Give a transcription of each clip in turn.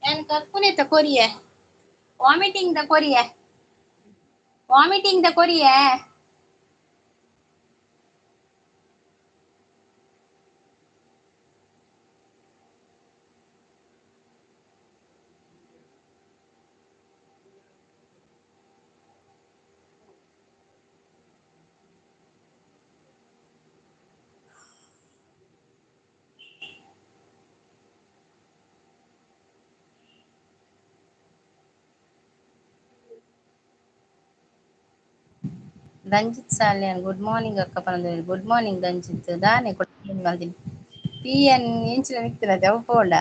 En kakune ta koriye. Vomiting the koriye. Vomiting the koriye. Ranjith Salian good morning ಅಕ್ಕ ಪರಂದ್ರೆ good morning Ranjit ದಾನೆ ಕೊಡ್ತೀನಿ ಮಾಡ್ತೀನಿ PN ಇಂಚಿನ ನಿಕ್ತಿನ ಜವಪೋಂಡ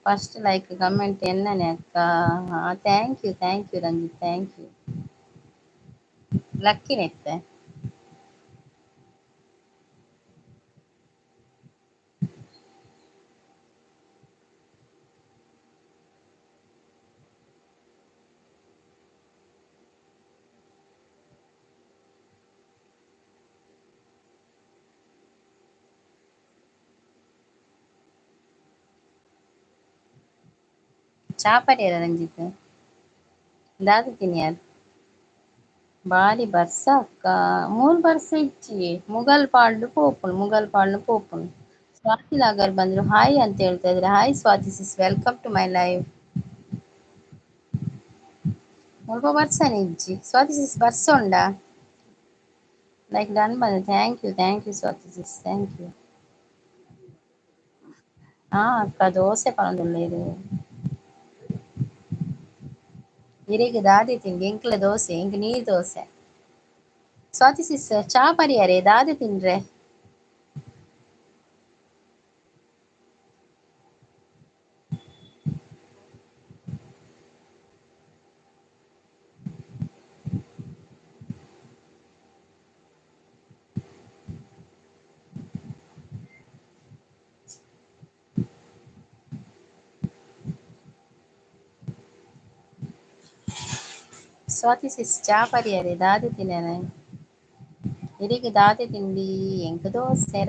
ಫಸ್ಟ್ ಲೈಕ್ ಕಮೆಂಟ್ ಎನ್ನನೆ ಅಕ್ಕ thank you Ranjith thank you ಲಕ್ಕಿನೆತ್ತೆ ಚಾಪರಿಯಲ್ಲ ರಂಜಿತ್ ದಾದ ತಿನ್ಯಾರ ಬಾರಿ ಬರ್ಸ ಅಕ್ಕ 3 ವರ್ಷ ಇಚ್ಚಿ ಮುಗಲ್ ಪಾಡ್ಲು ಪೋಪುನು ಸ್ವಾತಿ ಲಾಗರ್ ಬಂದ್ರು ಹಾಯ್ ಅಂತ ಹೇಳ್ತಾ ಇದ್ರೆ hi Swathi sis welcome to my live ಮುಲ್ಪ ಬರ್ಸನೆ ಇಜ್ಜಿ ಸ್ವಾತಿ ಸಿಸ್ ಬರ್ಸೊಂಡ ಲೈಕ್ ಡನ್ ಬಂದು thank you Swathi sis thank you ಹಾ ಅಕ್ಕ ದೋಸೆ ಪನೊಂದುಲ್ಲೆರ್ ಇರೆಗ್ ದಾದೆ ತಿಂಡಿ ಎಂಕ್ಲೆ ದೋಸೆ ಎಂಕ್ ನೀರ್ ದೋಸೆ ಸ್ವಾತಿ ಸಿಸ್ ಚಾ ಪರಿಯರೆ ದಾದೆ ತಿನ್ರೆ ಸ್ವಾತಿ ಸಿಸ್ ಚಾ ಪರಿಯರೆ ದಾದೆ ತಿನ್ನೆನೆ ಇರೆಗ್ ದಾದೆ ತಿಂಡಿ ಎಂಕ್ ದೋಸೆ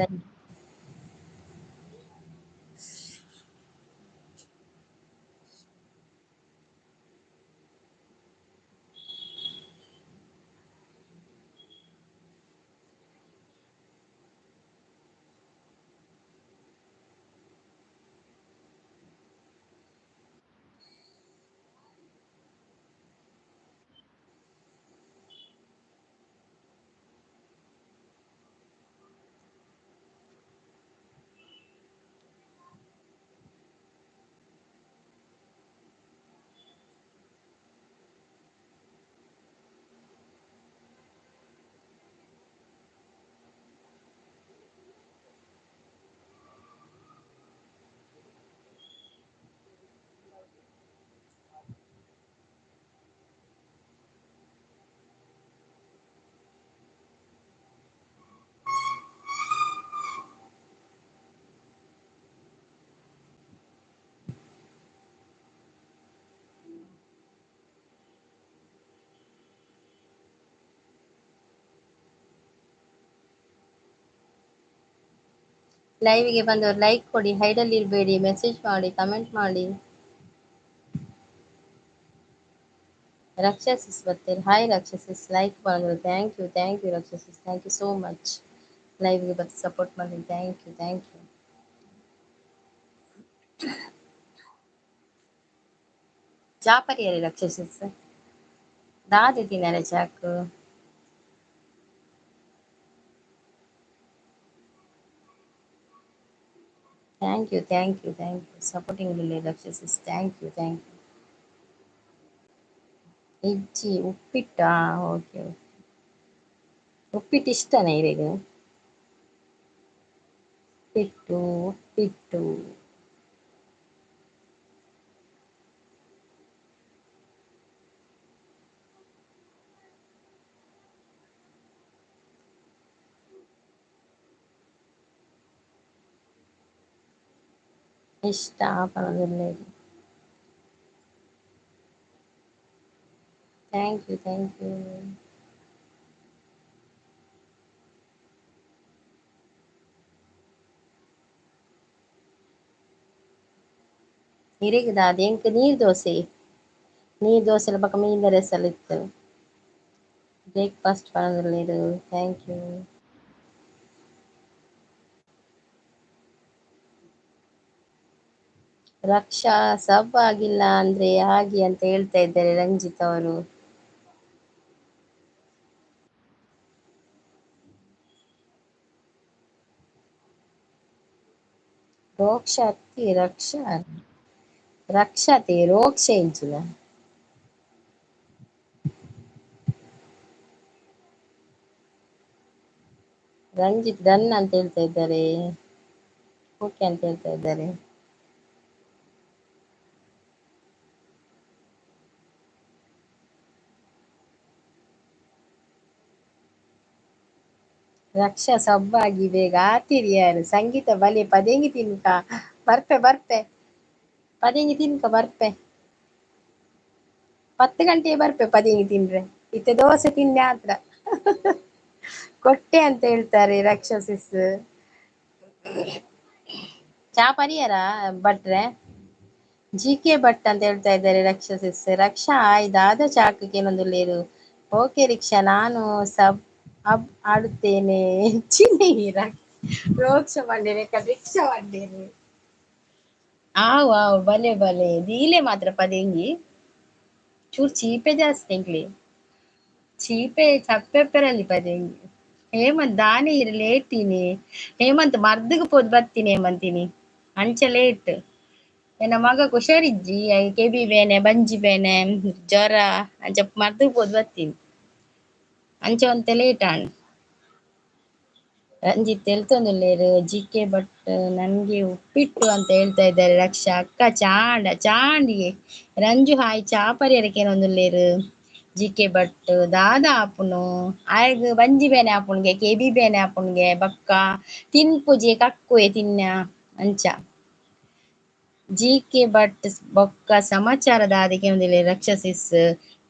ಲೈವ್ಗೆ ಬಂದವರು ಲೈಕ್ ಕೊಡಿ ಹೈಡಲ್ಲಿ ಇರಬೇಡಿ ಮೆಸೇಜ್ ಮಾಡಿ ಕಮೆಂಟ್ ಮಾಡಿ ರಕ್ಷಸಿಸ್ ಬರ್ತೀರಿ ಹಾಯ್ ರಕ್ಷಸಿಸ್ ಲೈಕ್ ಮಾಡಿದ್ರು thank you Raksha sis thank you so much ಲೈವ್ಗೆ ಬರ್ತಿ ಸಪೋರ್ಟ್ ಮಾಡಿ ಥ್ಯಾಂಕ್ ಯು ಚಾ ಪರಿಯರಿ ರಕ್ಷಸಿಸ್ ದಾದ ತಿನ್ನರೆ ಚಾಕು. Thank you supporting Raksha sis. Thank you. ಇಜ್ಜಿ ಉಪ್ಪಿಟ್ಟಾ? ಓಕೆ. ಉಪ್ಪಿಟ್ಟು ಇಷ್ಟನಾ ಇರೆಗ್? ಉಪ್ಪಿಟ್ಟು. ಇಷ್ಟ ಪನೊದುಲ್ಲೆರ್. Thank you. ಇರೆಗ್ ದಾದ ಎಂಕ್ ನೀರ್ ದೋಸೆ. ನೀರ್ ದೋಸೆಲ ಬೊಕ ಮೀನ್‌ದ ರಸಲ್ ಇತ್ತು. ಬ್ರೇಕ್‌ಫಾಸ್ಟ್ ಪನೊದುಲ್ಲೆರ್. Thank you. ರಕ್ಷಾ ಸಬ್ ಆಗಿಲ್ಲ ಅಂದ್ರೆ ಆಗಿ ಅಂತ ಹೇಳ್ತಾ ಇದ್ದಾರೆ ರಂಜಿತ್ ಅವರು. ರೋಕ್ಷಾತಿ ರಕ್ಷತೆ ರೋಕ್ಷ ಎಂಚಿನ. ರಂಜಿತ್ ಡನ್ ಅಂತ ಹೇಳ್ತಾ ಇದ್ದಾರೆ. ಓಕೆ ಅಂತ ಹೇಳ್ತಾ ಇದ್ದಾರೆ. ರಕ್ಷಾ ಸಬ್ಬ್ ಆಗಿ ಬೇಗ ಆತಿರಿ ಯಾರು ಸಂಗೀತ ಬಲೆ ಪದೇಂಗಿ ತಿನ್ಕ ಬರ್ಪೆ ಪದೇಂಗಿ ತಿನ್ಕ ಬರ್ಪೆ. 10 ಗಂಟೆಗೆ ಬರ್ಪೆ ಪದೇಂಗಿ ತಿಂದ್ರೆ. ಇತ್ತೆ ದೋಸೆ ತಿಂಡಿ ಆತ್ರ. ಕೊಟ್ಟೆ ಅಂತ ಹೇಳ್ತಾರೆ ರಕ್ಷಸಿಸ್. ಚಾ ಪರಿಯರ ಭಟ್ರೆ. ಜಿಕೆ ಭಟ್ ಅಂತ ಹೇಳ್ತಾ ಇದ್ದಾರೆ ರಕ್ಷಸಿಸ್. ರಕ್ಷಾ ದಾದ ಚಾಕುಗೆ ಏನೊಂದುಲ್ಲೇರು. ಓಕೆ ರಿಕ್ಷಾ ನಾನು ಸಬ್ ಅಬ್ ಆಡುತ್ತೇನೆ ಹೆಚ್ಚಿನ ರೋಕ್ಷ ಮಂಡನೆ ರಿಕ್ಷಾ ಮಂಡನೆ. ಆವ್ ಬಲೆ ದೀಲೆ ಮಾತ್ರ ಪದೇಂಗಿ ಚೂರ್ ಚೀಪೆ ಜಾಸ್ತಿ ಎಂಕ್ಲೆ. ಚೀಪೆ ಚಪ್ಪೆಪ್ಪರಲ್ಲಿ ಪದೇಂಗಿ. ಹೇಮಂತ್ ದಾನೆ ಇರು ಲೇಟಿನಿ. ಹೇಮಂತ್ ಮರ್ದ್‌ಗ್ ಪೋದು ಬತ್ತಿನಿ ಹೇಮಂತಿನಿ ಅಂಚ ಲೇಟ್. ಎನ್ನ ಮಗಗ್ ಹುಷಾರಿಜ್ಜಿ ಐ ಕೆಬಿ ಬೇನೆ ಬಂಜಿ ಬೇನೆ ಜ್ವರ ಅಂಚ ಮರ್ದ್‌ಗ್ ಪೋದು ಬತ್ತಿನಿ. ಅಂಚ ಒಂತೆ ಲೇಟ್ ಆಂಡ್. ರಂಜಿತ್ ಎಲ್ತೊಂದುಲ್ಲೇರ್. ಜಿಕೆ ಭಟ್ ನನ್ಗೆ ಉಪ್ಪಿಟ್ಟು ಅಂತ ಹೇಳ್ತಾ ಇದ್ದಾರೆ ರಕ್ಷಾ. ಅಕ್ಕ ಚಾಂಡಿಗೆ ರಂಜು ಹಾಯ್ ಚಾ ಪರಿಯರಕ್ಕೆ ಏನೊಂದುಲ್ಲೇರ್. ಜಿಕೆ ಭಟ್ ದಾದ ಆಪುನು ಆಯಗ್ ಬಂಜಿ ಬೇನೆ ಆಪುಂಡ್ಗೆ ಕೆಬಿ ಬೇನೆ ಆಪುಂಡ್ಗೆ ಬಕ್ಕ ತಿನ್ಪುಜಿ ಕಕ್ಕುಯೆ ತಿನ್ನ ಅಂಚ. ಜಿಕೆ ಭಟ್ ಬೊಕ್ಕ ಸಮಾಚಾರ ದಾದೆಗೆ ಒಂದಿಲ್ಲೆರ್ ರಕ್ಷಸಿಸ್.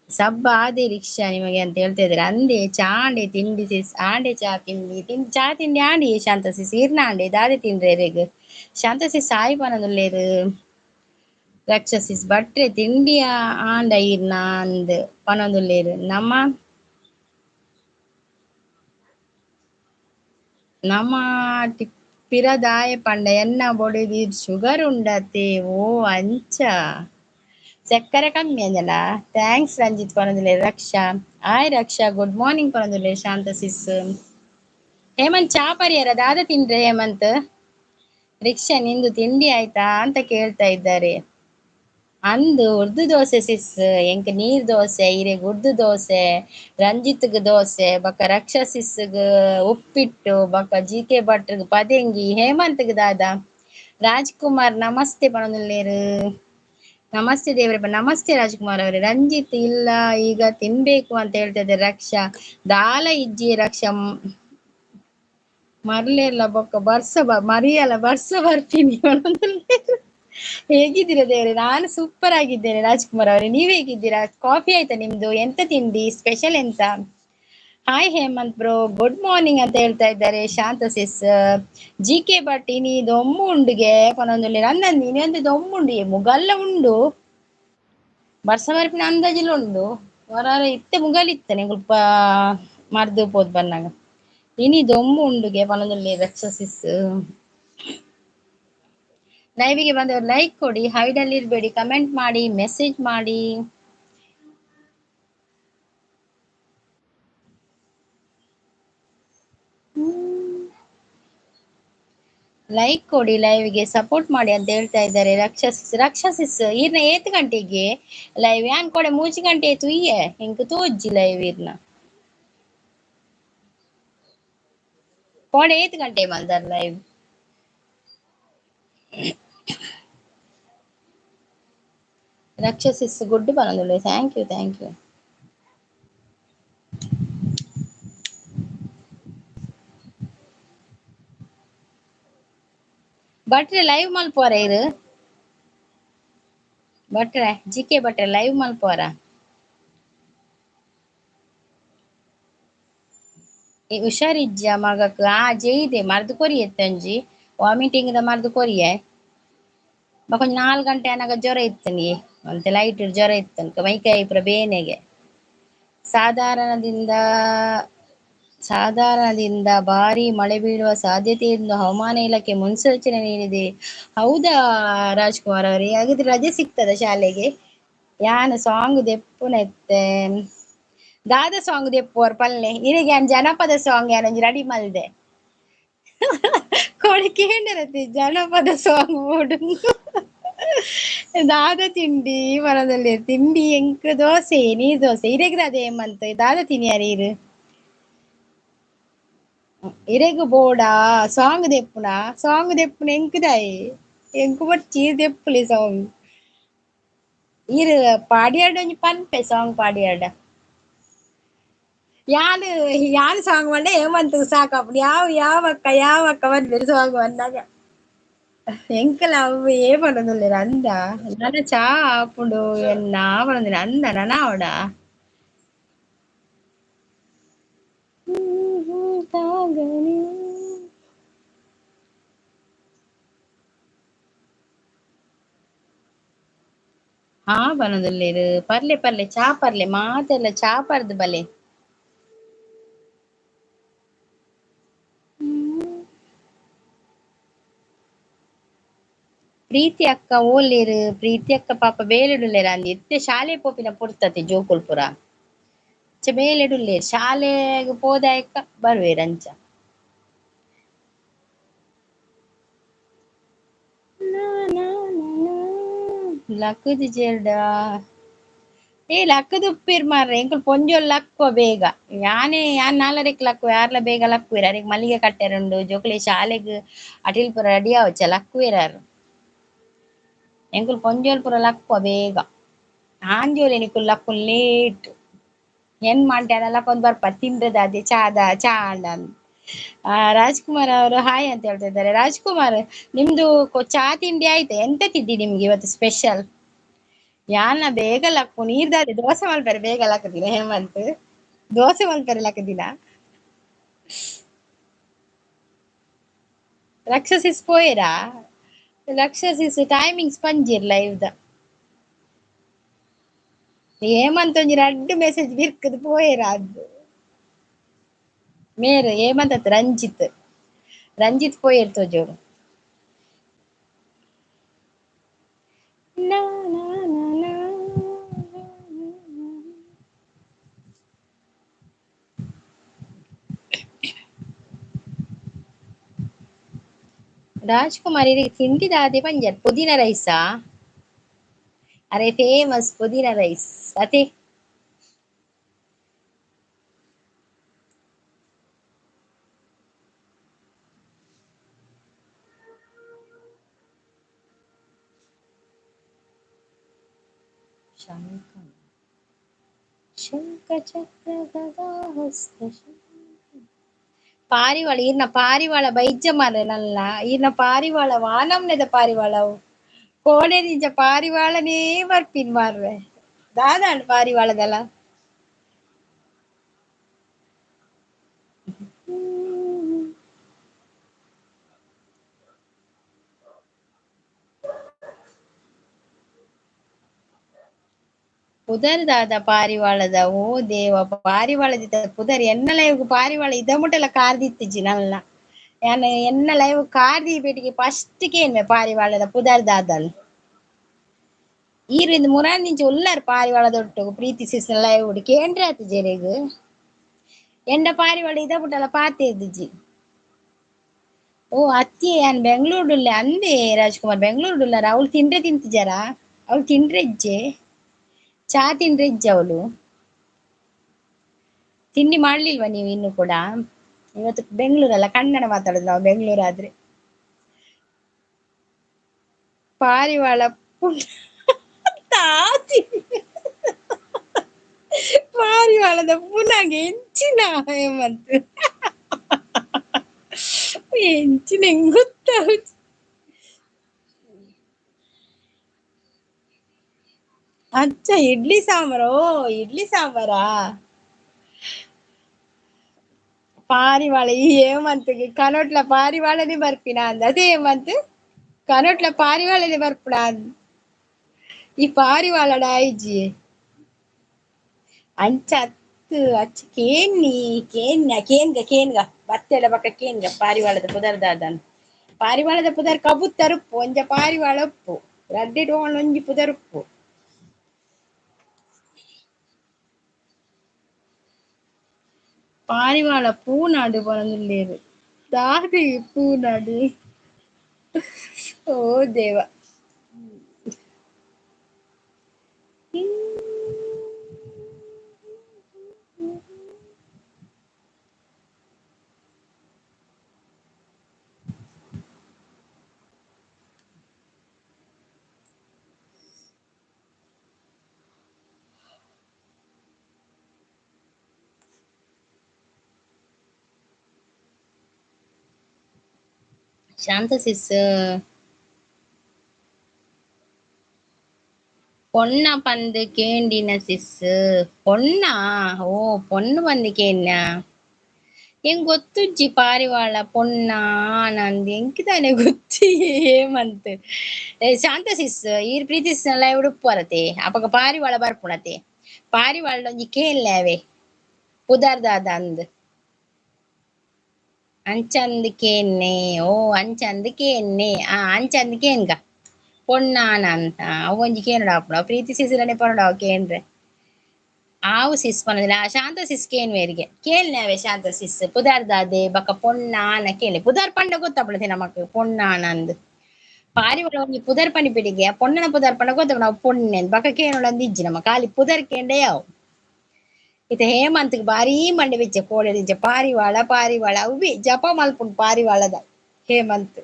ಸಬ್ಬ ಆದೆ ರಿಕ್ಷಾ ನಿಮಗೆ ಅಂತ ಹೇಳ್ತಾ ಇದ್ದಾರೆ. ಅಂದೆ ಚಾಂಡೆ ತಿಂಡಿ ಸಿಸ್ ಆಂಡೆ ಚಾ ತಿಂಡಿ ಆಂಡಿ ಶಾಂತ ಸಿಸ್ ಇರ್ನ ಆಂಡೆ ದಾದೆ ತಿನ್ರೆ ಎರೆಗ್. ಶಾಂತ ಸಿಸ್ ಸಾಯಿ ಪನೊದುಲ್ಲೇರ್. ರಕ್ಷಸಿಸ್ ಭಟ್ರೆ ತಿಂಡಿ ಆಂಡ ಈರ್ನ ಅಂದ್ ಪನೊಂದುಲ್ಲೇರ್. ನಮ ಪಿರದಾಯ ಪಂಡ ಎನ್ನ ಬೊಡಿದಿರ್ ಶುಗರ್ ಉಂಡತೆ ಓ ಅಂಚ ಸಕ್ಕರೆ ಕಮ್ಮಿ ಅಂಜಲ. ಥ್ಯಾಂಕ್ಸ್ ರಂಜಿತ್ ಪನೊಂದುಲ್ಲೇರ್ ರಕ್ಷಾ. ಹಾಯ್ ರಕ್ಷಾ ಗುಡ್ ಮಾರ್ನಿಂಗ್ ಪನೊಂದುಲ್ಲೇರ್ ಶಾಂತ ಸಿಸ್. ಹೇಮಂತ್ ಚಾ ಪರಿಯರ ದಾದ ತಿನ್ರೆ ಹೇಮಂತ್. ರಿಕ್ಷಾ ನಿಂದು ತಿಂಡಿ ಆಯ್ತಾ ಅಂತ ಕೇಳ್ತಾ ಇದ್ದಾರೆ. ಅಂದು ಉರ್ದು ದೋಸೆ ಸಿಸ್ ಎಂಕ್ ನೀರ್ ದೋಸೆ ಇರೆಗ್ ಉರ್ದು ದೋಸೆ. ರಂಜಿತ್‌ಗ್ ದೋಸೆ ಬೊಕ್ಕ ರಕ್ಷಸಿಸ್‌ಗ್ ಉಪ್ಪಿಟ್ಟು ಬೊಕ್ಕ ಜಿಕೆ ಭಟ್‌ರ್ಗ್ ಪದೇಂಗಿ ಹೇಮಂತ್‌ಗ್ ದಾದ. ರಾಜ್‌ಕುಮಾರ್ ನಮಸ್ತೆ ಪನೊಂದುಲ್ಲೇರ್. ನಮಸ್ತೆ ದೇವ್ರೆ ನಮಸ್ತೆ ರಾಜ್‌ಕುಮಾರ್ ಅವರೇ. ರಂಜಿತ್ ಇಲ್ಲ ಈಗ ತಿನ್ಬೇಕು ಅಂತ ಹೇಳ್ತಾ ಇದ್ದಾರೆ ರಕ್ಷಾ. ದಾಲ ಇಜ್ಜಿ ರಕ್ಷಾ ಮರ್ಲೆರ್ಲ ಬೊಕ್ಕ ಮರಿಯಲ ಬರ್ಸ ಬರ್ತೀನಿ ಪನೊಂದುಲ್ಲೇರ್. ಹೇಗಿದ್ದೀರಾ ದೇವ್ರೆ? ನಾನು ಸೂಪರ್ ಆಗಿದ್ದೇನೆ ರಾಜ್‌ಕುಮಾರ್ ಅವರೇ. ನೀವ್ ಹೇಗಿದ್ದೀರಾ? ಕಾಫಿ ಆಯ್ತಾ ನಿಮ್ದು? ಎಂತ ತಿಂಡಿ ಸ್ಪೆಷಲ್ ಎಂತ? Hi Hemanth bro good morning ಅಂತ ಹೇಳ್ತಾ ಇದ್ದಾರೆ ಶಾಂತ ಸಿಸ್. ಜಿಕೆ ಭಟ್ ಇನಿ ದೊಮ್ಮು ಉಂಡುಗೆ ಪನೊಂದುಲ್ಲೇರ್. ಅಂದಂದು ಇನಿ ಒಂತೆ ದೊಮ್ಮು ಉಂಡು ಮುಗಲ್ಲ ಉಂಡು. ಬರ್ಸ ಬರ್ಪಿನ ಅಂದಾಜಿಲ್ ಉಂಡು. ವರಾರ ಇತ್ತೆ ಮುಗಲ್ ಇತ್ತನೆ ಕುಲ್ಪ ಮರ್ದ್ ಪೋದು ಬನ್ನಗ. ಇನಿ ದೊಮ್ಮು ಉಂಡುಗೆ ಪನೊಂದುಲ್ಲೇರ್ ರಕ್ಷಸಿಸ್. ಲೈವಿಗೆ ಬಂದವರು ಲೈಕ್ ಕೊಡಿ, ಹೈಡ್ ಅಲ್ಲಿ ಇರ್ಬೇಡಿ, ಕಮೆಂಟ್ ಮಾಡಿ, ಮೆಸೇಜ್ ಮಾಡಿ. ಲೈಕ್ ಕೊಡಿ, ಲೈವ್ಗೆ ಸಪೋರ್ಟ್ ಮಾಡಿ ಅಂತ ಹೇಳ್ತಾ ಇದ್ದಾರೆ. ರಕ್ಷಸಿಸ್ ಈರ್ನ ಏತ್ ಗಂಟೆಗೆ ಲೈವ್ ಯಾನ್ ಕೊಡೆ 3 ಗಂಟೆ ಆಯ್ತು ಇಯ್ಯೆ ಇಂಕ ತೋಜ್ಜಿ ಲೈವ್ ಈರ್ನ ಕೊಡೆ ಏತ್ ಗಂಟೆ ಮಲ್ದಾರ್ ಲೈವ್. ರಕ್ಷಸಿಸ್ ಗುಡ್ ಬರೊಂದುಲ್ಲೆ, ಥ್ಯಾಂಕ್ ಯು ಥ್ಯಾಂಕ್ ಯು. ಭಟ್ರೆ ಲೈವ್ ಮಲ್ಪುವರ ಇರು, ಭಟ್ರೆ ಜಿಕೆ ಭಟ್ರೆ ಲೈವ್ ಮಲ್ಪುವರ. ಹುಷಾರಿಜ್ಜ ಮಗಕ್ ಆ ಜೈದೆ ಮರ್ದ್ ಕೊರಿಯೆತ್ತಂಜಿ ವಾಮಿಟಿಂಗ್ ದ ಮರ್ದ್ ಕೊರಿಯೆ ಕೊಂಚ 4 ಗಂಟೆ ಅನಗ ಜ್ವರ ಇತ್ತನಿ ಮತ್ತೆ ಲೈಟ್ ಜ್ವರ ಇತ್ತನ್ಕ ಮೈಕೈ ಪುರ ಬೇನೆಗೆ. ಸಾಧಾರಣದಿಂದ ಸಾಧಾರಣದಿಂದ ಭಾರೀ ಮಳೆ ಬೀಳುವ ಸಾಧ್ಯತೆ ಎಂದು ಹವಾಮಾನ ಇಲಾಖೆ ಮುನ್ಸೂಚನೆ ನೀಡಿದೆ. ಹೌದಾ ರಾಜ್ಕುಮಾರ್ ಅವರೇ, ಹಾಗಿದ್ರೆ ರಜೆ ಸಿಗ್ತದ ಶಾಲೆಗೆ? ಯಾನ್ ಸಾಂಗ್ ದೆಪ್ಪುನೆತ್ತೆ ದಾದ ಸಾಂಗ್ ದೆಪ್ಪುವರ್ ಪಲ್ಲೆ ಇರೆಗ್ ಯಾನ್ ಜನಪದ ಸಾಂಗ್ ಯಾನ್ ಒಂಜಿ ರೆಡಿ ಮಲ್ದೆ ಕೊಡಿ ಕೇಂದ್ರತಿ ಜನಪದ ಸಾಂಗ್ ಬೋಡು. ದಾದ ತಿಂಡಿ ಮರದಲ್ಲಿ ತಿಂಡಿ ಎಂಕ್ ದೋಸೆ ನೀರ್ ದೋಸೆ ಇರೆಗ್ರ ಅದೇ ಮಂತ್ ದಾದ ತಿನಿಯಾರಿ ಇರು ಇರೆಗ್ ಬೋಡಾ ಸಾಂಗ್ ದೆಪ್ಪುನ ಎಂಕದಾಯಿ ಎಂಕು ಬಟ್ ಚೀರ್ ದೆಪ್ಪುಲಿ ಸಾಂಗ್ ಇರು ಪಾಡಿಯಾಡ್ ಒಂಜಿ ಪನ್ಪೆ ಸಾಂಗ್ ಪಾಡಿಯಾಡ ಯಾನ್ ಯಾನ್ ಸಾಂಗ್ ಮಂಡೆ ಹೇಮಂತ್ ಸಾಕಪ್ಪುಡು ಯಾವ ಅಕ್ಕ ಬರ್ಬೇರು ಸಾಂಗ್ ಬಂದಾಗ ಎಂಕಲ ಅವು ಏಮನೊಂದುಲ್ಲೆರ್ ಅಂದ ನನ ಚಾ ಆಪುಂಡು ಎನ್ನ ಆವನೊಂದುಲ್ಲೆ ಅಂದ ನನವಡ ತಾಗನಿ. ಹಾ ಬನೊದುಲ್ಲೆರ್ ಪರ್ಲೆ ಪರ್ಲೆ ಚಾ ಪರ್ಲೆ ಮಾತೆರ್ಲ ಚಾ ಪರ್ದ್ ಬಲೆ. ಪ್ರೀತಿ ಅಕ್ಕ ಓಲ್ಲೆರ್, ಪ್ರೀತಿ ಅಕ್ಕ ಪಾಪ ಬೇಲೆಡುಲ್ಲೆರ್ ಅಂದ್ ಇತ್ತೆ ಶಾಲೆ ಪೋಪಿನ ಪುರ್ತತೆ ಜೋಕುಲ್ ಪುರ ಅಂಚ ಬೇಲೆಡುಲ್ಲೆರ್ ಶಾಲೆಗ್ ಪೋದಾಯಕ್ಕ ಬರ್ವೆರ್ ಅಂಚ. ಲಕ್ಕುದು ಜೆರ್ಡ ಲಕ್ಕುದು ಉಪ್ಪಿರ್ ಮಾರ್ರೆ ಎಂಕುಲು ಪೊಂಜೋಲ್ ಲಕ್ಕುವ ಬೇಗ ಯಾನ್ ನಾಲರೆಕ್ ಲಕ್ಕುವ ಯಾರ್ಲ ಬೇಗ ಲಕ್ಕುವೆರ್ ಅರೆಗ್ ಮಲ್ಲಿಗೆ ಕಟ್ಟೆರ್ ಉಂಡು ಜೋಕುಲೆ ಶಾಲೆಗ್ ಅಟಿಲ್ ಪುರ ರೆಡಿ ಆವೊಚ್ಚ ಲಕ್ಕುವೆರ್ ಆರ್ ಎಂಕುಲು ಪೊಂಜೋಲ್ ಪುರ ಲಕ್ಕುವ ಬೇಗ ಆಂಜೋವುಲೆನ್ ನಿಕುಲು ಲಕ್ಕುನ್ ಲೇಟ್ ಎನ್ ಮಾಡ್ಡೆ ಲಕ್ಕೊಂದ್ ಬರ್ಪರ್ ತಿನ್ರೆ ದಾದೆ ಚಾ ಅಂಡಾಂದ್. ರಾಜ್ಕುಮಾರ್ ಅವರು ಹಾಯ್ ಅಂತ ಹೇಳ್ತಾ ಇದ್ದಾರೆ. ರಾಜ್ಕುಮಾರ್ ನಿಮ್ದು ಚಾ ತಿಂಡಿ ಆಯ್ತಾ? ಎಂತ ತಿಂಡಿ ನಿಮ್ಗೆ ಇವತ್ತು ಸ್ಪೆಷಲ್? ಯಾನ್ನ ಬೇಗ ಲಕ್ಕು ನೀರ್ ದಾದೆ ದೋಸೆ ಮಲ್ಪರೆ ಬೇಗ ಲಕ್ಕುದಿನ ಹೇಮಂತ್ ದೋಸೆ ಮಲ್ಪರೆ ಲಕ್ಕುದಿನ ರಕ್ಷಸಿಸ್ ಪೋಯೆರಾ ರಕ್ಷಸಿಸ್ ಟೈಮಿಂಗ್ಸ್ ಪಂಜೆರ್ ಲೈವ್ದ ಹೇಮಂತ್ ಒಂಜಿ ರಡ್ಡ್ ಮೆಸೇಜ್ ಬಿರ್ಕುದು ಪೋಯೆರಾ ಅಂದ್ ಮೇರ್ ಹೇಮಂತ್ ಅತ್ ರಂಜಿತ್ ಪೋಯೆರ್ ತೋಜೋಡು. ರಾಜ್ಕುಮಾರ್ ಇರೆಗ್ ತಿಂಡಿ ದಾದೆ ಪಂಜರ್ ಪುದೀನ ರೈಸಾ ಅರೆ ಫೇಮಸ್ ಪುದೀನ ರೈಸ್ ಅತೆ ಶಂಖ ಚಕ್ರ ಗದಾ ಹಸ್ತ ಪಾರಿವಾಳ ಈರ್ನ ಪಾರಿವಾಳ ಬೈಜ್ಜ ಮಾರ್ರೆ ನಲ್ಲ ಈರ್ನ ಪಾರಿವಾಳ ವಾನಮ್ನೆದ ಪಾರಿವಾಳ ಅವು ಕೋಣೆದಿಂಚ ಪಾರಿವಾಳನೇ ಬರ್ಪಿನ್ ಮಾರ್ರೆ ದಾದಾಂಡ್ ಪಾರಿವಾಳದಲ ಪುದರ್ ದಾದ ಪಾರಿವಾಳದ ಓ ದೇವ ಪಾರಿವಾಳದ ಪುದರ್ ಎನ್ನ ಲೈವ್ಗ್ ಪಾರಿವಾಳ ಇದ ಮುಟಲ ಕಾರ್ದಿತ್ತಿಜ್ಜಿ ನಲ್ಲ ಯಾನ್ ಎನ್ನ ಲೈವ್ ಕಾರ್ದಿ ಬೇಟಿಗೆ ಫಸ್ಟ್ ಕೇನ್ವೆ ಪಾರಿವಾಳದ ಪುದರ್ ದಾದಲ್ ಈರ್ ಇಂದ್ ಮುರಾನ್ದಿಂಚ ಉಲ್ಲಾರ್ ಪಾರಿವಾಳದೊಟ್ಟುಗು ಪ್ರೀತಿಸಿಸ್ ಲೈವ್ ಡ್ ಕೇಂದ್ರ ಆತ್ ಜೆರೆಗ್ ಎಂಡ ಪಾರಿವಾಳ ಇದ ಬುಟಲ ಪಾತೆರ್ದಿಜ್ಜಿ ಓ ಅತ್ತಿ ನಾನು ಬೆಂಗಳೂರುಲ್ಲ ಅಂದೆ ರಾಜ್ಕುಮಾರ್ ಬೆಂಗಳೂರುಲ್ಲ ಅವಳು ತಿಂಡ್ರೆ ತಿಂತಿದ್ದಾರಾ ಅವಳು ತಿಂಡ್ರೆ ಇಜ್ಜೆ ಚಾ ತಿಂಡ್ರೆ ಇಜ್ಜೆ ಅವಳು ತಿಂಡಿ ಮಾಡ್ಲಿಲ್ವಾ ನೀವು ಇನ್ನು ಕೂಡ ಇವತ್ತು ಬೆಂಗಳೂರಲ್ಲ ಕನ್ನಡ ಮಾತಾಡೋದು ನಾವು ಬೆಂಗಳೂರಾದ್ರೆ ಪಾರಿವಾಳ ತಾತಿ ಪಾರಿವಾಳದ ಪುನಗೆ ಹೆಂಚಿನ ಹೇಮಂತ್ ಹೆಂಚಿನ ಹೆಂಗ್ ಗೊತ್ತಾಗ ಅಚ್ಚ ಇಡ್ಲಿ ಸಾಂಬಾರು ಓ ಇಡ್ಲಿ ಸಾಂಬಾರಾ ಪಾರಿವಾಳ ಈ ಹೇಮಂತ್ಗೆ ಕನೋಟ್ಲ ಪಾರಿವಾಳನೇ ಬರ್ಪಿನ ಅಂದ ಅದೇ ಹೇಮಂತ್ ಕನೋಟ್ಲ ಪಾರಿವಾಳನೇ ಬರ್ಪುಡ ಈ ಪಾರಿವಾಳಡ ಐಜಿ ಅಂಚ ಅತ್ತು ಅಚ್ಚ ಕೇನ್ಗ ಬತ್ತೆಡ ಬಕ್ಕ ಕೇನ್ಗ ಪಾರಿವಾಳದ ಪುದರ್ದಾದನ್ ಪಾರಿವಾಳದ ಪುದರ್ ಕಬುತ್ತರುಪ್ಪು ಒಂಜ ಪಾರಿವಾಳ ಉಪ್ಪು ರಡ್ಡೆಡ್ ಒಂಜಿ ಪುದರುಪ್ಪು ಪಾರಿವಾಳ பூநாடு பறந்துள்ளேரு தாடி பூநாடு ಓ ದೇವ ಶಾಂತ ಸಿಸ್ பொண்ணா பந்து கேண்டின சிஸ் பொண்ணಾ ಓ பொಣ್ಣು ಬಂದು ಕೇನ್ನ ಹೆಂಗ್ ಗೊತ್ತುಜ್ಜಿ ಪಾರಿವಾಳ ಪೊಣ್ಣಾ ನಂದು ಎಂಕಿದಾನೆ ಗೊತ್ತಿ ಹೇಮಂತ್ ಶಾಂತ ಸಿಸ್ ಈರ್ ಪ್ರೀತಿಸ್ನಲ್ಲ ಉಡುಪು ಬರತೆ ಅಪಗ ಪಾರಿವಾಳ ಬರ್ಪುಣತೆ ಪಾರಿವಾಳ ಒಂಜಿ ಕೇನ್ಲೇವೆ ಪುದರ್ದಾದ ಅಂದ್ ಅಂಚಂದ್ ಕೇನ್ನೆ ಓ ಅಂಚಂದ್ ಕೇನ್ನೆ ಆ ಅಂಚಂದ್ ಕೇನ್ಗ ಪೊಣ್ಣಾನ ಅಂತ ಅವು ಒಂಜಿ ಕೇನುಡಾಪುಂಡು ಅವು ಪ್ರೀತಿ ಸಿಸಿರನೆ ಪೊರಡಾವು ಕೇನ್ರೆ ಆವು ಸಿಸ್ ಪನದಿನ ಶಾಂತ ಸಿಸ್ ಕೇನ್ವೇರಿಗೆ ಕೇಳ್ನೇವೆ ಶಾಂತ ಸಿಸ್ ಪುದಾರ್ದಾದೆ ಬಕ ಪೊಣ್ಣಾನ ಕೇಳಿ ಪುದಾರ್ ಪಂಡ ಗೊತ್ತಾಪುಣತೆ ನಮಕ್ ಪೊಣ್ಣಾನ ಅಂದ್ ಪಾರಿವಾಳ ಒಂಜಿ ಪುದರ್ ಪನಿ ಪಿಡಿಗೆ ಪೊಣ್ಣನ ಪುದರ್ ಪಂಡ ಗೊತ್ತಾಪುಂಡು ನಾವು ಪೊಣ್ಣೆ ಬಕ ಕೇನುಳಂದು ಇಜ್ಜಿ ನಮ ಖಾಲಿ ಪುದರ್ ಕೇಂಡೆ ಯಾವು ಇತ್ತೆ ಹೇಮಂತ್ಗೆ ಬಾರಿ ಮಂಡೆ ಬೆಚ್ಚೆ ಕೋಡೆದಿಜ್ಜೆ ಪಾರಿವಾಳ ಪಾರಿವಾಳ ಅವು ಜಪ ಮಲ್ಪುಂಡು ಪಾರಿವಾಳದ ಹೇಮಂತ್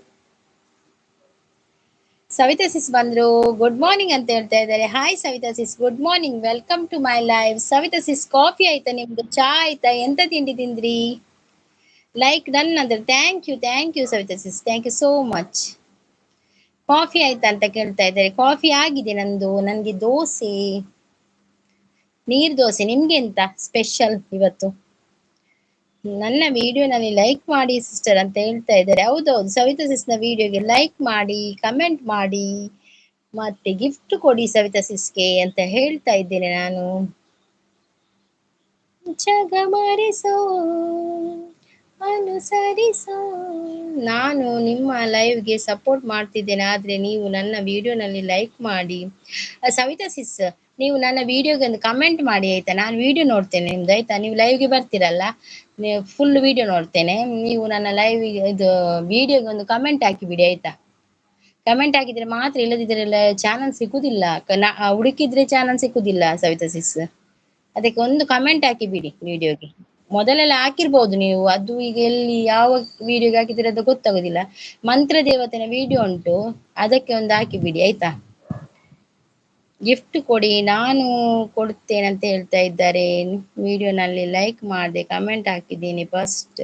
ಸವಿತಾ ಸಿಸ್ ಬಂದ್ರು ಗುಡ್ ಮಾರ್ನಿಂಗ್ ಅಂತ ಹೇಳ್ತಾ ಇದ್ದಾರೆ hi Savitha sis good morning welcome to my live Savitha sis coffee ಆಯ್ತಾ ನಿಮ್ದು ಚಾ ಆಯ್ತಾ ಎಂತ ತಿಂಡಿ ತಿಂದ್ರಿ ಲೈಕ್ ಡನ್ ಅಂದ್ರೆ thank you Savitha sis thank you so much coffee ಆಯ್ತಾ ಅಂತ ಕೇಳ್ತಾ ಇದ್ದಾರೆ ಕಾಫಿ ಆಗಿದೆ ನಂದು ನನ್ಗೆ ದೋಸೆ ನೀರ್ ದೋಸೆ ನಿಮ್ಗೆ ಎಂತ ಸ್ಪೆಷಲ್ ಇವತ್ತು ನನ್ನ ವಿಡಿಯೋನಲ್ಲಿ ಲೈಕ್ ಮಾಡಿ ಸಿಸ್ಟರ್ ಅಂತ ಹೇಳ್ತಾ ಇದ್ದಾರೆ ಹೌದೌದು ಸವಿತಾ ಸಿಸ್ ನ ವಿಡಿಯೋಗೆ ಲೈಕ್ ಮಾಡಿ ಕಮೆಂಟ್ ಮಾಡಿ ಮತ್ತೆ ಗಿಫ್ಟ್ ಕೊಡಿ ಸವಿತಾ ಸಿಸ್ಗೆ ಅಂತ ಹೇಳ್ತಾ ಇದ್ದೇನೆ ನಾನು ಜಗಮರಿಸೋ ಅನುಸರಿಸೋ ನಾನು ನಿಮ್ಮ ಲೈವ್ಗೆ ಸಪೋರ್ಟ್ ಮಾಡ್ತಿದ್ದೇನೆ ಆದ್ರೆ ನೀವು ನನ್ನ ವಿಡಿಯೋನಲ್ಲಿ ಲೈಕ್ ಮಾಡಿ ಸವಿತಾ ಸಿಸ್ ನೀವು ನನ್ನ ವಿಡಿಯೋಗೆ ಒಂದು ಕಮೆಂಟ್ ಮಾಡಿ ಆಯ್ತಾ ನಾನು ವಿಡಿಯೋ ನೋಡ್ತೇನೆ ನಿಮ್ದು ಆಯ್ತಾ ನೀವು ಲೈವ್ಗೆ ಬರ್ತೀರಲ್ಲ ನೀವು ಫುಲ್ ವಿಡಿಯೋ ನೋಡ್ತೇನೆ ನೀವು ನನ್ನ ಲೈವ್ ಇದು ವಿಡಿಯೋಗೆ ಒಂದು ಕಮೆಂಟ್ ಹಾಕಿ ಬಿಡಿ ಆಯ್ತಾ ಕಮೆಂಟ್ ಹಾಕಿದ್ರೆ ಮಾತ್ರ ಇಲ್ಲದಿದ್ರೆ ಚಾನಲ್ ಸಿಕ್ಕುದಿಲ್ಲ ಹುಡುಕಿದ್ರೆ ಚಾನಲ್ ಸಿಕ್ಕುದಿಲ್ಲ ಸವಿತಾ ಸಿಸ್ ಅದಕ್ಕೆ ಒಂದು ಕಮೆಂಟ್ ಹಾಕಿ ಬಿಡಿ ವಿಡಿಯೋಗೆ ಮೊದಲೆಲ್ಲ ಹಾಕಿರ್ಬೋದು ನೀವು ಅದು ಈಗ ಎಲ್ಲಿ ಯಾವ ವಿಡಿಯೋಗೆ ಹಾಕಿದ್ರೆ ಅದು ಗೊತ್ತಾಗೋದಿಲ್ಲ ಮಂತ್ರ ದೇವತೆನ ವಿಡಿಯೋ ಉಂಟು ಅದಕ್ಕೆ ಒಂದು ಹಾಕಿ ಬಿಡಿ ಆಯ್ತಾ ಗಿಫ್ಟ್ ಕೊಡಿ ನಾನು ಕೊಡುತ್ತೇನೆ ಅಂತ ಹೇಳ್ತಾ ಇದ್ದಾರೆ ವಿಡಿಯೋನಲ್ಲಿ ಲೈಕ್ ಮಾಡಿದೆ ಕಮೆಂಟ್ ಹಾಕಿದ್ದೀನಿ ಫಸ್ಟ್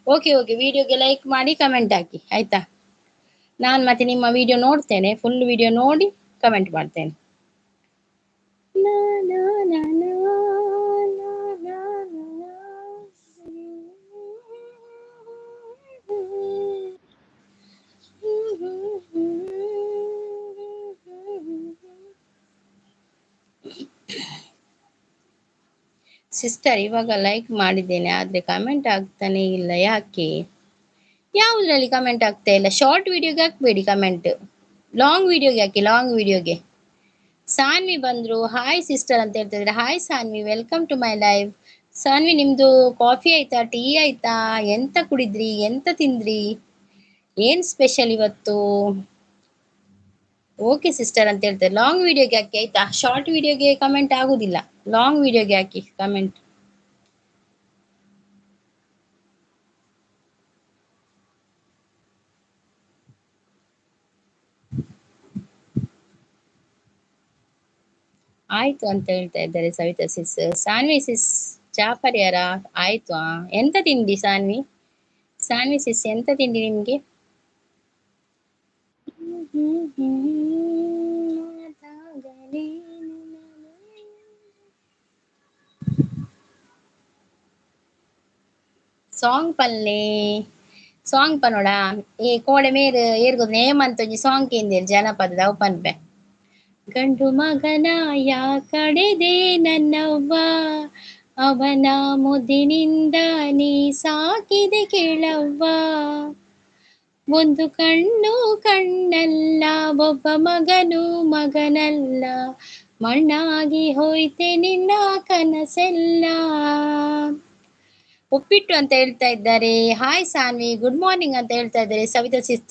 ಓಕೆ ವಿಡಿಯೋಗೆ ಲೈಕ್ ಮಾಡಿ ಕಮೆಂಟ್ ಹಾಕಿ ಆಯ್ತಾ ನಾನು ಮತ್ತೆ ನಿಮ್ಮ ವಿಡಿಯೋ ನೋಡ್ತೇನೆ ಫುಲ್ ವಿಡಿಯೋ ನೋಡಿ ಕಮೆಂಟ್ ಮಾಡ್ತೇನೆ ಸಿಸ್ಟರ್ ಇವಾಗ ಲೈಕ್ ಮಾಡಿದ್ದೇನೆ ಆದ್ರೆ ಕಮೆಂಟ್ ಆಗ್ತಾನೆ ಇಲ್ಲ ಯಾಕೆ ಯಾವುದ್ರಲ್ಲಿ ಕಮೆಂಟ್ ಆಗ್ತಾ ಇಲ್ಲ ಶಾರ್ಟ್ ವಿಡಿಯೋಗೆ ಹಾಕ್ಬೇಡಿ ಕಮೆಂಟ್ ಲಾಂಗ್ ವಿಡಿಯೋಗೆ ಹಾಕಿ ಲಾಂಗ್ ವಿಡಿಯೋಗೆ ಸಾನ್ವಿ ಬಂದ್ರು ಹಾಯ್ ಸಿಸ್ಟರ್ ಅಂತ ಹೇಳ್ತಾ ಇದ್ರೆ hi Saanvi welcome to my live Saanvi ನಿಮ್ದು ಕಾಫಿ ಆಯ್ತಾ ಟೀ ಆಯ್ತಾ ಎಂತ ಕುಡಿದ್ರಿ ಎಂತ ತಿಂದ್ರಿ ಏನ್ ಸ್ಪೆಷಲ್ ಇವತ್ತು? ಓಕೆ ಸಿಸ್ಟರ್ ಅಂತ ಹೇಳ್ತಾರೆ. ಲಾಂಗ್ ವಿಡಿಯೋಗೆ ಹಾಕಿ ಆಯ್ತಾ, ಶಾರ್ಟ್ ವಿಡಿಯೋಗೆ ಕಮೆಂಟ್ ಆಗುದಿಲ್ಲ, ಲಾಂಗ್ ವಿಡಿಯೋಗೆ ಹಾಕಿ ಕಮೆಂಟ್. ಆಯ್ತು ಅಂತ ಹೇಳ್ತಾ ಇದ್ದಾರೆ ಸವಿತಾ ಸಿಸ್. ಸಾನ್ವಿ ಸಿಸ್ ಚಾ ಪರಿಹಾರ ಆಯ್ತು. ಎಂತ ತಿಂಡಿ ಸಾನ್ವಿ? ಸಾನ್ವಿ ಸಿಸ್ ಎಂತ ತಿಂಡಿ ನಿಮ್ಗೆ? ಸಾಂಗ್ ಪಲ್ಲೆ ಸಾಂಗ್ ಪನೋಡ ಈ ಕೋಡೆ ಮೇರ್ ಏರ್ಗು ನೇಮ್ ಅಂತ ಸಾಂಗ್ ಕೇಂದಿರ್ ಜನಪದದ ಅವು ಪನ್ಪೆ. ಗಂಡು ಮಗನ ಯಾ ಕಡೆದೆ ನನ್ನವ್ವ, ಅವನ ಮುದಿನಿಂದ ನೀ ಸಾಕಿದೆ ಕೇಳವ್ವ. ಒಂದು ಕಣ್ಣು ಕಣ್ಣಲ್ಲ, ಒಬ್ಬ ಮಗನು ಮಗನಲ್ಲ, ಮಣ್ಣಾಗಿ ಹೋಯ್ತೆ ನಿನ್ನ ಕನಸೆಲ್ಲ. ಉಪ್ಪಿಟ್ಟು ಅಂತ ಹೇಳ್ತಾ ಇದ್ದಾರೆ. ಹಾಯ್ ಸಾನ್ವಿ, ಗುಡ್ ಮಾರ್ನಿಂಗ್ ಅಂತ ಹೇಳ್ತಾ ಇದ್ದಾರೆ ಸವಿತಾ ಸಿಸ್.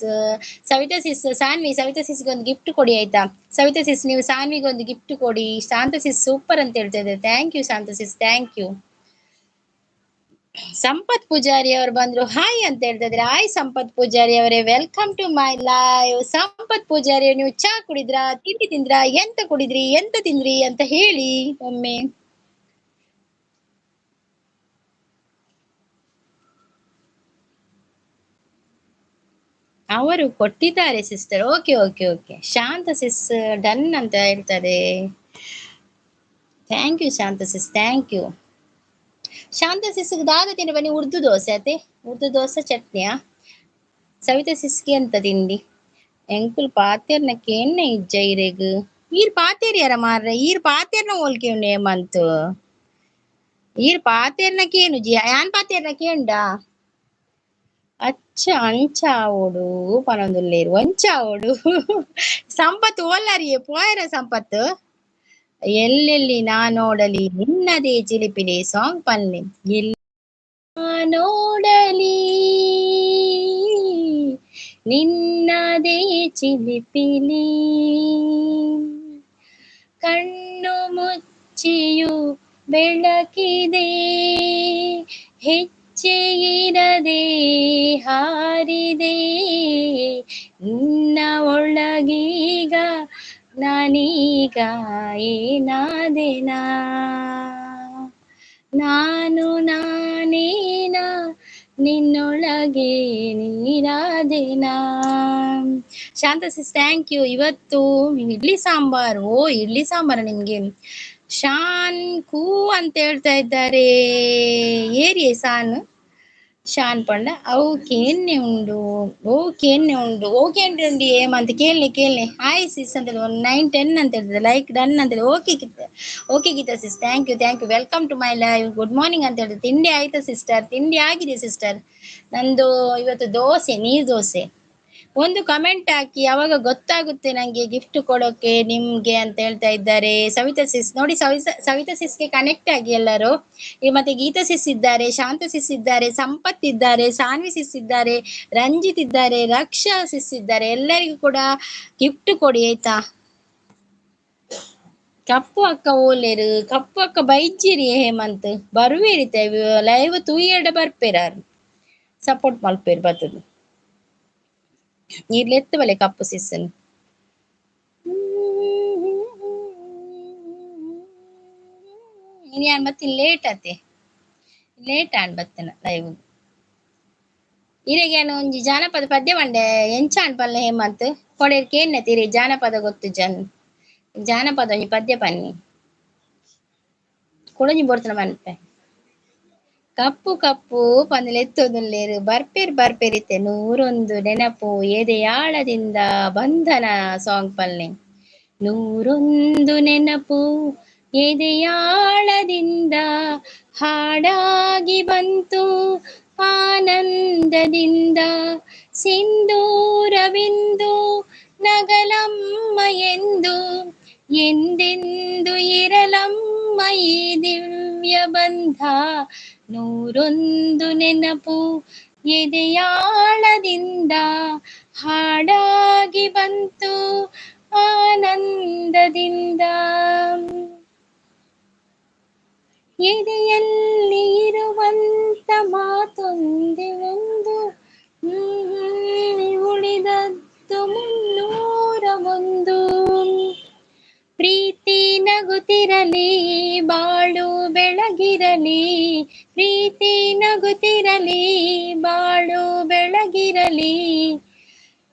ಸವಿತಾ ಸಿಸ್ ಸಾನ್ವಿ, ಸವಿತಾ ಸಿಸ್ಗೆ ಒಂದು ಗಿಫ್ಟ್ ಕೊಡಿ ಆಯ್ತಾ. ಸವಿತಾ ಸಿಸ್ ನೀವು ಸಾನ್ವಿಗೆ ಒಂದು ಗಿಫ್ಟ್ ಕೊಡಿ. ಶಾಂತ ಸಿಸ್ ಸೂಪರ್ ಅಂತ ಹೇಳ್ತಾ ಇದ್ದಾರೆ. Thank you Shantha sis, thank you. Sampath Poojary ಅವರು ಬಂದ್ರು, ಹಾಯ್ ಅಂತ ಹೇಳ್ತಾ ಇದ್ದಾರೆ. ಹಾಯ್ ಸಂಪತ್ ಪೂಜಾರಿ ಅವರೇ, welcome to my live. Sampath Poojari ನೀವು ಚಾ ಕುಡಿದ್ರಾ, ತಿಂಡಿ ತಿಂದ್ರಾ, ಎಂತ ಕುಡಿದ್ರಿ, ಎಂತ ತಿಂದ್ರಿ ಅಂತ ಹೇಳಿ ಒಮ್ಮೆ. ಅವರು ಕೊಟ್ಟಿದ್ದಾರೆ sister. Okay okay okay. Shantha sis done ಅಂತ ಹೇಳ್ತಾರೆ. Thank you Shantha sis, thank you. Shantha sis ದಾದ ತಿಂಡಿ ಬನ್ನಿ. ಉರ್ದು ದೋಸೆ ಅತೆ, ಉರ್ದು ದೋಸೆ ಚಟ್ನಿಯಾ? ಸವಿತಾ ಸಿಸ್ಗೆ ಅಂತ ತಿಂಡಿ? ಎಂಕುಲ್ ಪಾತೆರ್ನ ಕೇನ್ನ ಇಜ್ಜ ಇರೆಗ್ ಈರ್ ಪಾತೆರ್ ಯಾರ ಮಾರ್ರೆ, ಈರ್ ಪಾತೆರ್ನ ಓಲ್ಕೆ ಉಂಡು ಹೇಮಂತ್. ಈರ್ ಪಾತೆರ್ನ ಕೇನು ಜಿ ಯಾನ್ ಪಾತೆರ್ನ ಕೇಂಡ ಅಚ್ಚ ಅಂಚ ಓಡು ಪನೊಂದುಲ್ಲೇರು ಒಂಚ ಓಡು. ಸಂಪತ್ ಓಲಾರಿಯೇ ಪೋಯರ ಸಂಪತ್. ಎಲ್ಲೆಲ್ಲಿ ನಾ ನೋಡಲಿ ನಿನ್ನದೇ ಚಿಲಿಪಿಲಿ ಸಾಂಗ್ ಪನ್ಲೆ. ಎಲ್ಲಿ ನೋಡಲಿ ನಿನ್ನದೇ ಚಿಲಿಪಿಲಿ, ಕಣ್ಣು ಮುಚ್ಚಿಯು ಬೆಳಕಿದೆ, ಹೆಜ್ಜೆ ಇರದೆ ಹಾರಿದೆ, ನಿನ್ನ ಒಳಗೀಗ ನಾನೀಗ ಏನಾದೆನಾ, ನಾನು ನಾನೇನ ನಿನ್ನೊಳಗೆ ನೀರಾದೆನಾ. ಶಾಂತ ಸಿಸ್ ಥ್ಯಾಂಕ್ ಯು. ಇವತ್ತು ಇಡ್ಲಿ ಸಾಂಬಾರ್. ಓ ಇಡ್ಲಿ ಸಾಂಬಾರ ನಿಮ್ಗೆ? ಶಾನ್ ಕೂ ಅಂತ ಹೇಳ್ತಾ ಇದ್ದಾರೆ. ಏರಿಯೇ ಸಾನ್ ಶಾನ್ ಪಂಡ ಓಕೆ ಎಣ್ಣೆ ಉಂಡು, ಓಕೆ ಎಣ್ಣೆ ಉಂಡು, ಓಕೆ ಎಣ್ಣೆ ಉಂಡು ಏಮಂತ ಕೇಳಲಿ ಕೇಳಲಿ. ಹಾಯ್ ಸಿಸ್ ಅಂತ ಹೇಳಿ ಒಂದು 9-10 ಅಂತ ಹೇಳ್ತದೆ, ಲೈಕ್ ಡನ್ ಅಂತ ಹೇಳಿ. Okay okay Geetha sis, thank you thank you. Welcome to my live. Good morning ಅಂತ ಹೇಳಿದ್ರೆ ತಿಂಡಿ ಆಯ್ತಾ ಸಿಸ್ಟರ್? ತಿಂಡಿ ಆಗಿದೆ ಸಿಸ್ಟರ್. ನಂದು ಇವತ್ತು ದೋಸೆ, ನೀರ್ ದೋಸೆ. ಒಂದು ಕಮೆಂಟ್ ಹಾಕಿ, ಅವಾಗ ಗೊತ್ತಾಗುತ್ತೆ ನಂಗೆ ಗಿಫ್ಟ್ ಕೊಡೋಕೆ ನಿಮ್ಗೆ ಅಂತ ಹೇಳ್ತಾ ಇದ್ದಾರೆ ಸವಿತಾ ಸಿಸ್. ನೋಡಿ ಸವಿತಾ ಸಿಸ್ಗೆ ಕನೆಕ್ಟ್ ಆಗಿ ಎಲ್ಲರೂ. ಮತ್ತೆ ಗೀತಾ ಸಿಸ್ ಇದ್ದಾರೆ, ಶಾಂತ ಸಿಸ್ ಇದ್ದಾರೆ, ಸಂಪತ್ ಇದ್ದಾರೆ, ಸಾನ್ವಿ ಸಿಸ್ ಇದ್ದಾರೆ, ರಂಜಿತ್ ಇದ್ದಾರೆ, ರಕ್ಷಾ ಸಿಸ್ ಇದ್ದಾರೆ. ಎಲ್ಲರಿಗೂ ಕೂಡ ಗಿಫ್ಟ್ ಕೊಡಿ ಆಯ್ತಾ. ಕಪ್ಪು ಅಕ್ಕ ಓಲೇರು, ಕಪ್ಪು ಅಕ್ಕ ಬೈಜಿರಿ ಹೇಮಂತ್ ಬರುವೇರಿತೇವೆ ಲೈವ್ ತೂಯೆಡ ಬರ್ಪೇರಾರು ಸಪೋರ್ಟ್ ಮಲ್ಪೇರು ಬರ್ತದೆ. ಇರ್ಲೆತ್ತು ಬಲೆ ಕಪ್ಪು ಸಿಸ್ಸನ್. ಇನ್ ಮತ್ತೆ ಲೇಟ್ ಆತೆ, ಲೇಟ್ ಆಂಡ್ ಬತ್ತನ ಲೈವ್. ಇರೆಗೇನು ಒಂಜಿ ಜಾನಪದ ಪದ್ಯ ಮಂಡೆ ಎಂಚಾಣ್ ಪಲ್ಲೆ ಹೇಮಂತ್ ಕೊಡೇರ್ ಕೇನ್ನೆ ತೀರಿ ಜಾನಪದ ಗೊತ್ತು ಜಾನಪದ ಒಂಜಿ ಪದ್ಯ ಪನ್ನಿ ಕೊಡಂಜಿ ಬೋಡ್ತನ ಮನ್ಪೆ. ಕಪ್ಪು ಕಪ್ಪು ಪಂದಲೆತ್ತೊಂದುಲ್ಲೇರು ಬರ್ಪೇರಿತ್ತೆ 101 ನೆನಪು ಎದೆಯಾಳದಿಂದ ಬಂಧನ ಸಾಂಗ್ ಪಲ್ಲೆ. 101 ನೆನಪು ಎದೆಯಾಳದಿಂದ ಹಾಡಾಗಿ ಬಂತು ಆನಂದದಿಂದ, ಸಿಂಧೂರವಿಂದು ನಗಲಮ್ಮ ಎಂದು, ಎಂದೆಂದು ಇರಲಮ್ಮ ಈ ದಿವ್ಯ ಬಂಧ. 101 ನೆನಪು ಎದೆಯಾಳದಿಂದ ಹಾಡಾಗಿ ಬಂತು ಆನಂದದಿಂದ. ಎದೆಯಲ್ಲಿ ಇರುವಂತ ಮಾತೊಂದೇ ಒಂದು, ಉಳಿದದ್ದು 301. ಪ್ರೀತಿ ನಗುತ್ತಿರಲಿ ಬಾಳು ಬೆಳಗಿರಲಿ, ಪ್ರೀತಿ ನಗುತ್ತಿರಲಿ ಬಾಳು ಬೆಳಗಿರಲಿ,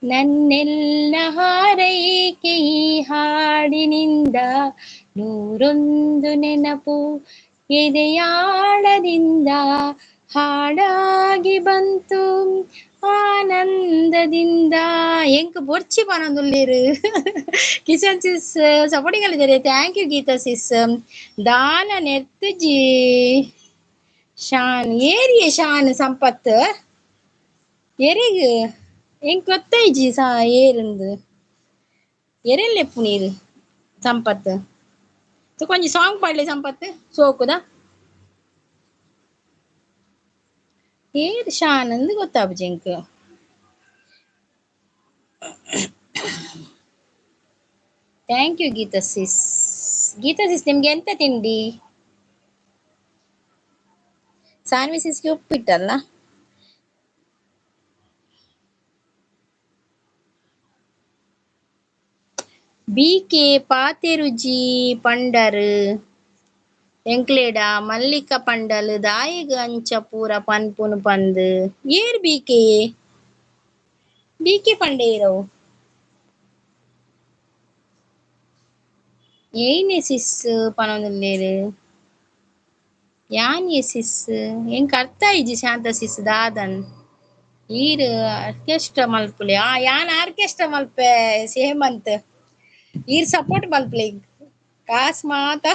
ನನ್ನೆಲ್ಲ ಹಾರೈಕೆ ಈ ಹಾಡಿನಿಂದ 101 ನೆನಪು ಎದೆಯಾಳದಿಂದ ಹಾಡಾಗಿ ಬಂತು ಆನಂದದಿಂದ. ಎಂಕ್ ಬೊರ್ಚಿ ಪನೊಂದುಲ್ಲೆರ್ ಕಿಶನ್ ಸಿಸ್ ಸಪೋರ್ಟಿಂಗ್ ಅಲ್ಲಿದ್ದಾರೆ. Thank you Geetha sis. ದಾನ ನೆರ್ತಜಿ ಶಾನ್ ಏರಿಯ ಶಾನ್ ಸಂಪತ್ ಎರೆಗ್ ಎಂಕ್ ಗೊತ್ತೈಜಿ ಏರಂದು ಎರೆಲ್ಲೆಪ್ಪು ನೀರು ಸಂಪತ್ ಕೊಂಚ ಸಾಂಗ್ ಪಾಡ್ಲೆ ಸಂಪತ್ ಸೋಕುದ ಏರ್ ಶಾನ್ ಅಂದ್ ಗೊತ್ತಾಪುಜಿ ಎಂಕ್. Thank you Geetha sis. Geetha sis ನಿಮ್ಗೆ ಎಂತ ತಿಂಡಿ? ಸಾನ್ವಿ ಸಿಸ್ಗೆ ಉಪ್ಪಿಟ್ಟಲ್ಲ. ಬಿಕೆ ಪಾತೆರುಜಿ ಪಂಡರ್ ಎಂಕ್ಲೇಡ ಮಲ್ಲಿಕ ಪಂಡಲ್ ದಾಯಿಗ ಅಂಚ ಪೂರ ಪನ್ಪುನು ಪಂದ್ ಏರ್ ಬಿಕೆ ಬಿಕೆ ಪಂಡೇರವು ಏನ್ ಸಿಸ್ ಪನೊಂದುಲ್ಲೇರ್ ಯಾನ್ ಸಿಸ್ ಎಂಕ್ ಅರ್ಥ ಇಜ್ಜಿ ಶಾಂತ ಸಿಸ್ ದಾದನ್ ಈರ್ ಆರ್ಕೆಸ್ಟ್ರಾ ಮಲ್ಪುಲೆ ಯಾನ್ ಆರ್ಕೆಸ್ಟ್ರಾ ಮಲ್ಪೆ ಹೇಮಂತ್ ಈರ್ ಸಪೋರ್ಟ್ ಮಲ್ಪಲೆ ಕಾಸ್ ಮಾತ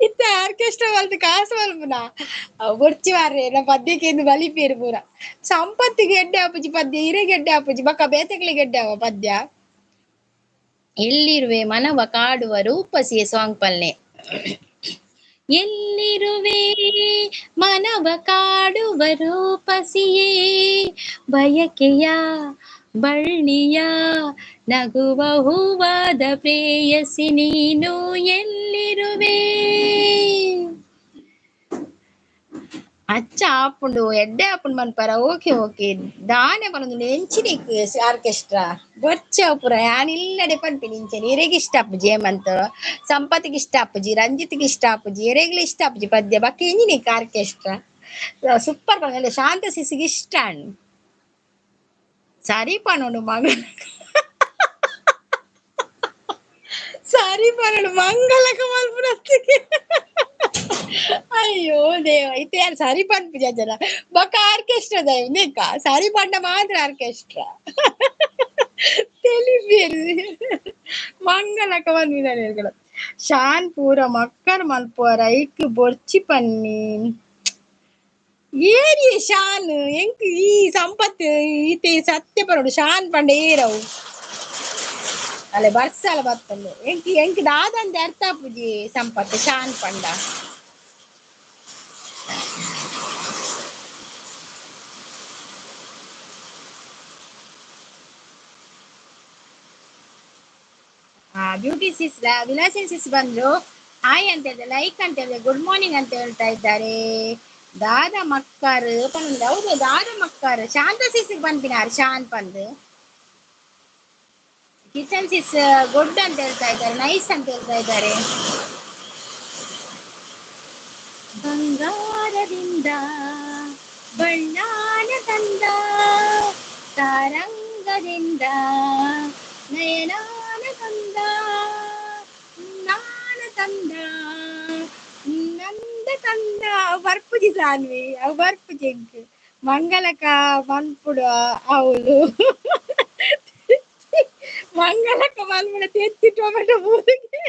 ಇತ್ತ ಆರ್ಕೆಸ್ಟ್ರಾ ಮಲ್ತು ಕಾಸ್ ಮಲ್ಪುನ ಬೊರ್ಚಿ ಮಾರ್ರೆ ನಾ ಪದ್ಯಕ್ಕೆ ಎಂದು ಬಲಿಪೇರು ಪೂರ. ಸಂಪತ್ತಿಗೆ ಎಡ್ಡೆ ಆಪುಜಿ ಪದ್ಯ ಇರೆಗೆ ಎಡ್ಡೆ ಆಪುಜಿ ಬಕ್ಕ ಬೇತಕ್ಲಿಗೆ ಎಡ್ಡೆ ಅವ ಪದ್ಯ. ಎಲ್ಲಿರುವೆ ಮನವ ಕಾಡುವ ರೂಪಸಿಯೇ ಸಾಂಗ್ ಪಲ್ಲೆ. ಎಲ್ಲಿರುವೆ ಮನವ ಕಾಡುವ ರೂಪಸಿಯೇ, ಬಯಕೆಯ ಬಳ್ಳಿಯ ನಗುವ ಹೂವಾದ ಪ್ರೇಯಸಿ ನೀನು ಎಲ್ಲಿರುವೆ. ಅಚ್ಚ ಆಪುಂಡು ಎಡ್ಡೆ ಆಪುಂಡು ಮನ್ಪರ. ಓಕೆ ಓಕೆ ದಾನೆ ಪನೊಂದು ಎಂಚಿನಿಕ್ ಆರ್ಕೆಸ್ಟ್ರಾ ಬೊರ್ಚ ಪುರ ಯಾನ್ ಇಲ್ಲಡೆ ಪನ್ಪಿನಿ ಇಂಚನೆ ಎರೆಗ್ ಇಷ್ಟ ಆಪುಜಿ ಹೇಮಂತ್ ಸಂಪತ್ಗೆ ಇಷ್ಟ ಆಪುಜಿ ರಂಜಿತ್ಗೆ ಇಷ್ಟ ಆಪುಜಿ ಎರೆಗ್ಲ ಇಷ್ಟ ಆಪುಜಿ ಪದ್ಯ ಬಕ್ಕ ಎಂಜಿನಿಕ್ ಆರ್ಕೆಸ್ಟ್ರಾ ಸೂಪರ್ ಪನೊಂದು ಶಾಂತ ಸಿಸ್ಗೆ ಇಷ್ಟ ಸರಿ ಪನೊಡು ಮಗ ಸರಿ ಪನೊಡು ಮಂಗಲಕ ಮಲ್ಪುನತ್ತಿಗೆ ಅಯ್ಯೋ ದೇವ ಇತ್ತೆ ಯಾರು ಸರಿ ಪನ್ಪುಜಿ ಜನ ಬಕ್ಕ ಆರ್ಕೆಸ್ಟ್ರಾ ದಯಕ ಸರಿ ಪಂಡ ಮಾತ್ರ ಆರ್ಕೆಸ್ಟ್ರಾ ತೆಲಿಬೇರು ಮಂಗಲಕ ಬಂದಿದ್ದಾರೆ. ಶಾನ್ ಪೂರ ಮಕ್ಕರ್ ಮಲ್ಪುವರ ಐಕ್ಲು ಬೊರ್ಚಿ ಪನ್ನಿ ಏರಿ ಶಾನ್ ಎಂಕ್ ಈ ಸಂಪತ್ ಈತೆ ಸತ್ಯ ಪರೋಡು ಶಾನ್ ಪಂಡ ಏರವು ಅಲ್ಲ ಬರ್ಸಲ ಬತ್ತಲ್ಲ ಎಂಕ್ ಎಂಕ್ ದಾದಂತೆ ಅರ್ಥ ಆಪುಜಿ ಸಂಪತ್ ಶಾನ್ ಪಂಡ. ಬ್ಯೂಟಿ ಸಿಸ್ ವಿಲಾಸಿನ್ ಸಿಸ್ ಬಂದ್ರು ಹಾಯ್ ಅಂತ ಹೇಳಿದ್ರೆ ಲೈಕ್ ಅಂತ ಹೇಳಿದ್ರೆ ಗುಡ್ ಮಾರ್ನಿಂಗ್ ಅಂತ ಹೇಳ್ತಾ ಇದ್ದಾರೆ. ದಾದ ಮಕ್ಕರ್ ಪಂದ್ ಹೌದು ದಾದ ಮಕ್ಕರ್ ಶಾಂತ ಸಿಸ್ಗೆ ಪನ್ಪಿನಾರು ಶಾನ್ ಪಂದ್. ಕಿಚನ್ ಸಿಸ್ ಗುಡ್ ಅಂತ ಹೇಳ್ತಾ ಇದ್ದಾರೆ, ನೈಸ್ ಅಂತ ಹೇಳ್ತಾ ಇದ್ದಾರೆ. ಬಂಗಾರದಿಂದ ಬಣ್ಣಾನ ತಂದ ತಾರಂಗದಿಂದ ನಯನಾನ ತಂದ ನಾನ ತಂದ ನಂದ ತಂದ ಬರ್ಪುಜಿ ಸಾನ್ವಿ ಅವು ಬರ್ಪುಜಿ ಎಂಕ್ ಮಂಗಲಕ ಮನ್ಪುಡ ಅವಳು ಮಂಗಲಕ ಮನ್ಪುಡ ತೆತ್ತಿ ಟೊಮೆಟೊ ಮೂರಿಗೆ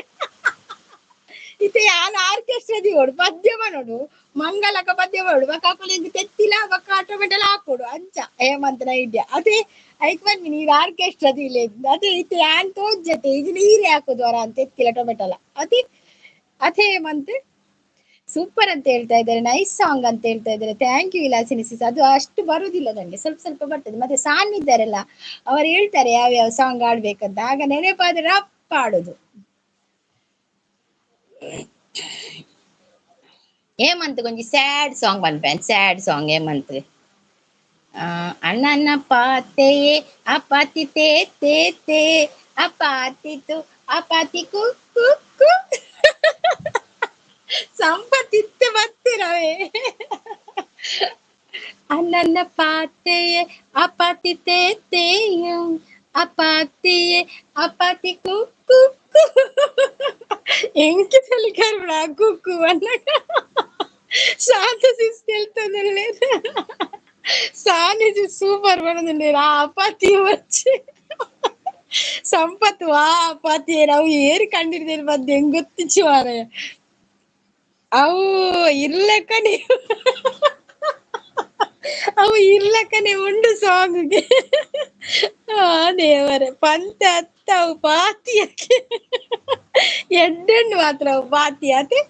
ಇತ್ತೆ ಯಾನ್ ಆರ್ಕೆಸ್ಟ್ರಾ ದಿವೋಡು ಪದ್ಯ ಮಾಡೋಡು ಮಂಗಲಕ ಪದ್ಯ ಮಾಡೋಡು ಬಕ್ಕ ಹಾಕೊಳ್ಳಿ ತೆತ್ತಿಲ ಬಕ್ಕ ಆಟೋಮೆಟಲ್ ಹಾಕೋಡು ಅಂಚ ಹೇಮಂತನ ಐಡಿಯಾ ಅದೇ ಐಕ್ ಬನ್ನಿ ನೀರು ಆರ್ಕೆಸ್ಟ್ರಾ ದಿಲೆ ಅದೇ ಇತ್ತೆ ಯಾನ್ ತೋಜತೆ ಇದು ನೀರೇ ಹಾಕೋದು ವರ ಅಂತ ಎತ್ತಿಲ ಟೊಮೆಟಲ ಅದೇ ಅದೇ ಹೇಮಂತ್ ಸೂಪರ್ ಅಂತ ಹೇಳ್ತಾ ಇದ್ದಾರೆ, ನೈಸ್ ಸಾಂಗ್ ಅಂತ ಹೇಳ್ತಾ ಇದ್ದಾರೆ. Thank you Vilasini sis. ಅದು ಅಷ್ಟು ಬರುವುದಿಲ್ಲ ನನಗೆ, ಸ್ವಲ್ಪ ಸ್ವಲ್ಪ ಬರ್ತದೆ. ಮತ್ತೆ ಸಾನ್ ಇದ್ದಾರಲ್ಲ, ಅವರು ಹೇಳ್ತಾರೆ ಯಾವ್ಯಾವ ಸಾಂಗ್ ಆಡ್ಬೇಕಂತ, ಆಗ ನೆನಪಾದ್ರೆ ರಪ್ಪ ಆಡುದು. ಹೇಮಂತ್ ಗೊಂಜಿ ಸ್ಯಾಡ್ ಸಾಂಗ್ ಬಂದ್ಪೇನ್, ಸ್ಯಾಡ್ ಸಾಂಗ್ ಹೇಮಂತ್. ಅಣ್ಣನ ಪಾತೆಯೇ ಅಪಾತಿ ತೇ ತೇ ತೇ ಅಪಾತಿ ತು ಅಪಾತಿ ಕು ಕು ಕು. ಸಂಪತ್ತಿತ್ತು ಬರ್ತೀರವೇ. ಅಣ್ಣನ ಪಾತೆಯೇ ಅಪಾತಿ ತೇ ತೇಯ ಅಪಾತಿಯೇ ಅಪಾತಿ ಕು ಕು ಕು. ಎಂಕಿ ತಲಿ ಕರ್ಬಿಡ ಕುಕ್ಕು ಅನ್ನ ಶಾಂತ ಸಿಸ್ಟರ್ ಹೇಳ್ತಾನಲ್ಲೇ. సానిది సూపర్ పడుతుంది రా అపాతి వచ్చి ಸಂಪತ್ತು ವಾ ಅಪಾತಿ ನಾವು ಏರಿ ಕಂಡಿರ್ತೇನೆ ಮತ್ತೆ ಹೆಂಗ್ ಗೊತ್ತಿಚ್ಚು ಮಾರ ಅವು ಇರ್ಲಕ್ಕನೆ ಅವು ಇರ್ಲಕ್ಕನೆ ಉಂಡು ಸಾಂಗ್ಗೆ. ದೇವರೇ ಪಂತ ಅತ್ತ ಅವು ಪಾತಿಯಕ್ಕೆ ಎಡ್ಡೆಂಡು ಮಾತ್ರ ಅವು ಪಾತಿ ಅತೆ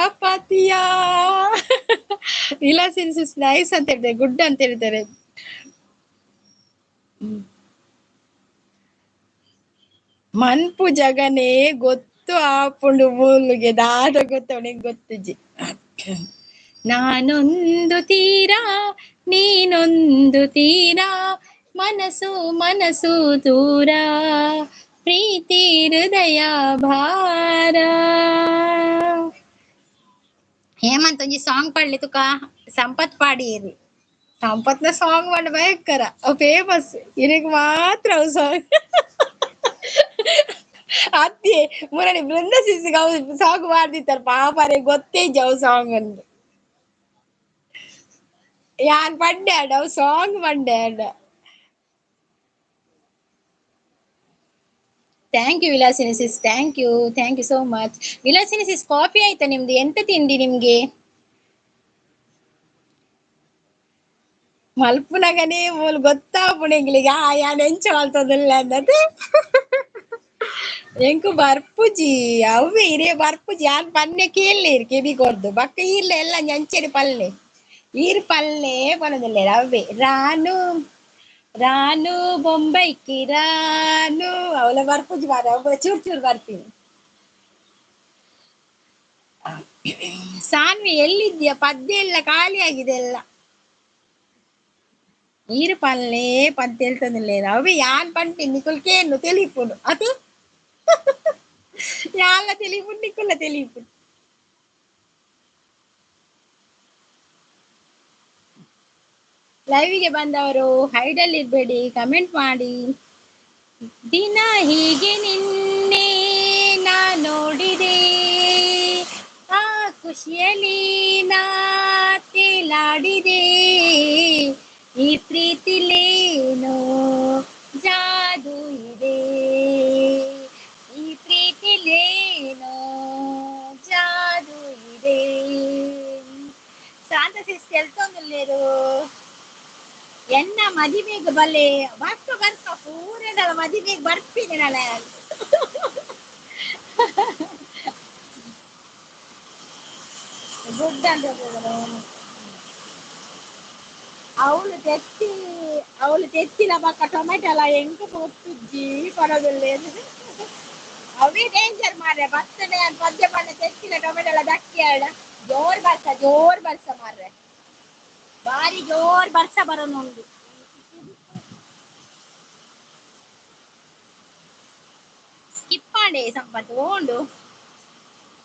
ಅಪಾತಿಯಾ. ವಿಲಾಸಿನ್ ಸಿಸ್ ನೈಸ್ ಅಂತ ಹೇಳ್ತಾರೆ, ಗುಡ್ ಅಂತ ಹೇಳ್ತಾರೆ. ಮನ್ಪು ಜಗನೇ ಗೊತ್ತು ಆಪುಂಡು ಮೂಲ್ಗೆ ದಾದ ಗೊತ್ತವನಿಗೆ ಗೊತ್ತುಜಿ. ನಾನೊಂದು ತೀರಾ ನೀನೊಂದು ತೀರಾ ಮನಸ್ಸು ಮನಸ್ಸು ದೂರ ಪ್ರೀತಿ ಹೃದಯ ಭಾರ. ಹೇಮಂತ್ ಒಂಜಿ ಸಾಂಗ್ ಪಾಡ್ಲಿ ತುಕ ಸಂಪತ್ ಪಾಡಿಯೇರಿ. ಸಂಪತ್ನ ಸಾಂಗ್ ಮಾಡಿ ಭಯಂಕರ ಅವು ಫೇಮಸ್, ಇನಿಗೆ ಮಾತ್ರ ಅವು ಸಾಂಗ್. ಅತ್ತೆ ಮುರಳಿ ಬೃಂದ ಸಿಸ್ಗೆ ಅವು ಸಾಂಗ್ ಮಾಡ್ದಿತ್ತಾರೆ ಪಾಪರೆ ಗೊತ್ತೇ ಅವು ಸಾಂಗ್ ಅಂತ. ಯಾನ್ ಪಡ್ಡೆ ಅಡ ಅವು ಸಾಂಗ್ ಪಡ್ಡೆ ಅಡ. Thank you Vilasini sis, thank you so much. Vilasini sis coffee ಆಯ್ತಾ ನಿಮ್ದು? ಎಂತ ತಿಂಡಿ ನಿಮ್ಗೆ? ಮಲ್ಪುನಗನೇ ಮೂಲ್ ಗೊತ್ತಾಪುಣೆಗ್ಲಿಗೆ ಯಾನ್ ಎಂಚ ಮಲ್ತದಿಲ್ಲ ಅನ್ನದು. ಎಂಕು ಬರ್ಪುಜಿ ಅವೇ ಇರೇ ಬರ್ಪುಜಿ ಯಾನ್ ಪನ್ನೆ ಕೇಳಲಿ ಕೆಬಿ ಕೊರ್ದು ಬಕ್ಕ ಈರ್ಲ ಎಲ್ಲ ಎಂಚೆಡಿ ಪಲ್ಲೆ ಈರ್ ಪಲ್ಲೆ ಪನದಿಲ್ಲ ಅವೇ ರಾನು ರಾನು ಬೊಂಬೈಕಿ ರಾನು ಅವಳ ಬರ್ಪುಜಿ ಮಾರ ಅವ ಚೂರ್ ಚೂರ್ ಬರ್ತೀನಿ. ಸಾನ್ವಿ ಎಲ್ಲಿದ್ಯಾ? ಪದ್ಯ ಎಲ್ಲ ಖಾಲಿ ಆಗಿದೆ ಎಲ್ಲ. ಈರು ಪಲ್ಲೆ ಪದ್ಯ ಹೇಳ್ತದಿಲ್ಲ ಅವೇ ಯಾನ್ ಪಂಟಿ ನಿಕುಲ್ಕೇನು ತಿಳಿಪುಡು ಅದು. ಯಾಲ ತಿಳಿಪುಡು ನಿಕುಲ್ಲ ತಿಳಿಪುಡು. ಲೈವ್ಗೆ ಬಂದವರು ಹೈಡಲ್ಲಿ ಇರ್ಬೇಡಿ, ಕಮೆಂಟ್ ಮಾಡಿ. ದಿನ ಹೀಗೆ ನಿನ್ನೆ ನಾ ನೋಡಿದೆ, ಆ ಖುಷಿಯಲ್ಲಿ ನಾ ತೇಲಾಡಿದೆ, ಈ ಪ್ರೀತಿಲೇನೋ ಜಾದು ಇದೆ, ಈ ಪ್ರೀತಿಲೇನೋ ಜಾದು ಇದೆ. ಶಾಂತ ಸಿಸ್ಟರ್ ಎಲ್ತೊಂದುಲ್ಲೇರು ಎನ್ನ ಮದಿಮೆಗೆ ಬಲೆ ಬರ್ಕ ಬರ್ಕ ಪೂರದಳ ಮದಿಮೆಗೆ ಬರ್ತೀನಿ ನಾಳೆ. ಗುಡ್ ಅಂತ ಅವಳು ತೆತ್ತಿನ ಪಕ್ಕ ಟೊಮೆಟೊ ಎಲ್ಲ ಹೆಂಗ ಗೊತ್ತಿಜ್ಜಿ ಕೊಡೋದಿಲ್ಲ. ಅವೇ ಡೇಂಜರ್ ಮಾರ್ರೆ, ಬರ್ತದೆ ಪದ್ಯ ಪಣ್ಣ ತೆತ್ತಿನ ಟೊಮೆಟೊ ಎಲ್ಲ ದಕ್ಕಿ ಆಡ ಜೋರ್ ಬರ್ಸ ಮಾರ್ರೆ, ಬಾರಿ ಜೋರ್ ಬರ್ಸ ಬರೋನು ಉಂಟು. ಸ್ಕಿಪ್ ಮಾಡಿ ಸಂಪತ್ತು ಓಂಡು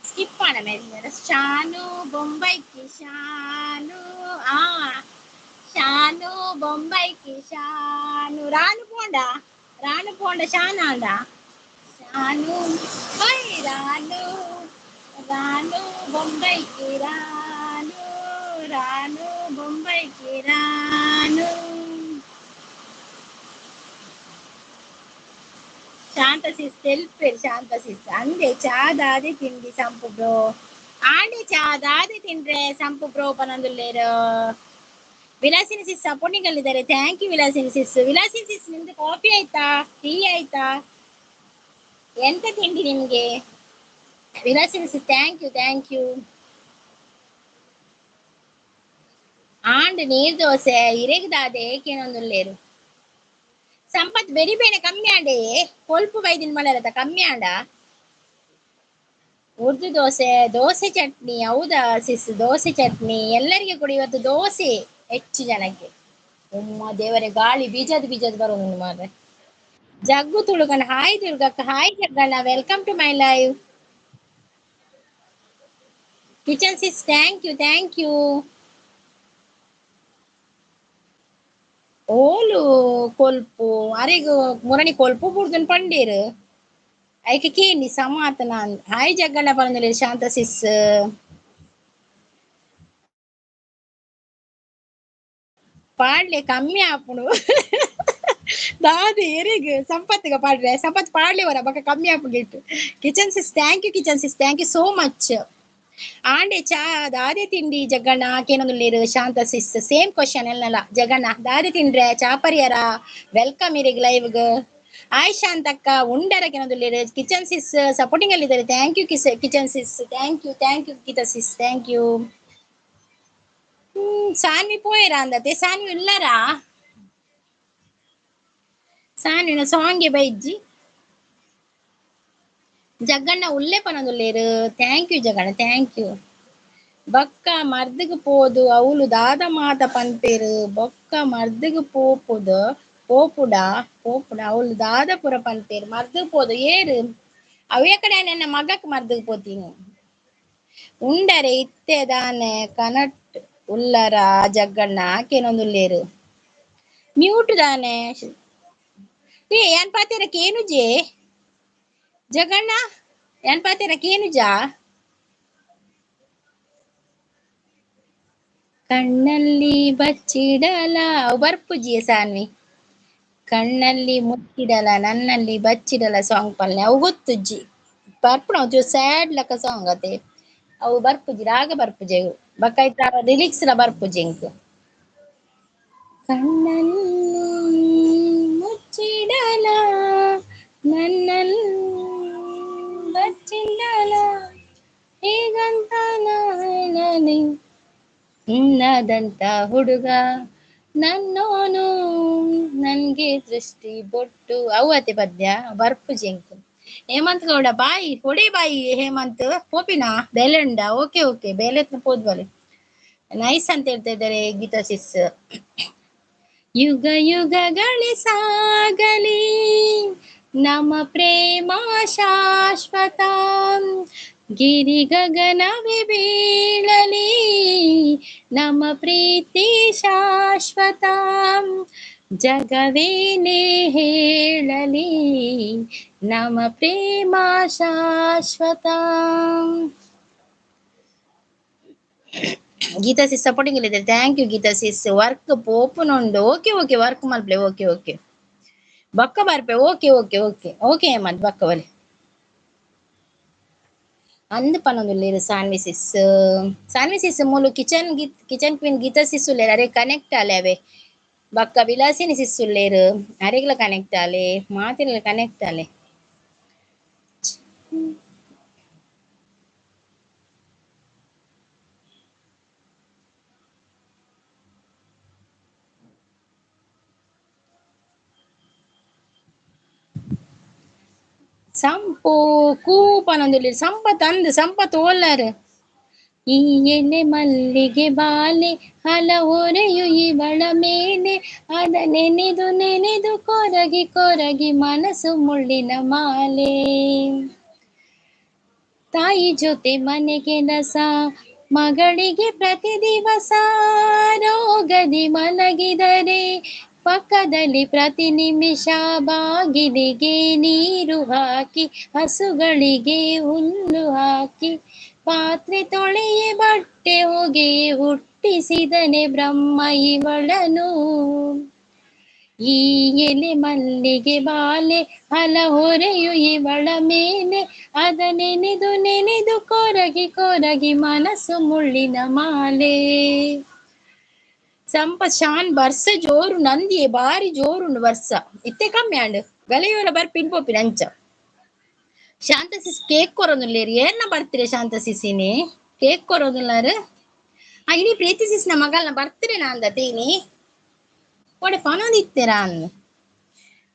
ಸ್ಕಿಪ್ ಮಾಡ ಮೇಲೆ ಶಾನು ಬೊಂಬೈಕಿ ಶಾನು ಆ ಶಾನು ಬೊಂಬೈಕಿ ಶಾನು ರಾನು ಪೋಂಡ ಶಾನ ಆಡ ಶಾನು ಬೈ ರಾನು ರಾನು ಬೊಂಬೈಕಿ ರಾನು ರಾನು ಬೊಂಬೈಕಿ ರಾನು. ಶಾಂತ ಸಿಸ್ ತೆಲ್ಪೇರು ಶಾಂತ ಸಿಸ್ ಅಂದೆ ಚಾದಾದೆ ತಿಂಡಿ ಸಂಪು ಬ್ರೋ ಆಂಡೆ ಚಾದಾದೆ ತಿಂಡ್ರೆ ಸಂಪು ಬ್ರೋ ಪನಂದುಲ್ಲೇರು. ವಿಲಾಸಿನಿ ಸಿಸ್ ಸಪೋರ್ಟಿಂಗ್ ಅಲ್ಲಿದ್ದಾರೆ, thank you Vilasini sis. Vilasini sis ನಿಮ್ದು ಕಾಫಿ ಆಯ್ತಾ, ಟೀ ಆಯ್ತಾ, ಎಂತ ತಿಂಡಿ ನಿಮ್ಗೆ? Vilasini sis thank you. ಆಂಡ್ ನೀರ್ ದೋಸೆ ಇರೆಗ್ದಾದೆ ಏಕೆನೊಂದುಲ್ಲೇರು ಸಂಪತ್ ಬೆರಿ ಬೇನೆ ಕಮ್ಮಿ ಆಂಡೆ ಕೊಲ್ಪು ಬೈದಿನ ಮಳೆರತ ಕಮ್ಮಿ ಆಂಡ ಉರ್ದು ದೋಸೆ ದೋಸೆ ಚಟ್ನಿ ಹೌದಾ ಸಿಸ್ ದೋಸೆ ಚಟ್ನಿ ಎಲ್ಲರಿಗೆ ಕೂಡ ಇವತ್ತು ದೋಸೆ ಹೆಚ್ಚು ಜನಕ್ಕೆ ಉಮ್ಮ ದೇವರೇ ಗಾಳಿ ಬೀಜದ ಬರೋದು ಮಾರ್ರೆ ಜಗ್ಗು ತುಳುಗಣ ಹಾಯ್ ದುರ್ಗಕ್ಕ ಹಾಯ್ ಜಗ್ಗಣ್ಣ welcome to my live kitchen sis thank you ಓಲು ಕೊಲ್ಪು ಅರೆಗು ಮುರಣಿ ಕೊಲ್ಪು ಬುಡ್ದನ್ ಪಂಡೇರು ಐಕೆ ಕೇಳಿ ಸಮಾತನ ಹಾಯ್ ಜಗ್ಗಣ್ಣ ಬಂದಿಲ್ಲ ಶಾಂತ ಸಿಸ್ ಪಾಡ್ಲೆ ಕಮ್ಮಿ ಆಪುಡು ದಾದಿ ಎರಿಗ್ ಸಂಪತ್ಗ ಪಾಡ್ರೆ ಸಂಪತ್ ಪಾಡ್ಲೆ ವರ ಬಕ್ಕ ಕಮ್ಮಿ ಆಪುಗಿಟ್ಟು kitchen sis thank you so much ಆಂಡೆ ಚಾ ದಾದಿ ತಿಂಡಿ ಜಗ್ಗಣ್ಣ ಕೇನೊಂದುಲ್ಲೇರು ಶಾಂತ ಸಿಸ್ ಸೇಮ್ ಕ್ವಶನ್ ಎಲ್ಲಲ್ಲ ಜಗಣ್ಣ ದಾದಿ ತಿಂಡ್ರೆ ಚಾ ಪರಿಯರ ವೆಲ್ಕಮ್ ಇರಿಗ್ ಲೈವ್ಗ್ ಆಯ್ ಶಾಂತಕ್ಕ ಉಂಡರ ಕೇನೊಂದುಲ್ಲೇರು ಕಿಚನ್ ಸಿಸ್ ಸಪೋರ್ಟಿಂಗ್ ಅಲ್ಲಿ ಇದ್ದಾರೆ thank you kitchen sis thank you kitchen sis thank you Saanvi ಪೋಯರಾ ಅಂದತೆ ಸಾನ್ವಿ ಇಲ್ಲರಾ ಸಾನ್ವಿನ ಸಾಂಗ್ಗೆ ಬೈಜ್ಜಿ ಜಗ್ಗಣ್ಣ ಉಲ್ಲೆ ಪನೊಂದುಲ್ಲೇರು ಥ್ಯಾಂಕ್ ಯು ಜಗಣ್ಣ ಥ್ಯಾಂಕ್ ಯು ಬೊಕ್ಕ ಮರ್ದಿಗ್ ಪೋದು ಅವಳು ದಾದ ಮಾತ ಪನ್ಪೇರು ಬೊಕ್ಕ ಮರ್ದಿಗ್ ಪೋಪುಡ ಅವಳು ದಾದ ಪುರ ಪನ್ಪೇರು ಮರ್ದಿಗ್ ಪೋದು ಏರು ಅವೇ ಕಡೆ ನನ್ನ ಮಗಕ್ ಮರ್ದಿಗ್ ಪೋತೀನಿ ಉಂಡರೆ ಇತ್ತೆ ದಾನೆ ಕನಟ್ ಉಲ್ಲರ ಜಗ್ಗಣ್ಣ ಕೇನೊಂದುಲ್ಲೇರು ಮ್ಯೂಟ್ ದಾನೆ ಏನ್ ಪಾತೆರ ಕೇನುಜೆ ಜಗಣ್ಣ ಏನ್ ಪಾತೆರ ಕೇನುಜಾ ಕಣ್ಣಲ್ಲಿ ಬಚ್ಚಿಡಲ ಬರ್ಪುಜಿಯ ಸಾನ್ವಿ ಕಣ್ಣಲ್ಲಿ ಮುಚ್ಚಿಡಲ ನನ್ನಲ್ಲಿ ಬಚ್ಚಿಡಲ ಸಾಂಗ್ ಪಲ್ಲೆ ಅವು ಗೊತ್ತುಜ್ಜಿ ಬರ್ಪುಣ ಸ್ಯಾಡ್ ಲಕ ಸಾಂಗ್ ಅತೆ ಅವು ಬರ್ಪುಜಿ ರಾಗ ಬರ್ಪುಜಿ ಬಕಾಯ್ತ ಲಿರಿಕ್ಸ್ ಲ ಬರ್ಪುಜಿ ಇಂಕ್ ಕಣ್ಣಲ್ಲಿ ಮುಚ್ಚಿಡಲ ನನ್ನಲ್ಲಿ ಬಚ್ಚಿಡಲ ಹೇಗಂತ ನಾನನಿ ಇನ್ನದಂತ ಹುಡುಗ ನನ್ನೋನು ನನ್ಗೆ ದೃಷ್ಟಿ ಬೊಟ್ಟು ಅವತೆ ಪದ್ಯ ಬರ್ಪುಜಿ ಇಂಕ್ ಹೇಮಂತ್ ಗೌಡ ಬಾಯಿ ಹೊಡೆ ಬಾಯಿ ಹೇಮಂತ್ ಪೋಪಿನ ಬೆಲೆ ಉಂಡ ಓಕೆ ಬೆಲೆತ್ನ ಪೋದ್ವಲೆ ನೈಸ್ ಅಂತ ಹೇಳ್ತಾ ಇದ್ದಾರೆ ಗೀತಾ ಸಿಸ್ ಯುಗ ಯುಗಗಳೇ ಸಾಗಲಿ ನಮ್ಮ ಪ್ರೇಮ ಶಾಶ್ವತ ಗಿರಿ ಗಗನವೇ ಬೀಳಲಿ ನಮ್ಮ ಪ್ರೀತಿ ಶಾಶ್ವತ ಜಗವೇನೇ ಹೇಳಲಿ ನಮ್ಮ ಪ್ರೇಮ ಶಾಶ್ವತ ಗೀತಾ ಸಿಸ್ ಸಪೋರ್ಟಿಂಗ್ ಇಲ್ಲಿದೆ thank you Geetha sis work ಪೋಪುನುಂಡು ಓಕೆ ವರ್ಕ್ ಮಲ್ಪಲೆ ಓಕೆ ಬಕ್ಕ ಬರ್ಪೆ ಓಕೆ ಹೇಮಂತ್ ಬಕ್ಕ ಬಲೆ ಅಂದ್ ಪನೊಂದುಲ್ಲೇರು ಸಾನ್ವಿ ಸಿಸ್ ಮೂಲು ಕಿಚನ್ ಕ್ವೀನ್ ಗೀತಾ ಸಿಸ್ ಉಲ್ಲೇರು ಅರೆ ಕನೆಕ್ಟ್ ಆಲೆ ಅವೆ ಬಕ್ಕ ವಿಲಾಸಿನಿ ಸಿಸ್ ಉಲ್ಲೇರು ಅರೆಗ್ಲ ಕನೆಕ್ಟ್ ಆಲೆ ಮಾತಿರ್ಲ ಕನೆಕ್ಟ್ ಆಲೆ ಸಂಪು ಕೂಪನೊಂದುಲ್ಲೇರು ಸಂಪತ್ ಓಲ್ಲಾರು ಈ ಎಲೆ ಮಲ್ಲಿಗೆ ಬಾಲೆ ಹಲ ಹೊರೆಯು ಇವಳ ಮೇಲೆ ಅದ ನೆನೆದು ಕೊರಗಿ ಮನಸ್ಸು ಮುಳ್ಳಿನ ಮಾಲೆ ತಾಯಿ ಜೊತೆ ಮನೆ ಕೆಲಸ ಮಗಳಿಗೆ ಪ್ರತಿ ದಿವಸ ರೋಗದಿ ಮಲಗಿದರೆ ಪಕ್ಕದಲ್ಲಿ ಪ್ರತಿ ನಿಮಿಷ ಬಾಗಿಲಿಗೆ ನೀರು ಹಾಕಿ ಹಸುಗಳಿಗೆ ಹುಲ್ಲು ಹಾಕಿ ಪಾತ್ರೆ ತೊಳೆಯೇ ಬಟ್ಟೆ ಹೊಗೆಯೇ ಹುಟ್ಟಿಸಿದನೆ ಬ್ರಹ್ಮ ಇವಳನು ಈ ಎಲೆ ಮಲ್ಲಿಗೆ ಬಾಲೆ ಹಲ ಹೊರೆಯು ಇವಳ ಮೇಲೆ ಅದ ನೆನೆದು ಕೊರಗಿ ಮನಸ್ಸು ಮುಳ್ಳಿನ ಮಾಲೆ ಶಾನ್ ಬರ್ಸ ಜೋರು ನಂದಿಯೇ ಬಾರಿ ಜೋರುಂಡು ಬರ್ಸ ಇತ್ತೆ ಕಮ್ಮಿ ಆಂಡ್ ಗಲೆಯೋಲ ಬರ್ಪಿನ್ ಪೋಪಿನ ಅಂಚ ಶಾಂತ ಸಿಸ್ ಕೇಕ್ ಕೊರೊಂದುಲ್ಲೇರು ಏರ್ನ ಬರ್ತೀರಿ ಶಾಂತ ಸಿಸಿನಿ ಕೇಕ್ ಕೊರೊಂದುಲ್ಲಾರು ಇನಿ ಪ್ರೀತಿಸಿಸ್ನ ಮಗಳನ್ನ ಬರ್ತೀರೇನ ಅಂದ ತೀನಿ ಒಡೆ ಪನೊಂದಿತ್ತೆರಾ ಅಂದ್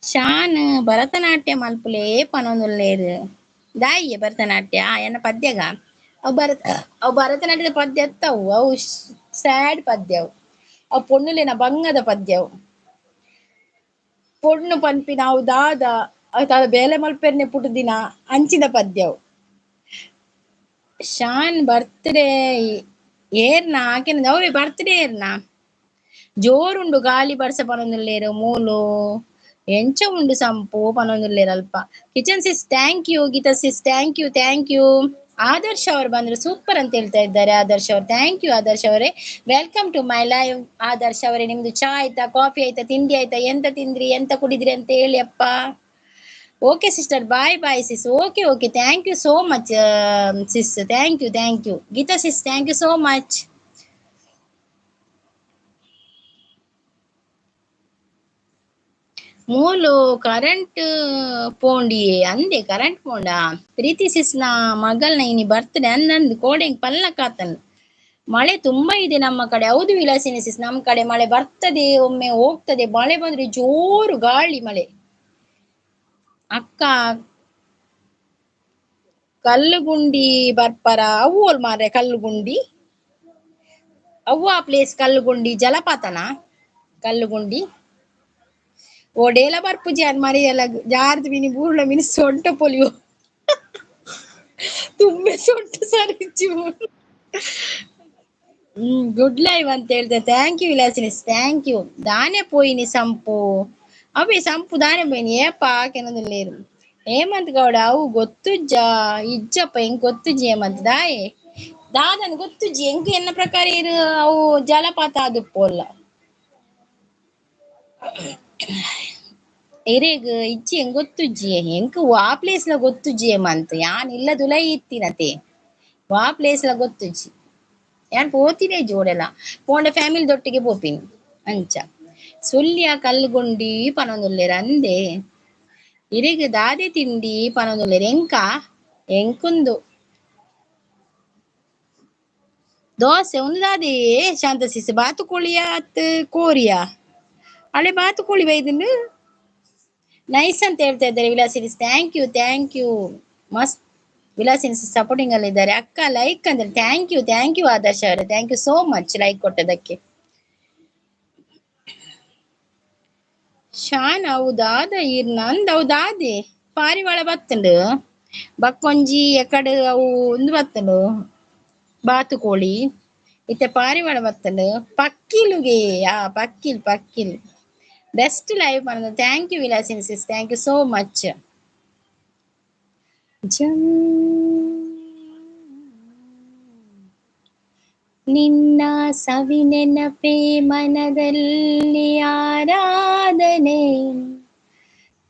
ಶಾನ್ ಭರತನಾಟ್ಯ ಮಲ್ಪುಲೇ ಪನೊಂದುಲ್ಲೇರು ದಾಯಿಯೆ ಭರತನಾಟ್ಯ ಎನ್ನ ಪದ್ಯಗ ಅವು ಭರತನಾಟ್ಯದ ಪದ್ಯ ಎತ್ತವು ಅವು ಸ್ಯಾಡ್ ಪದ್ಯ ಅವು ಪೊಣ್ಣುಲೆನ ಬಂಗದ ಪದ್ಯ ಅವು ಪೊಣ್ಣು ಪನ್ಪಿ ನಾವು ದಾದ ಬೇಲೆ ಮಲ್ಪೆರ್ನೆ ಪುಟು ದಿನ ಅಂಚಿದ ಪದ್ಯ ಅವು ಶಾನ್ ಬರ್ತ್ಡೇ ಏರ್ನ ಆಕೆನ ಅವೇ ಬರ್ತ್ಡೇ ಏರ್ನ ಜೋರುಂಡು ಗಾಳಿ ಬರ್ಸ ಪನೊಂದುಲ್ಲೇರು ಮೂಲು ಎಂಚ ಉಂಡು ಸಂಪು ಪನೊಂದುಲ್ಲೇರು ಅಲ್ಪ kitchen sis thank you Geetha sis thank you Adarsh ಅವರು ಬಂದ್ರು ಸೂಪರ್ ಅಂತ ಹೇಳ್ತಾ ಇದ್ದಾರೆ ಆದರ್ಶ್ ಅವರು ಥ್ಯಾಂಕ್ ಯು ಆದರ್ಶ್ ಅವರೇ welcome to my live Adarsh ಅವರೇ ನಿಮ್ದು ಚಾ ಆಯ್ತಾ ಕಾಫಿ ಆಯ್ತಾ ತಿಂಡಿ ಆಯ್ತಾ ಎಂತ ತಿಂದ್ರಿ ಎಂತ ಕುಡಿದ್ರಿ ಅಂತ ಹೇಳಿ ಅಪ್ಪ okay sister bye bye sis okay thank you so much sis thank you Geetha sis thank you so much ಮೂಲು ಕರೆಂಟ್ ಪೋಂಡಿಯೇ ಅಂದೆ ಕರೆಂಟ್ ಪೋಂಡ ಪ್ರೀತಿ ಸಿಸ್ನ ಮಗಳನ್ನ ಇನಿ ಬರ್ತಡೆ ಅನ್ನಂದು ಕೋಡೆಂಗ್ ಪಲ್ಲಕಾತನ್ ಮಳೆ ತುಂಬಾ ಇದೆ ನಮ್ಮ ಕಡೆ ಹೌದು ವಿಲಾಸಿನಿ ಸಿಸ್ ನಮ್ಮ ಕಡೆ ಮಳೆ ಬರ್ತದೆ ಒಮ್ಮೆ ಹೋಗ್ತದೆ ಮಳೆ ಬಂದ್ರೆ ಜೋರು ಗಾಳಿ ಮಳೆ ಅಕ್ಕ ಕಲ್ಲುಗುಂಡಿ ಬರ್ಪರ ಅವ್ವಲ್ ಮಾರ್ರೆ ಕಲ್ಲುಗುಂಡಿ ಅವ್ವ ಪ್ಲೇಸ್ ಕಲ್ಲುಗುಂಡಿ ಜಲಪಾತನ ಕಲ್ಲುಗುಂಡಿ ಓಡೇಲ ಬರ್ಪುಜಿ ಅನ್ ಮರಿಯಲ್ಲ ಜಾರ್ದು ಮಿನಿ ಬೂರ್ಲ ಮಿನಿ ಸೊಂಟ ಪೊಲಿಯೋ ತುಂಬೆ ಸೊಂಟ ಸರಿಚು ಗುಡ್ ಲೈವ್ ಅಂತ ಹೇಳ್ದೆ thank you Vilasini thank you ದಾನೆ ಪೋಯಿನಿ ಸಂಪು ಅವೇ ಸಂಪು ದಾನೆ ಪೋಯಿನಿ ಏಪ ಕೆನೊಂದುಲ್ಲೇರು ಹೇಮಂತ್ ಗೌಡ ಅವು ಗೊತ್ತುಜ್ಜ ಇಜ್ಜಪ್ಪ ಹೆಂಗ್ ಗೊತ್ತುಜ್ಜಿ ಹೇಮಂತ್ ದಾಯೆ ದಾದನ್ ಗೊತ್ತುಜ್ಜಿ ಹೆಂಗ್ ಎನ್ನ ಪ್ರಕಾರ ಇರು ಅವು ಜಲಪಾತ ಅದು ಪೋಲ್ಲ ಎರೆಗ್ ಇಜ್ಜಿ ಹೆಂಗ್ ಗೊತ್ತುಜ್ಜಿ ಹೆಂಗ್ ವಾ ಪ್ಲೇಸ್ ಲ ಗೊತ್ತುಜ್ಜಿ ಹೇಮಂತ್ ಯಾನ್ ಇಲ್ಲ ದುಲೈ ಇತ್ತಿನತೆ ವಾ ಪ್ಲೇಸ್ ಲ ಗೊತ್ತುಜ್ಜಿ ಯಾನ್ ಪೋತಿನೇ ಜೋಡೆಲ್ಲ ಪೋಂಡ ಫ್ಯಾಮಿಲಿ ದೊಟ್ಟಿಗೆ ಪೋಪಿನಿ ಅಂಚ ಸುಳ್ಯ ಕಲ್ಲುಗುಂಡಿ ಪನೊಂದುಲ್ಲೇರ್ ಅಂದೆ ಇರೆಗ್ ದಾದೆ ತಿಂಡಿ ಪನೊಂದುಲ್ಲೇರ್ ಎಂಕುಂದು ದೋಸೆ ಒಂದು ದಾದೆ ಶಾಂತ ಸಿಸ್ ಬಾತುಕೋಳಿಯ ಅತ್ ಕೋರಿಯಾ ಅಳೆ ಬಾತುಕೋಳಿ ಬೈದಿನ ನೈಸ್ ಅಂತ ಹೇಳ್ತಾ ಇದ್ದಾರೆ ವಿಲಾಸಿನಿ ಥ್ಯಾಂಕ್ ಯು ಮಸ್ತ್ ವಿಲಾಸಿನಿ ಸಪೋರ್ಟಿಂಗ್ ಅಲ್ಲಿ ಇದ್ದಾರೆ ಅಕ್ಕ ಲೈಕ್ ಅಂದ್ರೆ ಥ್ಯಾಂಕ್ ಯು ಆದರ್ಶ ಅವರೇ thank you so much like ಕೊಟ್ಟದಕ್ಕೆ ಶಾನ್ ಅವು ದಾದ ಇರ್ ನಂದ್ ಅವು ದಾದೆ ಪಾರಿವಾಳ ಬತ್ತಂಡು ಬಕ್ಕೊಂಜಿ ಎಕಡೆ ಅವು ಒಂದು ಬತ್ತಂಡು ಬಾತುಕೋಳಿ ಇತ್ತೆ ಪಾರಿವಾಳ ಬತ್ತಂಡು ಪಕ್ಕಿಲುಗೆ ಪಕ್ಕಿಲ್ ಬೆಸ್ಟ್ ಲೈವ್ பண்ணது thank you Vilasini sis thank you so much ನಿನ್ನ ಸವಿ ನೆನಪೇ ಮನದಲ್ಲಿ ಆರಾಧನೆ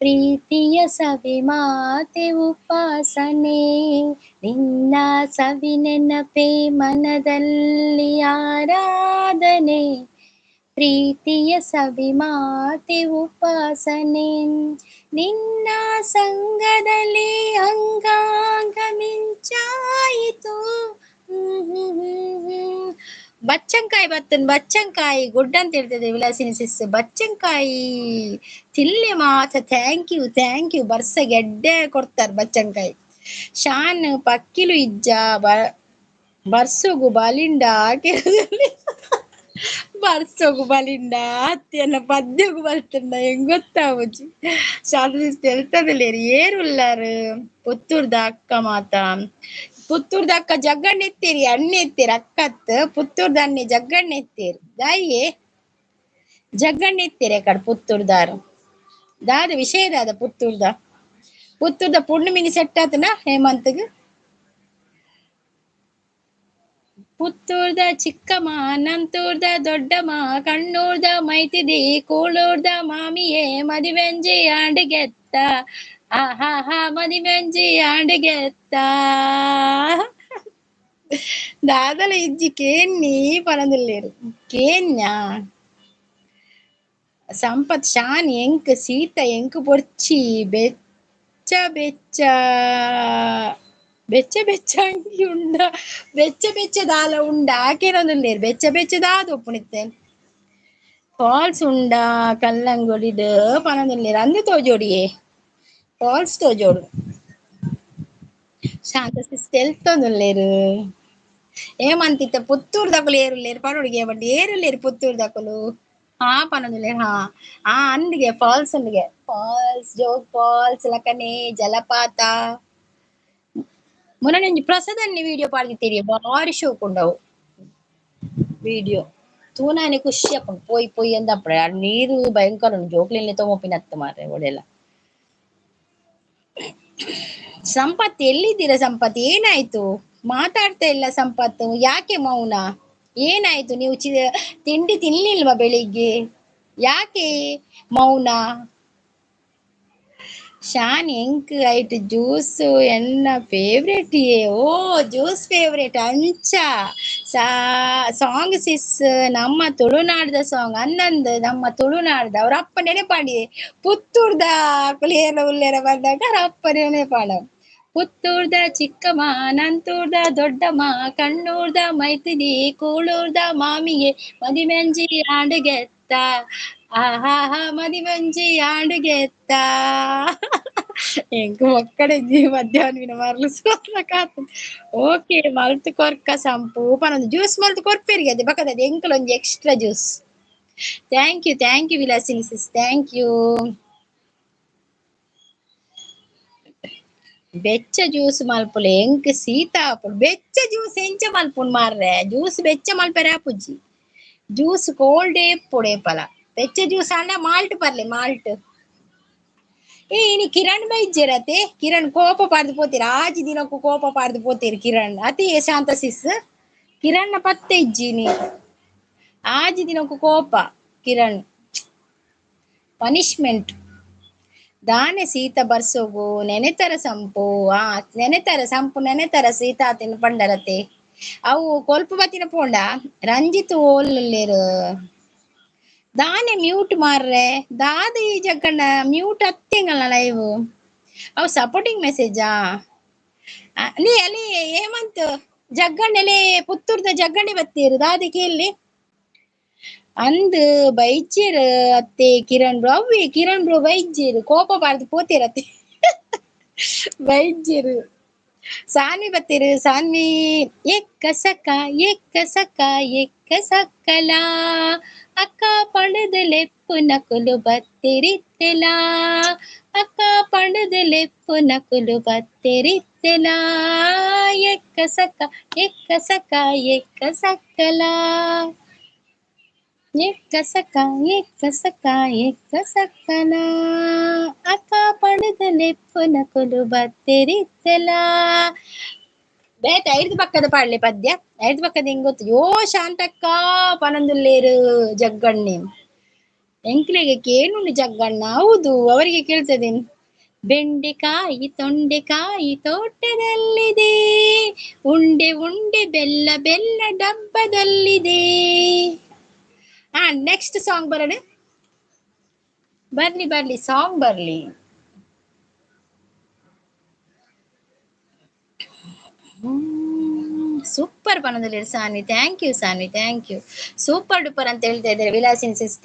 ಪ್ರೀತಿಯ ಸವಿ ಮಾತೆ ಉಪಾಸನೆ ನಿನ್ನ ಸವಿ ನೆನಪೇ ಮನದಲ್ಲಿ ಆರಾಧನೆ ಪ್ರೀತಿಯ ಸವಿ ಮಾತೆ ಉಪಾಸನೆ ನಿನ್ನ ಸಂಗದಲ್ಲಿ ಅಂಗಾಂಗ ಮಿಂಚಾಯಿತು ಬಚ್ಚಂಕಾಯಿ ಬತ್ತನ್ ಬಚ್ಚಂಕಾಯಿ ಗುಡ್ ಅಂತ ಹೇಳ್ತದೆ ವಿಲಾಸಿನಿ ಸಿಸ್ ಬಚ್ಚಂಕಾಯಿ ತಿಲ್ಲೆ ಮಾತ ಥ್ಯಾಂಕ್ ಯು ಬರ್ಸ ಗೆಡ್ಡೆ ಕೊಡ್ತಾರೆ ಬಚ್ಚಂಕಾಯಿ ಶಾನ್ ಪಕ್ಕಿಲು ಇಜ್ಜ ಬರ್ಸೋಗು ಬಲಿಂಡ ಬರ್ಸೋಗು ಬಲಿಂಡ ಅತ್ತೆಯನ್ನ ಪದ್ಯಗು ಬರ್ತಂಡ ಹೆಂಗ್ ಗೊತ್ತಾವುಜಿ ಶಾಂತ ಹೇಳ್ತದಲ್ಲೇರಿ ಏರುಲ್ಲಾರು ಪುತ್ತೂರ್ದ ಅಕ್ಕ ಮಾತ ಪುತ್ತೂರ್ದ ಅಕ್ಕ ಜಗ್ಗಣ್ಣ ಎತ್ತೀರಿ ಅಣ್ಣೆ ಎತ್ತೀರಿ ಅಕ್ಕತ್ ಪುತ್ತೂರ್ದ ಅಣ್ಣೆ ಜಗ್ಗಣ್ಣ ಎತ್ತೀರಿ ದಾಯಿಯೇ ಜಗ್ಗಣ್ಣ ಎತ್ತೀರಿ ಕಡೆ ಪುತ್ತೂರ್ದಾರು ದಾದ ವಿಷಯದಾದ ಪುತ್ತೂರ್ದ ಪುಣ್ಣಿಮಿನಿ ಸೆಟ್ ಆತನ ಹೇಮಂತ್ಗ್ ಪುತ್ತೂರ್ದ ಚಿಕ್ಕಮ್ಮ ನಂತೂರ್ದ ದೊಡ್ಡಮ್ಮ ಕಣ್ಣೂರ್ದ ಮೈತಿದಿ ಕೂಳೂರ್ದ ಮಾಮಿಯೇ ಮದಿವೆಂಜಿ ಆಂಡಿಗೆತ್ತ ಆಹಾ ಮದಿವೆಂಜಿ ಆಂಡಿಗೆತ್ತ దాదాల ఇజ్జి కేన్ని పనందులేరు కేన్యా సంపత్ షాన్ ఎంక్ సీత ఎంక్ పొర్చి బెచ్చ ಬೆಚ್ಚ ಬೆಚ್ಚ ಅಂಗಿ ಉಂಡ ಬೆಚ್ಚ ಬೆಚ್ಚದಾಲ ಉಂಡ ಆಕೆನೊಂದುಲ್ಲೇರು ಬೆಚ್ಚ ಬೆಚ್ಚದಾದ ಒಪ್ಪುನಿತ್ತೆ ಫಾಲ್ಸ್ ಉಂಡ ಕಲ್ಲಂಗುಡಿಡ್ ಪನೊಂದುಲ್ಲೇರು ಅಂದು ತೋಜೋಡಿಯೇ ಫಾಲ್ಸ್ ತೋಜೋಡು ಶಾಂತ ಸಿಸ್ಟೆಲ್ತೊಂದುಲ್ಲೇರು ಏಮಂತಿತ್ತ ಪುತ್ತೂರು ದಕುಲು ಏರುಲ್ಲೇರು ಪಡುಡಿಗೆ ಬಟ್ ಏರುಲ್ಲೇರು ಪುತ್ತೂರು ದಕುಲು ಹಾ ಪನೊಂದುಲ್ಲೇರು ಹಾ ಹಾ ಅಂದಿಗೆ ಫಾಲ್ಸ್ ಅಂದಿಗೆ ಫಾಲ್ಸ್ ಜೋಗ್ ಫಾಲ್ಸ್ ಲಕನೆ ಜಲಪಾತ ಮೊನ್ನೆ ಪ್ರಸಾದನ್ನೇ ವಿಡಿಯೋ ಪಾಡ್ದಿತ್ತೇರಿ ಬಾರಿ ಶೋಕ್ ಉಂಡವು ವಿಡಿಯೋ ತೂನಾನೆ ಖುಷಿ ಆಪುಂಡು ಪೋಯಿ ಪೋಯಿ ಅಂದ ಅಪ್ಪಡೆ ಆ ನೀರು ಭಯಂಕರ ಉಂಡು ಜೋಕ್ಲೆನ್ನೆ ತಗೋಪಿನ ಅತ್ತ ಮಾರ್ರೆ ಒಡೆಲ್ಲ ಸಂಪತ್ ಎಲ್ಲಿದ್ದೀರಾ ಸಂಪತ್ ಏನಾಯ್ತು ಮಾತಾಡ್ತಾ ಇಲ್ಲ ಸಂಪತ್ತು ಯಾಕೆ ಮೌನ ಏನಾಯ್ತು ನೀವು ತಿಂಡಿ ತಿನ್ಲಿಲ್ವಾ ಬೆಳಿಗ್ಗೆ ಯಾಕೆ ಮೌನ ಶಾನ್ ಎಂಕ್ ಐಟ್ ಜ್ಯೂಸ್ ಎನ್ನ ಫೇವ್ರೆಟ್ ಓ ಜ್ಯೂಸ್ ಫೇವ್ರೆಟ್ ಅಂಚ ಸಾಂಗ್ ಸಿಸ್ ನಮ್ಮ ತುಳುನಾಡದ ಸಾಂಗ್ ಅನ್ನಂದು ನಮ್ಮ ತುಳುನಾಡದ ಅವ್ರ ಅಪ್ಪ ನೆನೆಪಾಡಿ ಪುತ್ತೂರ್ದ ಕುಲಿಯರ ಉಲ್ಲೇರ ಬಂದಾಗ ಅವ್ರ ಅಪ್ಪ ನೆನೆಪಾಡ ಪುತ್ತೂರ್ದ ಚಿಕ್ಕಮ್ಮ ನಂತೂರ್ದ ದೊಡ್ಡಮ್ಮ ಕಣ್ಣೂರ್ದ ಮೈಥಿಲಿ ಕೂಳೂರ್ದ ಮಾಮಿಗೆ ಮದಿಮೆಂಜಿ ಆಂಡುಗೆತ್ತ ಆಹಾ ಮದಿಮೆಂಜಿ ಆಂಡುಗೆತ್ತ ಎಂಕ್ ಒಕ್ಕಡೆ ಮಧ್ಯಾಹ್ನ ಮರಲು ಸೋತ್ಲಕಾತ ಓಕೆ ಮಲ್ತ್ ಕೊರ್ಕ ಸಂಪು ಪನೊಂದು ಜ್ಯೂಸ್ ಮಲ್ತ್ ಕೊರ್ಪೆರಿಗೆ ಅದೇ ಬಕದ ಎಂಕಲ್ ಒಂಜಿ extra juice thank you Vilasini sis thank you ಬೆಚ್ಚ ಜ್ಯೂಸ್ ಮಲ್ಪುಲೆ ಎಂಕ್ ಸೀತಾ ಆಪುಂಡು ಬೆಚ್ಚ ಜ್ಯೂಸ್ ಎಂಚ ಮಲ್ಪುಂಡು ಮಾರ್ರೆ ಜ್ಯೂಸ್ ಬೆಚ್ಚ ಮಲ್ಪೆರೆ ಆಪುಜಿ ಜ್ಯೂಸ್ ಕೋಲ್ಡ್ ಪೊಡೆ ಪಲ ಬೆಚ್ಚ ಜ್ಯೂಸ್ ಆಂಡ ಮಾಲ್ಟ್ ಬರ್ಲೆ ಮಾಲ್ಟ್ ಇನಿ ಕಿರಣ್ ಬೈಜ್ಜೆರತೆ ಕಿರಣ್ ಕೋಪ ಪಾಡ್ದು ಪೋತೀರ ಆಜಿ ದಿನಕ್ಕೂ ಕೋಪ ಪಾಡ್ದು ಪೋತೀರಿ ಕಿರಣ್ ಅತಿ ಶಾಂತ ಸಿಸ್ ಕಿರಣ್ ಪತ್ತೆ ಇಜ್ಜಿನಿ ಆಜಿ ದಿನಕ್ಕೂ ಕೋಪ ಕಿರಣ್ ಪನಿಷ್ಮೆಂಟ್ ದಾನೆ ಸೀತ ಬರ್ಸೋಗು ನೆನೆತರ ಸಂಪು ನೆನೆತರ ಸಂಪು ನೆನೆತರ ಸೀತಾತಿನ ಪಂಡರತೆ ಅವು ಕೊಲ್ಪ ಬತ್ತಿನ ಪೋಂಡ ರಂಜಿತ್ ಓಲ್ಲೇರು ದಾನೆ ಮ್ಯೂಟ್ ಮಾರ್ರೆ ದಾದ ಈ ಜಗ್ಗಣ್ಣ ಮ್ಯೂಟ್ ಹತ್ತಿಂಗಲ್ಲ ಲೈವ್ ಅವು ಸಪೋರ್ಟಿಂಗ್ ಮೆಸೇಜಾ ನೀ ಅಲ್ಲಿ ಹೇಮಂತ್ ಜಗ್ಗಣ್ಣಲೆ ಪುತ್ತೂರ್ದ ಜಗ್ಗಣ್ಣೆ ಬತ್ತೀರು ದಾದಿ ಕೇಳಿ ಅಂದ್ ಬೈಚೇರ್ ಅತ್ತೆ ಕಿರಣ್ ಬ್ರೋ ಅವ್ವೆ ಕಿರಣ್ ಬ್ರೋ ಬೈಜೇರು ಕೋಪ ಬಾರ್ದು ಪೋತೀರತ್ತೆ ಬೈಜೇರು ಸಾನ್ವಿ ಬತ್ತೀರು ಸಾನ್ವಿ ಎಕ್ಕ ಸಕ ಎಕ್ಕ ಸಕ್ಕಲ ಅಕ್ಕ ಪಣದ ಲೆಪ್ಪು ನಕುಲು ಬತ್ತಿರಿತ್ತೆಲ ಅಕ್ಕ ಪಣದ ಲೆಪ್ಪು ನಕುಲು ಬತ್ತಿರಿತ್ತೆಲ ಎಕ್ಕ ಸಕ್ಕಲ ಎಕ್ಕ ಸಕ್ಕಲ ಅಕ್ಕ ಪಣದ ಲೆಪ್ಪು ನಕುಲು ಬತ್ತಿರಿತ್ತೆಲ ಬೇತ ಐದು ಪಕ್ಕದ ಪಾಡ್ಲೆ ಪದ್ಯ ಐದು ಪಕ್ಕದ ಹೆಂಗ್ ಗೊತ್ತು ಯೋ ಶಾಂತಕ್ಕ ಪನಂದುಲ್ಲೇರು ಜಗ್ಗಣ್ಣೆ ಎಂಕ್ಲೆಗೆ ಕೇಳುಂಡು ಜಗ್ಗಣ್ಣ ಹೌದು ಅವರಿಗೆ ಕೇಳ್ತದೇನು ಬೆಂಡೆಕಾಯಿ ತೊಂಡೆಕಾಯಿ ತೋಟದಲ್ಲಿದೆ ಉಂಡೆ ಉಂಡೆ ಬೆಲ್ಲ ಬೆಲ್ಲ ಡಬ್ಬದಲ್ಲಿದೆ ನೆಕ್ಸ್ಟ್ ಸಾಂಗ್ ಬರ್ಲಿ ಸಾಂಗ್ ಬರ್ಲಿ ಸೂಪರ್ ಪನದಲ್ಲಿ Saanvi thank you super duper ಅಂತ ಹೇಳ್ತಾ ಇದ್ದಾರೆ Vilasini sis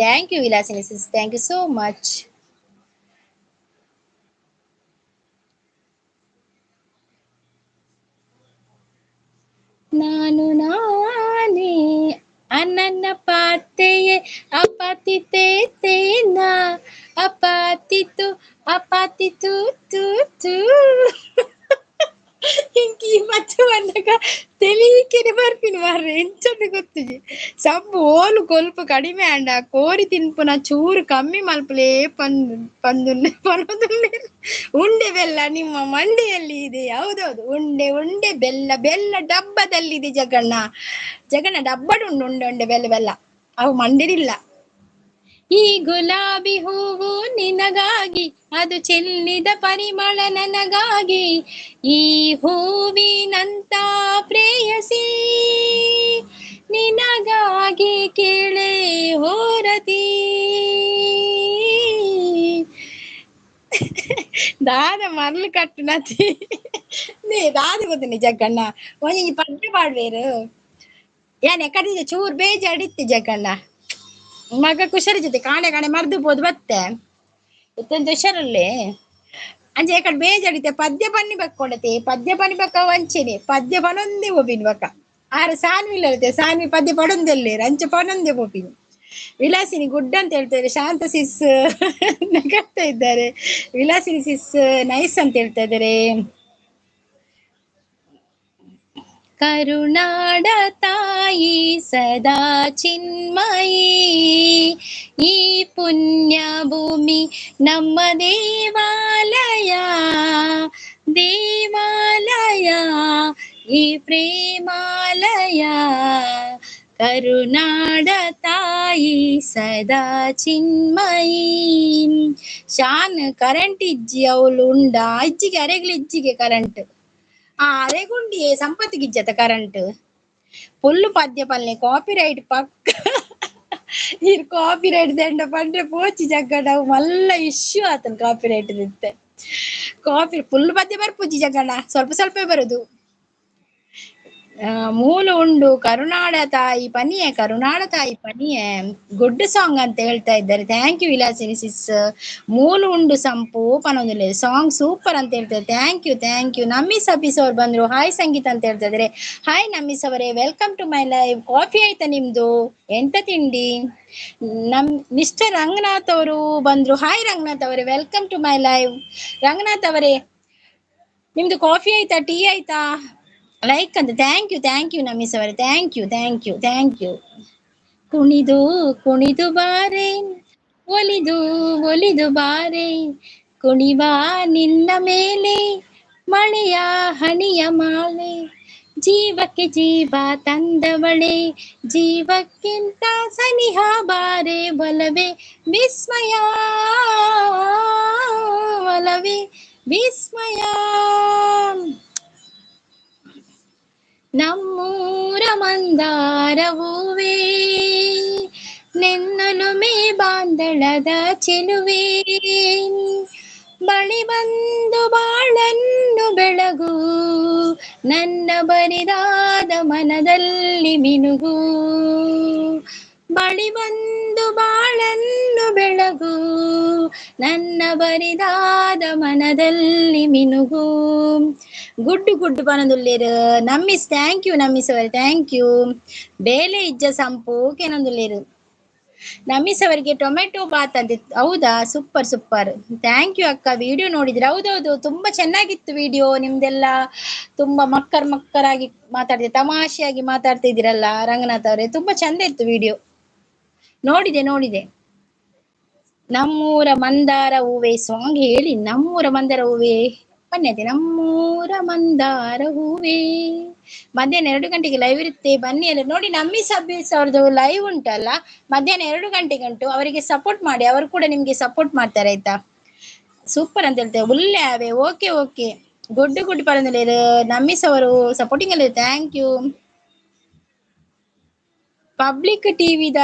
thank you so much ನಾನು ನಾನೇ ಅನನ್ನ ಪಾತೆಯೇ ಅಪಾತಿತೇನ ಅಪಾತಿತು ತೂ ಇಂಕಿ ಮತ್ತೆ ಬಂದಾಗ ತೆಲಿಕೆನೆ ಬರ್ಪಿನ ಮಾರ್ರೆ ಎಂಚಂದ ಗೊತ್ತಿಜಿ ಸಬ್ಬು ಓಲು ಕೊಲ್ಪ ಕಡಿಮೆ ಅಂಡ ಕೋರಿ ತಿನ್ಪುನ ಚೂರು ಕಮ್ಮಿ ಮಲ್ಪಲೇ ಪನೊಂದುಲ್ಲೆ ಉಂಡೆ ಬೆಲ್ಲ ನಿಮ್ಮ ಮಂಡೆಯಲ್ಲಿ ಇದೆ ಹೌದೌದು ಉಂಡೆ ಬೆಲ್ಲ ಡಬ್ಬದಲ್ಲಿದೆ ಜಗಣ್ಣ ಡಬ್ಬಡುಂಡು ಉಂಡೆ ಬೆಲ್ಲ ಅವು ಮಂಡಿರಿಲ್ಲ ಈ ಗುಲಾಬಿ ಹೂವು ನಿನಗಾಗಿ ಅದು ಚೆಲ್ಲಿದ ಪರಿಮಳ ನನಗಾಗಿ ಈ ಹೂವಿನಂತ ಪ್ರೇಯಸಿ ನಿನಗಾಗಿ ಕೇಳೆ ಹೋರತಿ ದಾದ ಮರ್ಲು ಕಟ್ಟು ನತಿ ನೀ ದಾದ ಗೊತ್ತೀನಿ ಜಗ್ಗಣ್ಣ ಒಂಜಿ ಪದ್ಯ ಪಾಡ್ವೇರು ಯಾನ್ ಎಕಡಿದ ಚೂರ್ ಬೇಜ ಅಡಿತ್ತು ಜಗ್ಗಣ್ಣ ಮಗ ಕುಶರಿ ಜೊತೆ ಕಾಣೆ ಕಾಣೆ ಮರ್ದು ಬೋದು ಬತ್ತೆ ಇತ್ತೊಂದು ಹುಷಾರಲ್ಲೇ ಅಂಚೆ ಎಕಡೆ ಬೇಜಾಡಿತೆ ಪದ್ಯ ಪನ್ನಿ ಬಕ್ಕೊಡತೆ ಪದ್ಯ ಪನ್ನಿ ಬಕ್ಕ ವಂಚನೆ ಪದ್ಯ ಪನೊಂದೇ ಒಬ್ಬಿನ ಬಕ್ಕ ಆರ ಸಾನ್ವಿ ಇಲ್ಲತ್ತೆ ಸಾನ್ವಿ ಪದ್ಯ ಪಡೊಂದಲ್ಲೇ ರಂಚ ಪನೊಂದೇ ಒಬ್ಬಿನ ವಿಲಾಸಿನಿ ಗುಡ್ ಅಂತ ಹೇಳ್ತಾರೆ ಶಾಂತ ಸಿಸ್ ನಗಾಡ್ತಾ ಇದ್ದಾರೆ ವಿಲಾಸಿನಿ ಸಿಸ್ ನೈಸ್ ಅಂತ ಹೇಳ್ತಾ ಇದ್ದಾರೆ ಕರುನಾಡ ತಾಯಿ ಸದಾ ಚಿನ್ಮಯಿ ಈ ಪುಣ್ಯ ಭೂಮಿ ನಮ್ಮ ದೇವಾಲಯ ದೇವಾಲಯ ಈ ಪ್ರೇಮಾಲಯ ಕರುನಾಡ ತಾಯಿ ಸದಾ ಚಿನ್ಮಯಿ ಶಾನ್ ಕರೆಂಟ್ ಇಜ್ಜಿ ಅವಳು ಉಂಡ ಇಜ್ಜಿಗೆ ಅರೆಗ್ಲಿ ಇಜ್ಜಿಗೆ ಕರೆಂಟ್ ಅರೆಗುಂಡಿ ಸಂಪತ್ತಿಗೆ ಇಜ್ಜತ ಕರೆಂಟ್ ಫುಲ್ ಪದ್ಯ ಪಲ್ಲೆ ಕಾಪಿ ರೈಟ್ ಪಕ್ಕ ಈ ಕಾಪಿ ರೈಟ್ ದಂಡ ಪಂಡ್ರೆ ಪೋಚಿ ಜಗ್ಗಣ್ಣ ಮಲ್ಲ ಇಶ್ಯೂ ಆತನ್ ಕಾಪಿ ರೈಟ್ ಇರುತ್ತೆ ಕಾಪಿ ಫುಲ್ ಪದ್ಯ ಬರ್ಪೂಜಿ ಜಗ್ಗಣ್ಣ ಸ್ವಲ್ಪ ಸ್ವಲ್ಪ ಬರುದು ಮೂಲ ಉಂಡು ಕರುನಾಡ ತಾಯಿ ಪನಿಯೆ ಕರುನಾಡ ತಾಯಿ ಪನಿಯೆ ಗುಡ್ ಸಾಂಗ್ ಅಂತ ಹೇಳ್ತಾ ಇದ್ದಾರೆ ಥ್ಯಾಂಕ್ ಯು ವಿಲಾಸಿನಿ ಸಿಸ್ ಮೂಲ ಉಂಡು ಸಂಪು ಪನೊಂದಿಲ್ಲ ಸಾಂಗ್ ಸೂಪರ್ ಅಂತ ಹೇಳ್ತಾರೆ ಥ್ಯಾಂಕ್ ಯು ನಮ್ಮಿಸ್ ಅಫೀಸ್ ಅವ್ರು ಬಂದ್ರು ಹಾಯ್ ಸಂಗೀತ ಅಂತ ಹೇಳ್ತಾ ಇದಾರೆ ಹಾಯ್ ನಮ್ಮಿಸ್ ಅವರೇ welcome to my live coffee ಆಯ್ತಾ ನಿಮ್ದು ಎಂತ ತಿಂಡಿ ನಮ್ ಮಿಸ್ಟರ್ ರಂಗನಾಥ್ ಅವರು ಬಂದ್ರು ಹಾಯ್ ರಂಗನಾಥ್ ಅವರೇ welcome to my live Ranganath ಅವರೇ ನಿಮ್ದು ಕಾಫಿ ಆಯ್ತಾ ಟೀ ಆಯ್ತಾ ಲೈಕ್ ಅಂತ ಥ್ಯಾಂಕ್ ಯು ನಮಿಸ್ ಅವರೇ ಥ್ಯಾಂಕ್ ಯು ಕುಣಿದು ಕುಣಿದು ಬಾರೆ ಒಲಿದು ಬಾರೆ ಕುಣಿವಾ ನಿನ್ನ ಮೇಲೆ ಮಳೆಯ ಹಣಿಯ ಮಾಲೆ ಜೀವಕ್ಕೆ ಜೀವ ತಂದವಳೆ ಜೀವಕ್ಕಿಂತ ಸನಿಹ ಬಾರೆ ಒಲವೇ ವಿಸ್ಮಯ ಒಲವೇ ವಿಸ್ಮಯ ನಮ್ಮೂರ ಮಂದಾರ ಹೂವೇ ನೆನ್ನಲುಮೆ ಬಾಂದಳದ ಚೆಲುವೆ ಬಳಿ ಬಂದು ಬಾಳನ್ನು ಬೆಳಗು ನನ್ನ ಬರಿದಾದ ಮನದಲ್ಲಿ ಮಿನುಗು ಬಳಿ ಬಂದು ಬಾಳನ್ನು ಬೆಳಗು ನನ್ನ ಬರಿದಾದ ಮನದಲ್ಲಿ ಮಿನುಗು ಗುಡ್ಡು ಪನದುಲ್ಲೇರು ನಮ್ಮಿಸ್ ಥ್ಯಾಂಕ್ ಯು ನಮ್ಮಿಸ್ ಅವರೇ ಥ್ಯಾಂಕ್ ಯು ಬೇಲೆ ಇಜ್ಜ ಸಂಪು ಕೆನೊಂದುಲ್ಲೇರು ನಮ್ಮಿಸ್ ಅವರಿಗೆ ಟೊಮೆಟೊ ಬಾತ್ ಅಂತ ಹೌದಾ ಸೂಪರ್ ಥ್ಯಾಂಕ್ ಯು ಅಕ್ಕ ವಿಡಿಯೋ ನೋಡಿದ್ರೆ ಹೌದೌದು ತುಂಬಾ ಚೆನ್ನಾಗಿತ್ತು ವಿಡಿಯೋ ನಿಮ್ದೆಲ್ಲ ತುಂಬಾ ಮಕ್ಕರಾಗಿ ಮಾತಾಡ್ತಿದ್ದೆ ತಮಾಷೆಯಾಗಿ ಮಾತಾಡ್ತಾ ಇದ್ದೀರಲ್ಲ ರಂಗನಾಥ್ ಅವರೇ ತುಂಬಾ ಚಂದ ಇತ್ತು ವಿಡಿಯೋ ನೋಡಿದೆ ನಮ್ಮೂರ ಮಂದಾರ ಹೂವೆ ಸಾಂಗ್ ಹೇಳಿ ನಮ್ಮೂರ ಮಂದಾರ ಹೂವೆ ಬನ್ನಿ ನಮ್ಮೂರ ಮಂದಾರ ಹೂವೆ ಮಧ್ಯಾಹ್ನ 2 ಗಂಟೆಗೆ ಲೈವ್ ಇರುತ್ತೆ ಬನ್ನಿ ಎಲ್ಲ ನೋಡಿ ನಮ್ಮಿ ಸಬ್ಬಿಸ್ ಅವ್ರದ್ದು ಲೈವ್ ಉಂಟಲ್ಲ ಮಧ್ಯಾಹ್ನ 2 ಗಂಟೆಗಂಟು ಅವರಿಗೆ ಸಪೋರ್ಟ್ ಮಾಡಿ ಅವರು ಕೂಡ ನಿಮ್ಗೆ ಸಪೋರ್ಟ್ ಮಾಡ್ತಾರೆ ಆಯ್ತಾ ಸೂಪರ್ ಅಂತ ಹೇಳ್ತೇವೆ ಉಲ್ಲೆ ಅವೇ ಓಕೆ ಗುಡ್ ಪರಂದಲ್ಲಿ ನಮ್ಮಿಸ್ ಅವರು ಸಪೋರ್ಟಿಂಗ್ ಅಲ್ಲಿ ಥ್ಯಾಂಕ್ ಯು ಪಬ್ಲಿಕ್ ಟಿವಿದ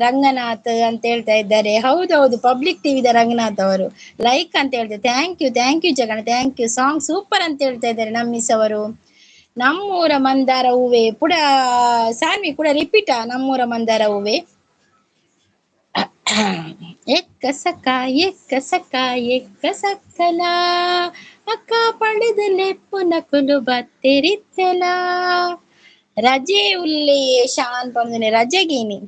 ರಂಗನಾಥ್ ಅಂತ ಹೇಳ್ತಾ ಇದ್ದಾರೆ ಹೌದೌದು ಪಬ್ಲಿಕ್ ಟಿವಿದ ರಂಗನಾಥ್ ಅವರು ಲೈಕ್ ಅಂತ ಹೇಳ್ತಾರೆ ಥ್ಯಾಂಕ್ ಯು ಜಗಣ ಥ್ಯಾಂಕ್ ಯು ಸಾಂಗ್ ಸೂಪರ್ ಅಂತ ಹೇಳ್ತಾ ಇದ್ದಾರೆ ನಮ್ಮಿಸ್ ಅವರು ನಮ್ಮೂರ ಮಂದಾರ ಹೂವೆ ಪುಡ ಸಾನ್ವಿ ಕೂಡ ರಿಪೀಟಾ ನಮ್ಮೂರ ಮಂದಾರ ಹೂವೆ ಎಕ್ಕ ಸಕ್ಕಲ ಅಕ್ಕ ಪಡೆದಲೆ ಪುನಕುಲು ಬತ್ತೆರಿತ್ತೆಲ ರಜೆ ಉಲ್ಲೆ ಶಾನ್ ಪಂದುನೆ ರಜೆಗೇನಿ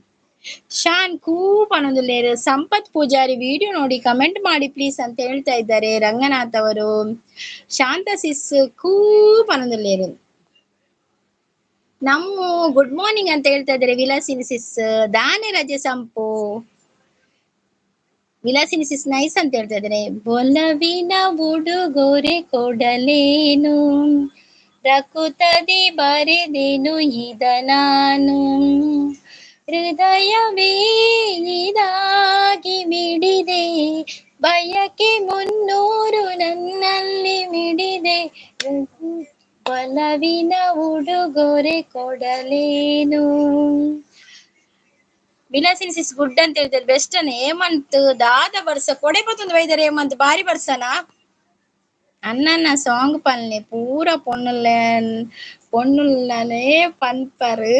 ಶಾನ್ ಕೂಪ್ ಅನ್ನೋದಿಲ್ಲ ಸಂಪತ್ ಪೂಜಾರಿ ವಿಡಿಯೋ ನೋಡಿ ಕಮೆಂಟ್ ಮಾಡಿ ಪ್ಲೀಸ್ ಅಂತ ಹೇಳ್ತಾ ಇದ್ದಾರೆ ರಂಗನಾಥ್ ಅವರು ಶಾಂತ ಸಿಸ್ ಕೂಪ್ ಅನ್ನೋದಿಲ್ಲ ನಮ್ಮ ಗುಡ್ ಮಾರ್ನಿಂಗ್ ಅಂತ ಹೇಳ್ತಾ ಇದ್ದಾರೆ ವಿಲಾಸಿನಿ ಸಿಸ್ ದಾನೆ ರಜೆ ಸಂಪು ವಿಲಾಸಿನಿ ಸಿಸ್ ನೈಸ್ ಅಂತ ಹೇಳ್ತಾ ಇದ್ದಾರೆ ಬೊಲವಿನ ಉಡುಗೊರೆ ಕೊಡಲೇನು ರಕುತದಿ ಬರೆದೇನು ಇದ ನಾನು ಹೃದಯವೇ ಇದಾಗಿ ಮಿಡಿದೆ ಬಯಕೆ 300 ನನ್ನಲ್ಲಿ ಮಿಡಿದೆ ಬಲವಿನ ಉಡುಗೊರೆ ಕೊಡಲೇನು ವಿಲಾಸಿನಿ ಸಿಸ್ ಗುಡ್ ಅಂತ ಹೇಳ್ತಾರೆ ಬೆಸ್ಟ್ ಅನ್ನ ಹೇಮಂತ್ ದಾದ ಬರ್ಸ ಕೊಡೆ ಪತ್ತೊಂದು ವೈದ್ಯರು ಹೇಮಂತ್ ಬಾರಿ ಬರ್ಸನಾ ಅಣ್ಣನ ಸಾಂಗ್ ಪಲ್ಲೆ ಪೂರ பொண்ணுள்ளனே பண்பரு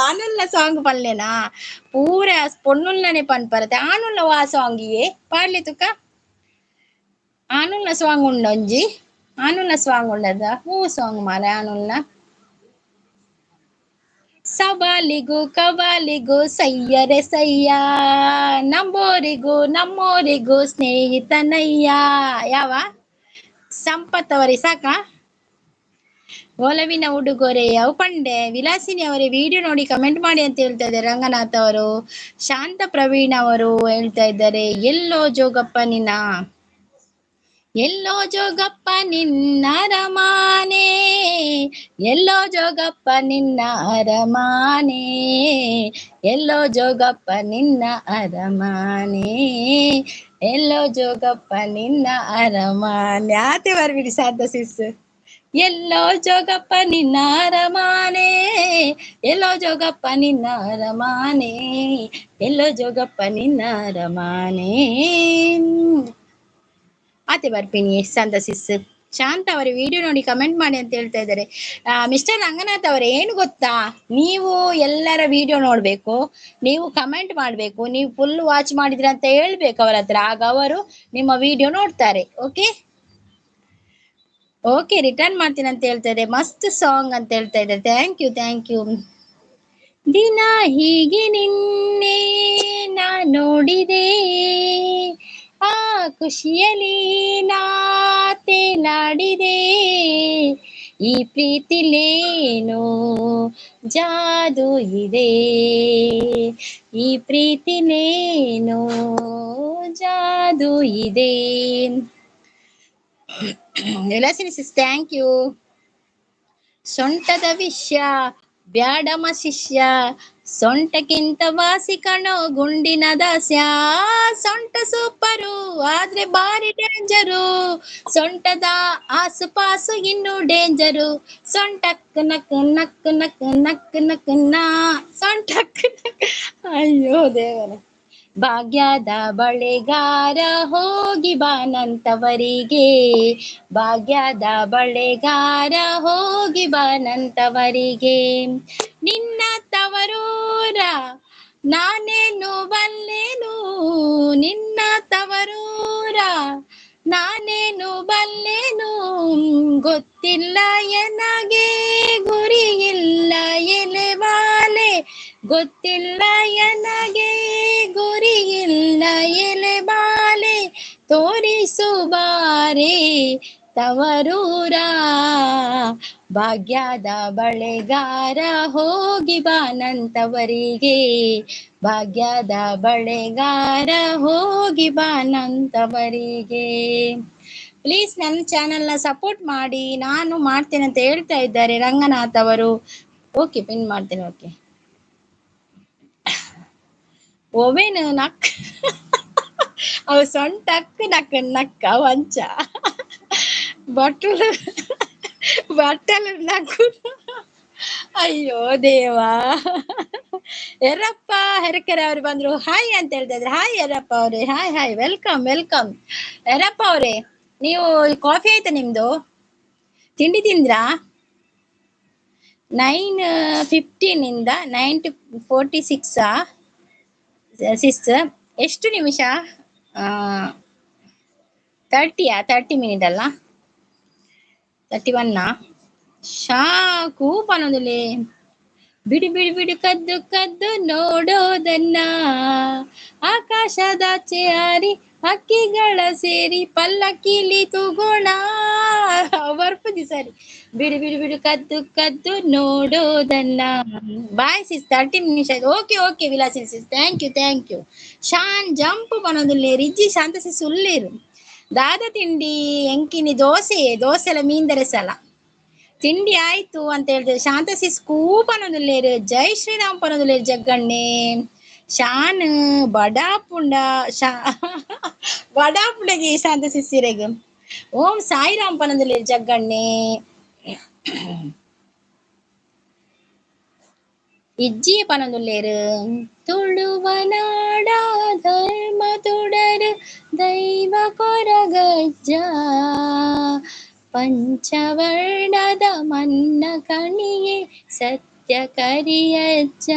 ஆணுள்ள சாங் பல்லேனா ಪೂರ பொண்ணுள்ளನೆ ಪನ್ಪರತೆ ಆನುಲ್ಲ ವಾ ಸಾಂಗಿಗೆ ಪಾಡ್ಲಿ ತುಕ ಆನುಲ್ಲ ಸಾಂಗ್ ಉಂಡ ಒಂಜಿ ಆನುಲ್ಲ ಸಾಂಗ್ ಉಂಡದ ಹೂ ಸಾಂಗ್ ಮಾಲೆ ಆನುಲ್ಲ ಸವಾಲಿಗೂ ಕವಾಲಿಗೂ ಸಯ್ಯರೆ ಸಯ್ಯ ನಮ್ಮೋರಿಗೂ ಸ್ನೇಹಿತನಯ್ಯ ಯಾವ ಸಂಪತ್ ಅವರೇ ಸಾಕ ಒಲವಿನ ಉಡುಗೊರೆ ಯಾವ ಪಂಡೆ ವಿಲಾಸಿನಿ ಅವರೇ ವಿಡಿಯೋ ನೋಡಿ ಕಮೆಂಟ್ ಮಾಡಿ ಅಂತ ಹೇಳ್ತಾ ಇದ್ದಾರೆ ರಂಗನಾಥ್ ಅವರು ಶಾಂತ ಪ್ರವೀಣ್ ಅವರು ಹೇಳ್ತಾ ಇದ್ದಾರೆ ಎಲ್ಲೋ ಜೋಗಪ್ಪ ನಿನ್ನ ಅರಮಾನೆ ಎಲ್ಲೋ ಜೋಗಪ್ಪ ನಿನ್ನ ಅರಮಾನೆ ಎಲ್ಲೋ ಜೋಗಪ್ಪ ನಿನ್ನ ಅರಮಾನೆ ಎಲ್ಲೋ ಜೋಗಪ್ಪ ನಿನ್ನ ಅರಮಾನೆ ಆತೆ ಬರ್ಬಿಡಿ ಸಾಧ್ಯ ಸಿಸ್ ಎಲ್ಲೋ ಜೋಗಪ್ಪ ನಿನ್ನ ಅರಮಾನೆ ಎಲ್ಲೋ ಜೋಗಪ್ಪ ನಿನ್ನ ಅರಮಾನೆ ಎಲ್ಲೋ ಜೋಗಪ್ಪ ನಿನ್ನ ಅರಮಾನೆ ಆತೆ ಬರ್ತೀನಿ ಸಂತ ಸಿಸ್ ಶಾಂತ ಅವರ ವಿಡಿಯೋ ನೋಡಿ ಕಮೆಂಟ್ ಮಾಡಿ ಅಂತ ಹೇಳ್ತಾ ಇದ್ದಾರೆ ಮಿಸ್ಟರ್ ರಂಗನಾಥ್ ಅವರೇ ಏನು ಗೊತ್ತಾ ನೀವು ಎಲ್ಲರ ವಿಡಿಯೋ ನೋಡ್ಬೇಕು ನೀವು ಕಮೆಂಟ್ ಮಾಡ್ಬೇಕು ನೀವು ಫುಲ್ ವಾಚ್ ಮಾಡಿದ್ರ ಅಂತ ಹೇಳ್ಬೇಕು ಅವರ ಹತ್ರ ಆಗ ಅವರು ನಿಮ್ಮ ವಿಡಿಯೋ ನೋಡ್ತಾರೆ ಓಕೆ ಓಕೆ ರಿಟರ್ನ್ ಮಾಡ್ತೀನಿ ಅಂತ ಹೇಳ್ತಾ ಇದ್ದಾರೆ ಮಸ್ತ್ ಸಾಂಗ್ ಅಂತ ಹೇಳ್ತಾ ಇದ್ದಾರೆ ಥ್ಯಾಂಕ್ ಯು ದಿನ ಹೀಗೆ ನಿನ್ನೆ ನಾ ನೋಡಿದೆ ಆ ಖುಷಿಯಲ್ಲಿ ನಾ ತೇಲಾಡಿದೆ ಈ ಪ್ರೀತಿಲೇನೋ ಜಾದು ಇದೆ ಈ ಪ್ರೀತಿಲೇನೋ ಜಾದು ಇದೆ ವಿಲಾಸಿನಿ ಸಿಸ್ ಥ್ಯಾಂಕ್ ಯು ಸೊಂಟದ ವಿಷಯ ಬ್ಯಾಡಮ ಶಿಷ್ಯ ಸೊಂಟಕ್ಕಿಂತ ವಾಸಿ ಕಣೋ ಗುಂಡಿನ ದಾಸ್ಯ ಸೊಂಟ ಸೂಪರು ಆದ್ರೆ ಬಾರಿ ಡೇಂಜರು ಸೊಂಟದ ಆಸುಪಾಸು ಇನ್ನು ಡೇಂಜರು ಸೊಂಟಕ್ ನಕ್ ನಕ್ ನಕ್ ನಕ್ ನಕ್ ನಾ ಸೊಂಟಕ್ ಅಯ್ಯೋ ದೇವರೇ ಭಾಗ್ಯದ ಬಳೆಗಾರ ಹೋಗಿ ಬಾನಂತವರಿಗೆ ಭಾಗ್ಯದ ಬಳೆಗಾರ ಹೋಗಿ ಬಾನಂತವರಿಗೆ ನಿನ್ನ ತವರೂರ ನಾನೇನು ಬಲ್ಲೆನು ನಿನ್ನ ತವರೂರ ನಾನೇನು ಬಲ್ಲೆನು ಗೊತ್ತಿಲ್ಲ ಎನಗೆ ಗುರಿ ಇಲ್ಲ ಎಲೆವಾಲೆ ಗೊತ್ತಿಲ್ಲ ಎನಗೆ ಗುರಿ ಇಲ್ಲ ಎಲೆಬಾಲೆ ತೋರಿಸು ಬಾರೆ ತವರೂರ ಭಾಗ್ಯದ ಬಳೆಗಾರ ಹೋಗಿ ಬಾನಂತವರಿಗೆ ಭಾಗ್ಯದ ಬಳೆಗಾರ ಹೋಗಿ ಬಾನಂತವರಿಗೆ ಪ್ಲೀಸ್ ನನ್ನ ಚಾನೆಲ್ನ ಸಪೋರ್ಟ್ ಮಾಡಿ ನಾನು ಮಾಡ್ತೇನೆ ಅಂತ ಹೇಳ್ತಾ ಇದ್ದಾರೆ ರಂಗನಾಥ್ ಅವರು ಓಕೆ ಪಿನ್ ಮಾಡ್ತೇನೆ ಓಕೆ ಓವೇನು ನಕ್ ಅವ ಸೊಂಟಕ್ ನಕ್ ನಕ್ಕ ವಂಚ ಬಟ್ಟಲು ನಕ್ಕು ಅಯ್ಯೋ ದೇವಾ ಎರಪ್ಪ ಹೆರಕೆರೆ ಅವ್ರು ಬಂದ್ರು ಹಾಯ್ ಅಂತ ಹೇಳ್ತಾ ಇದ್ರೆ ಹಾಯ್ ಎರಪ್ಪ ಅವ್ರೆ ಹಾಯ್ ವೆಲ್ಕಮ್ ಎರಪ್ಪ ಅವ್ರೆ ನೀವು ಕಾಫಿ ಆಯ್ತಾ ನಿಮ್ದು ತಿಂಡಿ ತಿಂದ್ರಾ 9:15 ಇಂದ 9:46 ಸಿಸ್ ಎಷ್ಟು ನಿಮಿಷ 30 ಮಿನಿಟ್ ಅಲ್ಲ 31 ಶಾಕು ಪನೊಂದುಲೆ ಬಿಡಿ ಕದ್ದು ನೋಡೋದನ್ನ ಆಕಾಶದಾಚೆ ಹಾರಿ ಹಕ್ಕಿಗಳ ಸೇರಿ ಪಲ್ಲಕ್ಕಿಲಿ ತೂಗೋಣ ಬರ್ಪದಿ ಸರಿ ಬಿಡಿ ಕದ್ದು ನೋಡೋದನ್ನ ಬಾಯ್ ಸಿಸ್ 30 ನಿಮಿಷ ಆಯ್ತು okay Vilasini sis thank you ಶಾನ್ ಜಂಪ್ ಪನೊಂದುಲೆ ರಿಜ್ಜಿ ಶಾಂತ ಸಿಸ್ ಉಳ್ಳೇರು ದಾದ ತಿಂಡಿ ಎಂಕಿನಿ ದೋಸೆಲ ಮೀಂದರೆ ಸಲ ತಿಂಡಿ ಆಯ್ತು ಅಂತ ಹೇಳಿದ್ರೆ ಶಾಂತ ಸಿಸ್ ಕೂಪನೊಂದುಲ್ಲೇರು ಜೈ ಶ್ರೀರಾಮ್ ಪನೊಂದುಲ್ಲೇರು ಜಗ್ಗಣ್ಣೆ ಶಾನ್ ಬಡಾಪುಂಡೆಗೆ ಶಾಂತ ಸಿಸ್ಸಿರೆಗ್ ಓಂ ಸಾಯಿರಾಮ್ ಪನೊಂದುಲ್ಲೇರು ಜಗ್ಗಣ್ಣೆ ಇಜ್ಜಿಯ ಪನೊಂದುಲ್ಲೇರು ತುಳುವನಾಡ ಧರ್ಮ ತುಡರು ದೈವ ಕೊರಗಜ್ಜ ಪಂಚವರ್ಣದ ಮನ್ನ ಕಣಿಯೇ ಸತ್ಯ ಕರಿಯಜ್ಜ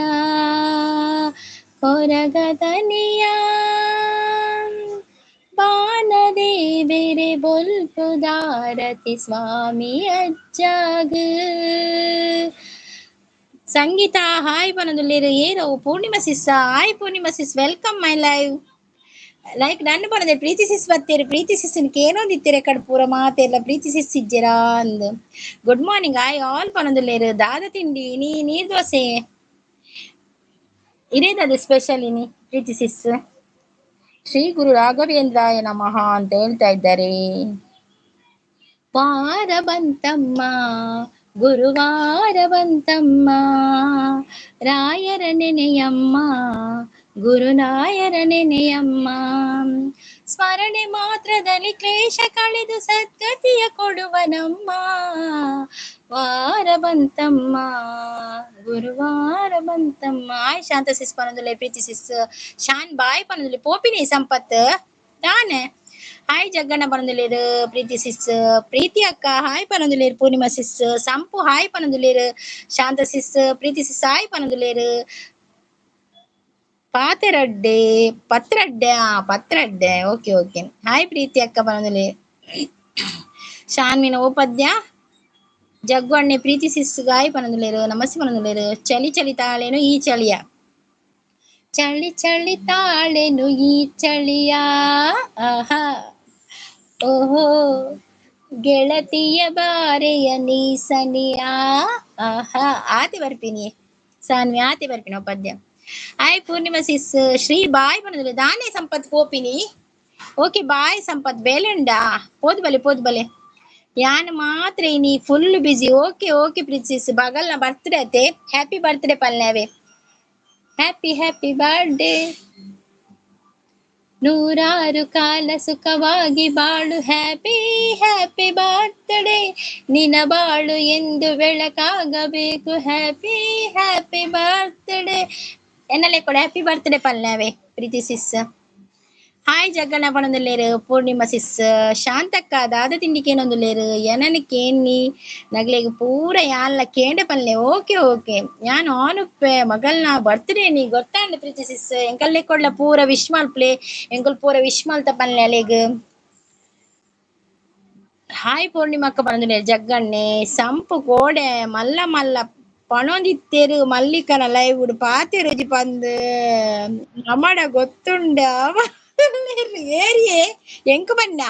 ಕೊರಗದನಿಯ ಬಾನದೇವೆರೆ ಬೊಲ್ಪುದಾರತಿ ಸ್ವಾಮಿ ಅಜ್ಜಾಗ ಸಂಗೀತ ಹಾಯ್ ಪನೊಂದುಲ್ಲೇರು ಏರೋ Poornima sis hi Poornima sis welcome my live like ನನ್ನ ಪನದೆ ಪ್ರೀತಿ ಸಿಸ್ ಬತ್ತೇರು ಪ್ರೀತಿ ಸಿಸ್ಸಿನ ಕೇನೊಂದಿತ್ತೆರೆ ಕಡ್ ಪೂರ ಮಾತೆಲ್ಲ ಪ್ರೀತಿ ಸಿಸ್ ಇಜ್ಜೆರಾ ಅಂದ್ ಗುಡ್ ಮಾರ್ನಿಂಗ್ ಆಯ್ ಆಲ್ ಪನೊಂದುಲ್ಲೇರು ದಾದ ತಿಂಡಿ ನೀರ್ ದೋಸೆ ಇರೇದದು ಸ್ಪೆಷಲ್ ಇನಿ ಪ್ರೀತಿ ಸಿಸ್ ಶ್ರೀ ಗುರು ರಾಘವೇಂದ್ರಾಯ ನಮಃ ಅಂತ ಹೇಳ್ತಾ ಇದ್ದಾರೆ. ವಾರ ಬಂತಮ್ಮ ಗುರುವಾರ ಬಂತಮ್ಮ ರಾಯರ ನೆನೆಯಮ್ಮ ಗುರುನಾಯರ ನೆನೆಯಮ್ಮ ಸ್ಮರಣೆ ಮಾತ್ರದಲ್ಲಿ ಕ್ಲೇಶ ಕಳೆದು ಸದ್ಗತಿಯ ಕೊಡುವನಮ್ಮ ವಾರ ಬಂತಮ್ಮ ಗುರುವಾರ ಬಂತಮ್ಮ ಆಯ್ ಶಾಂತ ಸಿಸ್ ಪನೊಂದುಲೆ ಪ್ರೀತಿ ಸಿಸ್ ಶಾನ್ ಬಾಯ್ ಪನೊಂದುಲೆ ಪೋಪಿನಿ ಸಂಪತ್ ತಾನೆ ಹಾಯ್ ಜಗ್ಗಣ್ಣ ಪನೊಂದುಲೇರು ಪ್ರೀತಿ ಸಿಸ್ ಪ್ರೀತಿ ಅಕ್ಕ ಹಾಯ್ ಪನೊಂದುಲೇರು ಪೂರ್ಣಿಮಾ ಸಿಸ್ ಸಂಪು ಹಾಯ್ ಪನೊಂದುಲೇರು Shantha sis Preethi sis hi ಪನೊಂದುಲೇರು ಪಾತೆರಡ್ಡೆ ಪತ್ರಡ್ಡೆ ಓಕೆ ಓಕೆ ಹಾಯ್ ಪ್ರೀತಿ ಅಕ್ಕ ಪನೊಂದುಲೆ ಶಾನ್ವಿನ ಓಪದ್ಯ ಜಗ್ಗು ಅಣ್ಣೆ ಪ್ರೀತಿ ಸಿಸ್ ಹಾಯ್ ಪನೊಂದುಲೇರು ನಮಸ್ತೆ ಪನೊಂದುಲೇರು ಚಳಿ ಚಳಿ ತಾಳೇನು ಈ ಚಳಿಯ ಚಳಿ ಚಳಿ ತಾಳೇನು ಈ ಚಳಿಯ ಆಹಾ ಓಹೋ ಗೆಳತಿಯ ಬಾರೆಯ ನೀಸನಿಯ ಆಹಾ ಆತಿ ಬರ್ಪಿನಿ ಸಾನ್ವಿ ಆತಿ ಬರ್ಪಿನ ಪದ್ಯ ಆಯ್ ಪೂರ್ಣಿಮಾ ಸಿಸ್ ಶ್ರೀ ಬಾಯ್ ಪನೊಂದುಲೆ ದಾನೆ ಸಂಪತ್ ಪೋಪಿನಿ ಓಕೆ ಬಾಯ್ ಸಂಪತ್ ಬೇಲೆಂಡಾ ಪೋದ್ ಬಲೆ ಯಾನ್ ಮಾತ್ರ ಇನಿ full busy okay okay princess ಬಗಲ್ನ ಬರ್ತ್ಡೇ ಅತೆ ಹ್ಯಾಪಿ ಬರ್ತ್ಡೇ ಪಲ್ನವೆ ಹ್ಯಾಪಿ ಬರ್ಡೇ ನೂರಾರು ಕಾಲ ಸುಖವಾಗಿ ಬಾಳು ಹ್ಯಾಪಿ ಬರ್ತ್ಡೇ ನಿನ ಬಾಳು ಎಂದು ಬೆಳಕಾಗಬೇಕು ಹ್ಯಾಪಿ ಬರ್ತ್ಡೇ ಎನ್ನಲೆ ಕೂಡ ಹ್ಯಾಪಿ ಬರ್ತ್ಡೇ ಪಲ್ನವೆ ಪ್ರೀತಿ ಸಿಸ್ ಹಾಯ್ ಜಗ್ಗಣ್ಣ ಪಣೊಂದುಲ್ಲೇರು ಪೂರ್ಣಿಮಾ ಸಿಸ್ ಶಾಂತಕ್ಕ ದಾದ ತಿಂಡಿಕೇನೊಂದುಲ್ಲೇರು ಎನನ ಕೇನಿ ನಗ್ಲೆಗ್ ಪೂರ ಯಾನ್ಲ ಕೇಂಡೆ ಪಲ್ಲೆ ಓಕೆ ಯಾನ್ ಆನುಪ್ಪೆ ಮಗಲ್ನ ಬರ್ತ್ಡೇ ನೀ ಗೊತ್ತಾಂಡ್ ಪ್ರೀತಿ ಸಿಸ್ ಎಂಕಲ್ಲೆ ಕೊಡ್ಲ ಪೂರ ವಿಶ್ ಮಲ್ಪ್ಲೆ ಎಂಕುಲ್ ಪೂರ ವಿಶ್ ಮಲ್ತ ಪಲ್ಲೆ ಅಲೆಗ್ ಹಾಯ್ ಪೂರ್ಣಿಮಕ್ಕ ಪಣೊಂದುಲ್ಲೇರು ಜಗ್ಗಣ್ಣೆ ಸಂಪು ಕೋಡೆ ಮಲ್ಲ ಪಣೊಂದಿತ್ತೇರು ಮಲ್ಲಿಕನ ಲೈವ್ ಪಾತೆ ರುಜಿ ಪಂದ್ ನಮಡ ಗೊತ್ತುಂಡ ಏರಿಯೇ ಎಂಕ್ ಬನ್ನ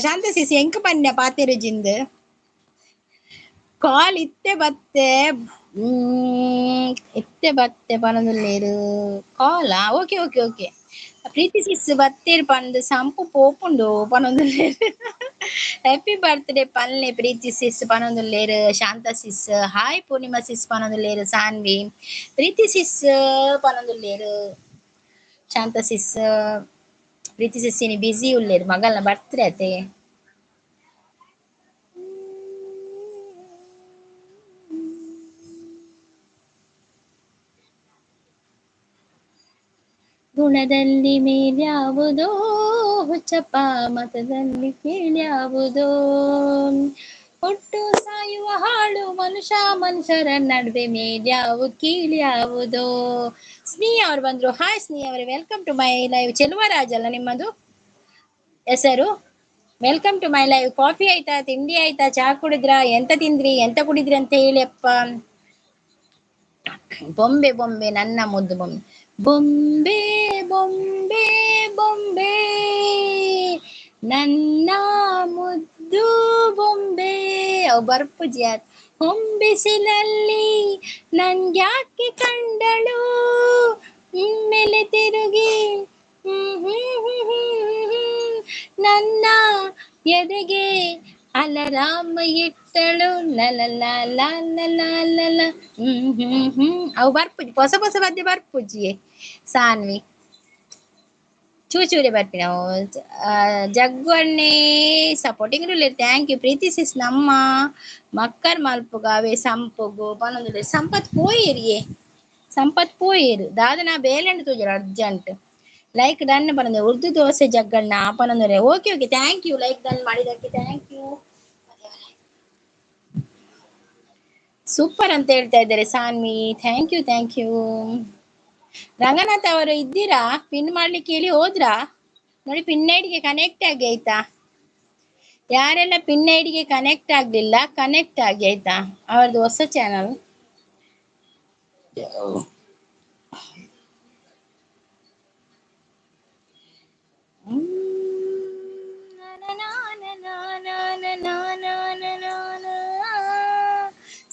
ಶಾಂತ ಸಿಸಿ ಎಂಕ್ ಬನ್ನ ಪಾತೆ ರುಜಿಂದ್ ಕಾಲ್ ಇತ್ತೆ ಬತ್ತೆ ಪನೊಂದುಲ್ಲೇರು ಕಾಲಾ ಓಕೆ ಪ್ರೀತಿ ಸಿಸ್ ಬತ್ತೇರು ಪಂದ್ ಸಂಪು ಪೋಪುಂಡು ಪನೊಂದುಲ್ಲೇರು ಹ್ಯಾಪಿ ಬರ್ತ್ಡೇ ಪಲ್ಲೆ ಪ್ರೀತಿ ಸಿಸ್ ಪನೊಂದುಲ್ಲೇರು ಶಾಂತ ಸಿಸ್ ಹಾಯ್ ಪೂರ್ಣಿಮಾ ಸಿಸ್ ಪನೊಂದುಲ್ಲೇರು ಸಾನ್ವಿ ಪ್ರೀತಿ ಸಿಸ್ ಪನೊಂದುಲ್ಲೇರು ಶಾಂತ ಸಿಸ್ ಪ್ರೀತಿ ಸಿಸ್ಸಿನಿ ಬಿಸಿ ಉಳ್ಳೇರು ಮಗಲ್ನ ಬರ್ತ್ಡೇ ಅತೆ ಗುಣದಲ್ಲಿ ಮೇಲ್ಯಾವುದೋ ಹುಚ್ಚಪ್ಪ ಮತದಲ್ಲಿ ಕೀಳ್ಯಾವುದೋ ಹುಟ್ಟು ಸಾಯುವ ಹಾಳು ಮನುಷ್ಯರ ನಡುವೆ ಮೇಲ್ಯಾವು ಕೀಳ್ಯಾವುದೋ ಸ್ನೇಹ ಅವ್ರು ಬಂದ್ರು ಹಾಯ್ ಸ್ನೇಹ ಅವರೇ welcome to my live Cheluvaraj ಅಲ್ಲ ನಿಮ್ಮದು ಹೆಸರು welcome to my live coffee ಆಯ್ತಾ ತಿಂಡಿ ಆಯ್ತಾ ಚಹಾ ಕುಡಿದ್ರಾ ಎಂತ ತಿಂದ್ರಿ ಎಂತ ಕುಡಿದ್ರಿ ಅಂತ ಹೇಳಿ ಅಪ್ಪ ಬೊಂಬೆ ನನ್ನ ಮುದ್ದು ಬೊಂಬೆ ನನ್ನ ಮುದ್ದು ಬೊಂಬೆ ಅವು ಬರ್ಪುಜಿ ಹೊಂಬಿಸಿಲಲ್ಲಿ ನನ್ಗ್ಯಾಕೆ ಕಂಡಳು ಮೇಲೆ ತಿರುಗಿ ನನ್ನ ಎದೆಗೆ ಅಲರಾಮ ಇಟ್ಟಳು ಲಲ ಅವು ಬರ್ಪುಜಿ ಹೊಸ ಪದ್ಯ ಬರ್ಪುಜಿ ಸಾನ್ವಿ ಚೂಚೂರಿ ಬರ್ಪಿನ ಜಗ್ಗಣ್ಣೆ ಸಪೋರ್ಟಿಂಗ್ ರೂಲ್ ಥ್ಯಾಂಕ್ ಯು ಪ್ರೀತಿ ಸಿಸ್ ನಮ್ಮ ಮಕ್ಕರ್ ಮಲ್ಪುಗ ಅವೇ ಸಂಪುಗು ಪನೊಂದು ಸಂಪತ್ ಪೋಯಿರಿಯೇ ಸಂಪತ್ ಪೋಯಿರು ದಾದನ ಬೇಲೆಂಡು ತೂಜರು ಅರ್ಜೆಂಟ್ ಲೈಕ್ ಡನ್ ಬಂದ ಉರ್ದು ದೋಸೆ ಜಗ್ಗಣ್ಣ ಪನೊಂದ್ರೆ okay okay thank you like done ಮಾಡಿದಕ್ಕೆ ಥ್ಯಾಂಕ್ ಯು ಸೂಪರ್ ಅಂತ ಹೇಳ್ತಾ ಇದ್ದಾರೆ ಸಾನ್ವಿ ಥ್ಯಾಂಕ್ ಯು ರಂಗನಾಥ್ ಅವರು ಇದ್ದೀರಾ ಪಿನ್ ಮಾಡ್ಲಿಕ್ಕೆ ಹೇಳಿ ಹೋದ್ರಾ ನೋಡಿ ಪಿನ್ ಐಡಿಗೆ ಕನೆಕ್ಟ್ ಆಗಿ ಆಯ್ತಾ ಯಾರೆಲ್ಲ ಪಿನ್ ಐಡಿಗೆ ಕನೆಕ್ಟ್ ಆಗ್ಲಿಲ್ಲ ಕನೆಕ್ಟ್ ಆಗಿ ಆಯ್ತಾ ಅವ್ರದ್ದು ಹೊಸ ಚಾನಲ್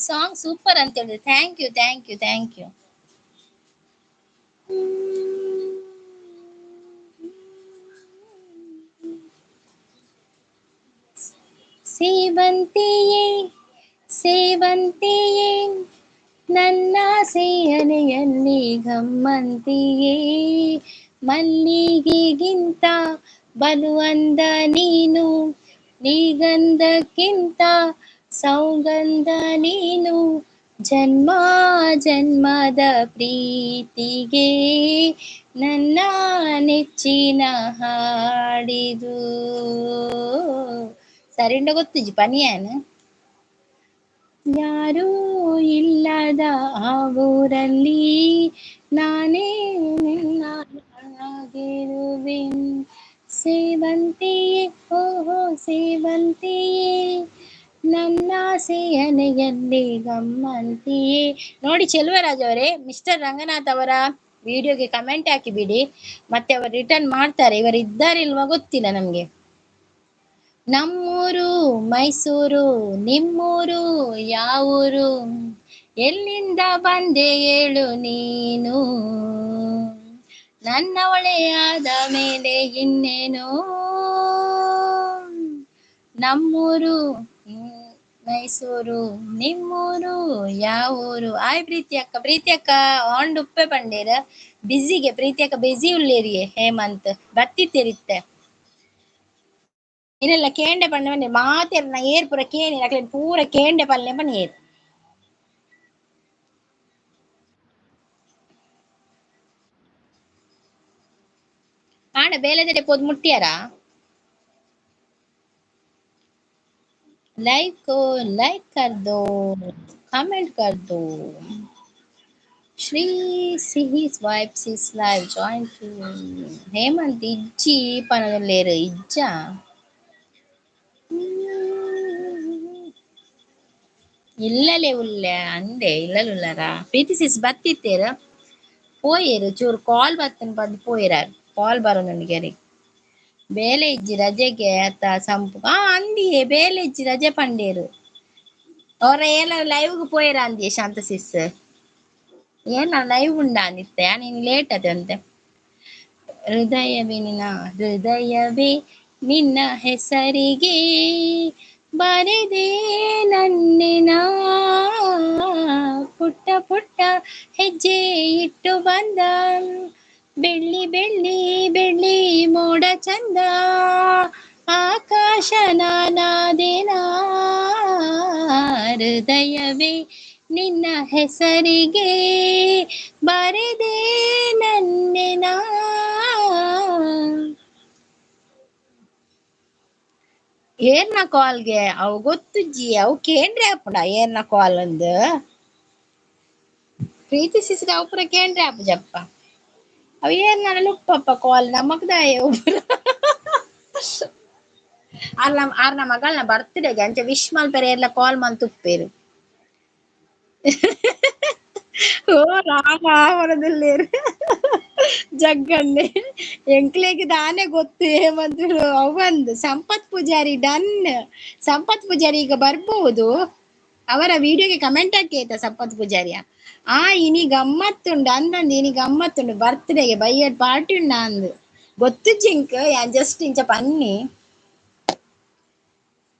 ಸಾಂಗ್ ಸೂಪರ್ ಅಂತ ಹೇಳಿದ್ರೆ ಥ್ಯಾಂಕ್ ಯು ಸೇವಂತಿಯೇ ನನ್ನ ಸೇಯನೆಯಲ್ಲಿ ಗಮ್ಮಂತಿಯೇ ಮಲ್ಲಿಗೆಗಿಂತ ಬಲುವಂದ ನೀನು ನೀಗಂಧಕ್ಕಿಂತ ಸೌಗಂಧ ನೀನು ಜನ್ಮ ಜನ್ಮದ ಪ್ರೀತಿಗೆ ನನ್ನ ನೆಚ್ಚಿನ ಹಾಡಿದು ಸರಿಂಡ ಗೊತ್ತಿಜ್ಜಿ ಪನಿಯನ್ ಯಾರೂ ಇಲ್ಲದ ಆ ಊರಲ್ಲಿ ನಾನೇ ನಿನ್ನಾಗಿರುವೆನು ಸೇವಂತಿಯೇ ಓಹೋ ಸೇವಂತಿಯೇ ನನ್ನ ಸೇಯನೆಯಲ್ಲಿ ಗಮ್ಮಂತಿಯೇ ನೋಡಿ ಚೆಲುವರಾಜ್ ಅವರೇ ಮಿಸ್ಟರ್ ರಂಗನಾಥ್ ಅವರ ವಿಡಿಯೋಗೆ ಕಮೆಂಟ್ ಹಾಕಿ ಬಿಡಿ ಮತ್ತೆ ಅವರು ರಿಟರ್ನ್ ಮಾಡ್ತಾರೆ ಇವರು ಇದ್ದಾರಿಲ್ವಾ ಗೊತ್ತಿಲ್ಲ ನಮ್ಗೆ ನಮ್ಮೂರು ಮೈಸೂರು ನಿಮ್ಮೂರು ಯಾವೂರು ಎಲ್ಲಿಂದ ಬಂದೆ ಹೇಳು ನೀನು ನನ್ನವಳೇ ಆದ ಮೇಲೆ ಇನ್ನೇನು ನಮ್ಮೂರು ಮೈಸೂರು ನಿಮ್ಮೂರು ಯಾವೂರು ಆಯ್ ಪ್ರೀತಿ ಅಕ್ಕ ಆಂಡ್ ಉಪ್ಪೆ ಪಂಡೇರ ಬಿಸಿಗೆ ಪ್ರೀತಿ ಅಕ್ಕ ಬಿಸಿ ಉಳ್ಳೇರಿಯೇ ಹೇಮಂತ್ ಬತ್ತಿತ್ತಿರಿತ್ತೆ ಇಲ್ಲ ಕೇಂಡೆ ಪಂಡೆ ಬನ್ನಿ ಮಾತೇರ್ ನಾ ಏರ್ ಪೂರ ಕೇಣಿ ಅಕ್ಲೆ ಪೂರ ಕೇಂಡೆ ಪಲ್ಲೆ ಬನ್ನಿ ಏರ್ ಆಂಡ ಬೇಲೆದೆಡೆ ಪೋದ್ ಮುಟ್ಟಿಯಾರ लाइक कर दो कमेंट कर दो श्री सिही स्वाइप्स इस लाइव जॉइन टू हेमंत इज्जी पनलेर इज्जा ಇಲ್ಲಲೇ ಉಳ್ಳೆ ಅಂದೆ ಇಲ್ಲಲುಲ್ಲರ ಪ್ರೀತಿ ಸಿಸ್ ಬತ್ತಿತ್ತೇರ ಪೋಯೇರು ಚೂರು ಕಾಲ್ ಬತ್ತನ್ ಬಂದು ಪೋಯಿರಾರು ಕಾಲ್ ಬರೋ ನನಗೆ ಬೇಲೆ ಇಜ್ಜಿ ರಜೆಗೆ ಅತ್ತ ಸಂಪು ಅಂದಿಯೇ ಬೇಲೆ ಇಜ್ಜಿ ರಜೆ ಪಂಡೇರು ಅವ್ರ ಏನ ಲೈವ್ಗೆ ಪೋಯಿರ ಅಂದಿಯೇ ಶಾಂತ ಸಿಸ್ ಏನ ಲೈವ್ ಉಂಡಾ ಅಂದಿತ್ತೆ ನೀನ್ ಲೇಟ್ ಅದಂತೆ ಹೃದಯವೇ ನಿನ್ನ ಹೆಸರಿಗೆ ಬರೆದೆ ನನ್ನೆನ ಪುಟ್ಟ ಪುಟ್ಟ ಹೆಜ್ಜೆ ಇಟ್ಟು ಬಂದ ಬೆಳ್ಳಿ ಬೆಳ್ಳಿ ಬೆಳ್ಳಿ ಮೋಡ ಚಂದ ಆಕಾಶ ನಾನಾದೇನ ಹೃದಯವೇ ನಿನ್ನ ಹೆಸರಿಗೆ ಬರೆದೆ ನನ್ನೆನ ಏರ್ನ ಕಾಲ್ಗೆ ಅವು ಗೊತ್ತುಜ್ಜಿ ಅವು ಕೇಂದ್ರೆ ಅಪ್ಪಡ ಏರ್ನ ಕಾಲ್ ಒಂದು ಪ್ರೀತಿ ಸಿಸಿದ ಅವುಪುರ ಕೇಂದ್ರೆ ಅಪ್ಪ ಜಪ್ಪ ಅವು ಏರ್ನ ಲುಪ್ಪಪ್ಪ ಕಾಲ್ ನಮಗ್ದಾಯ ಒಬ್ಬರು ಆರ್ನ ಮಗಳನ್ನ ಬರ್ತ್ಡೇಗೆ ಅಂಚೆ ವಿಶ್ ಮಲ್ಪೆರೆ ಎಲ್ಲ ಕಾಲ್ ಮಲ್ ತುಪ್ಪೇರು ಓ ರಾಮ ಅವರದಲ್ಲೇರು ಜಗ್ಗಣ್ಣೆ ಎಂಕ್ಲೆಗೆ ದಾನೆ ಗೊತ್ತು ಹೇಮಂತರು ಅವಂದು ಸಂಪತ್ ಪೂಜಾರಿ ಡನ್ ಸಂಪತ್ ಪೂಜಾರಿ ಈಗ ಬರ್ಬಹುದು ಅವರ ವಿಡಿಯೋಗೆ ಕಮೆಂಟ್ ಹಾಕಿ ಆಯ್ತಾ ಸಂಪತ್ ಪೂಜಾರಿಯ ಇನಿ ಗಮ್ಮತ್ತುಂಡು ಅಂದಂದು ಇನಿ ಗಮ್ಮತ್ತುಂಡು ಬರ್ತ್ಡೇಗೆ ಬೈಯಡ್ ಪಾರ್ಟಿ ಉಂಡ ಅಂದು ಗೊತ್ತು ಜಿಂಕ್ ಜಸ್ಟ್ ಇಂಚ ಪನ್ನಿ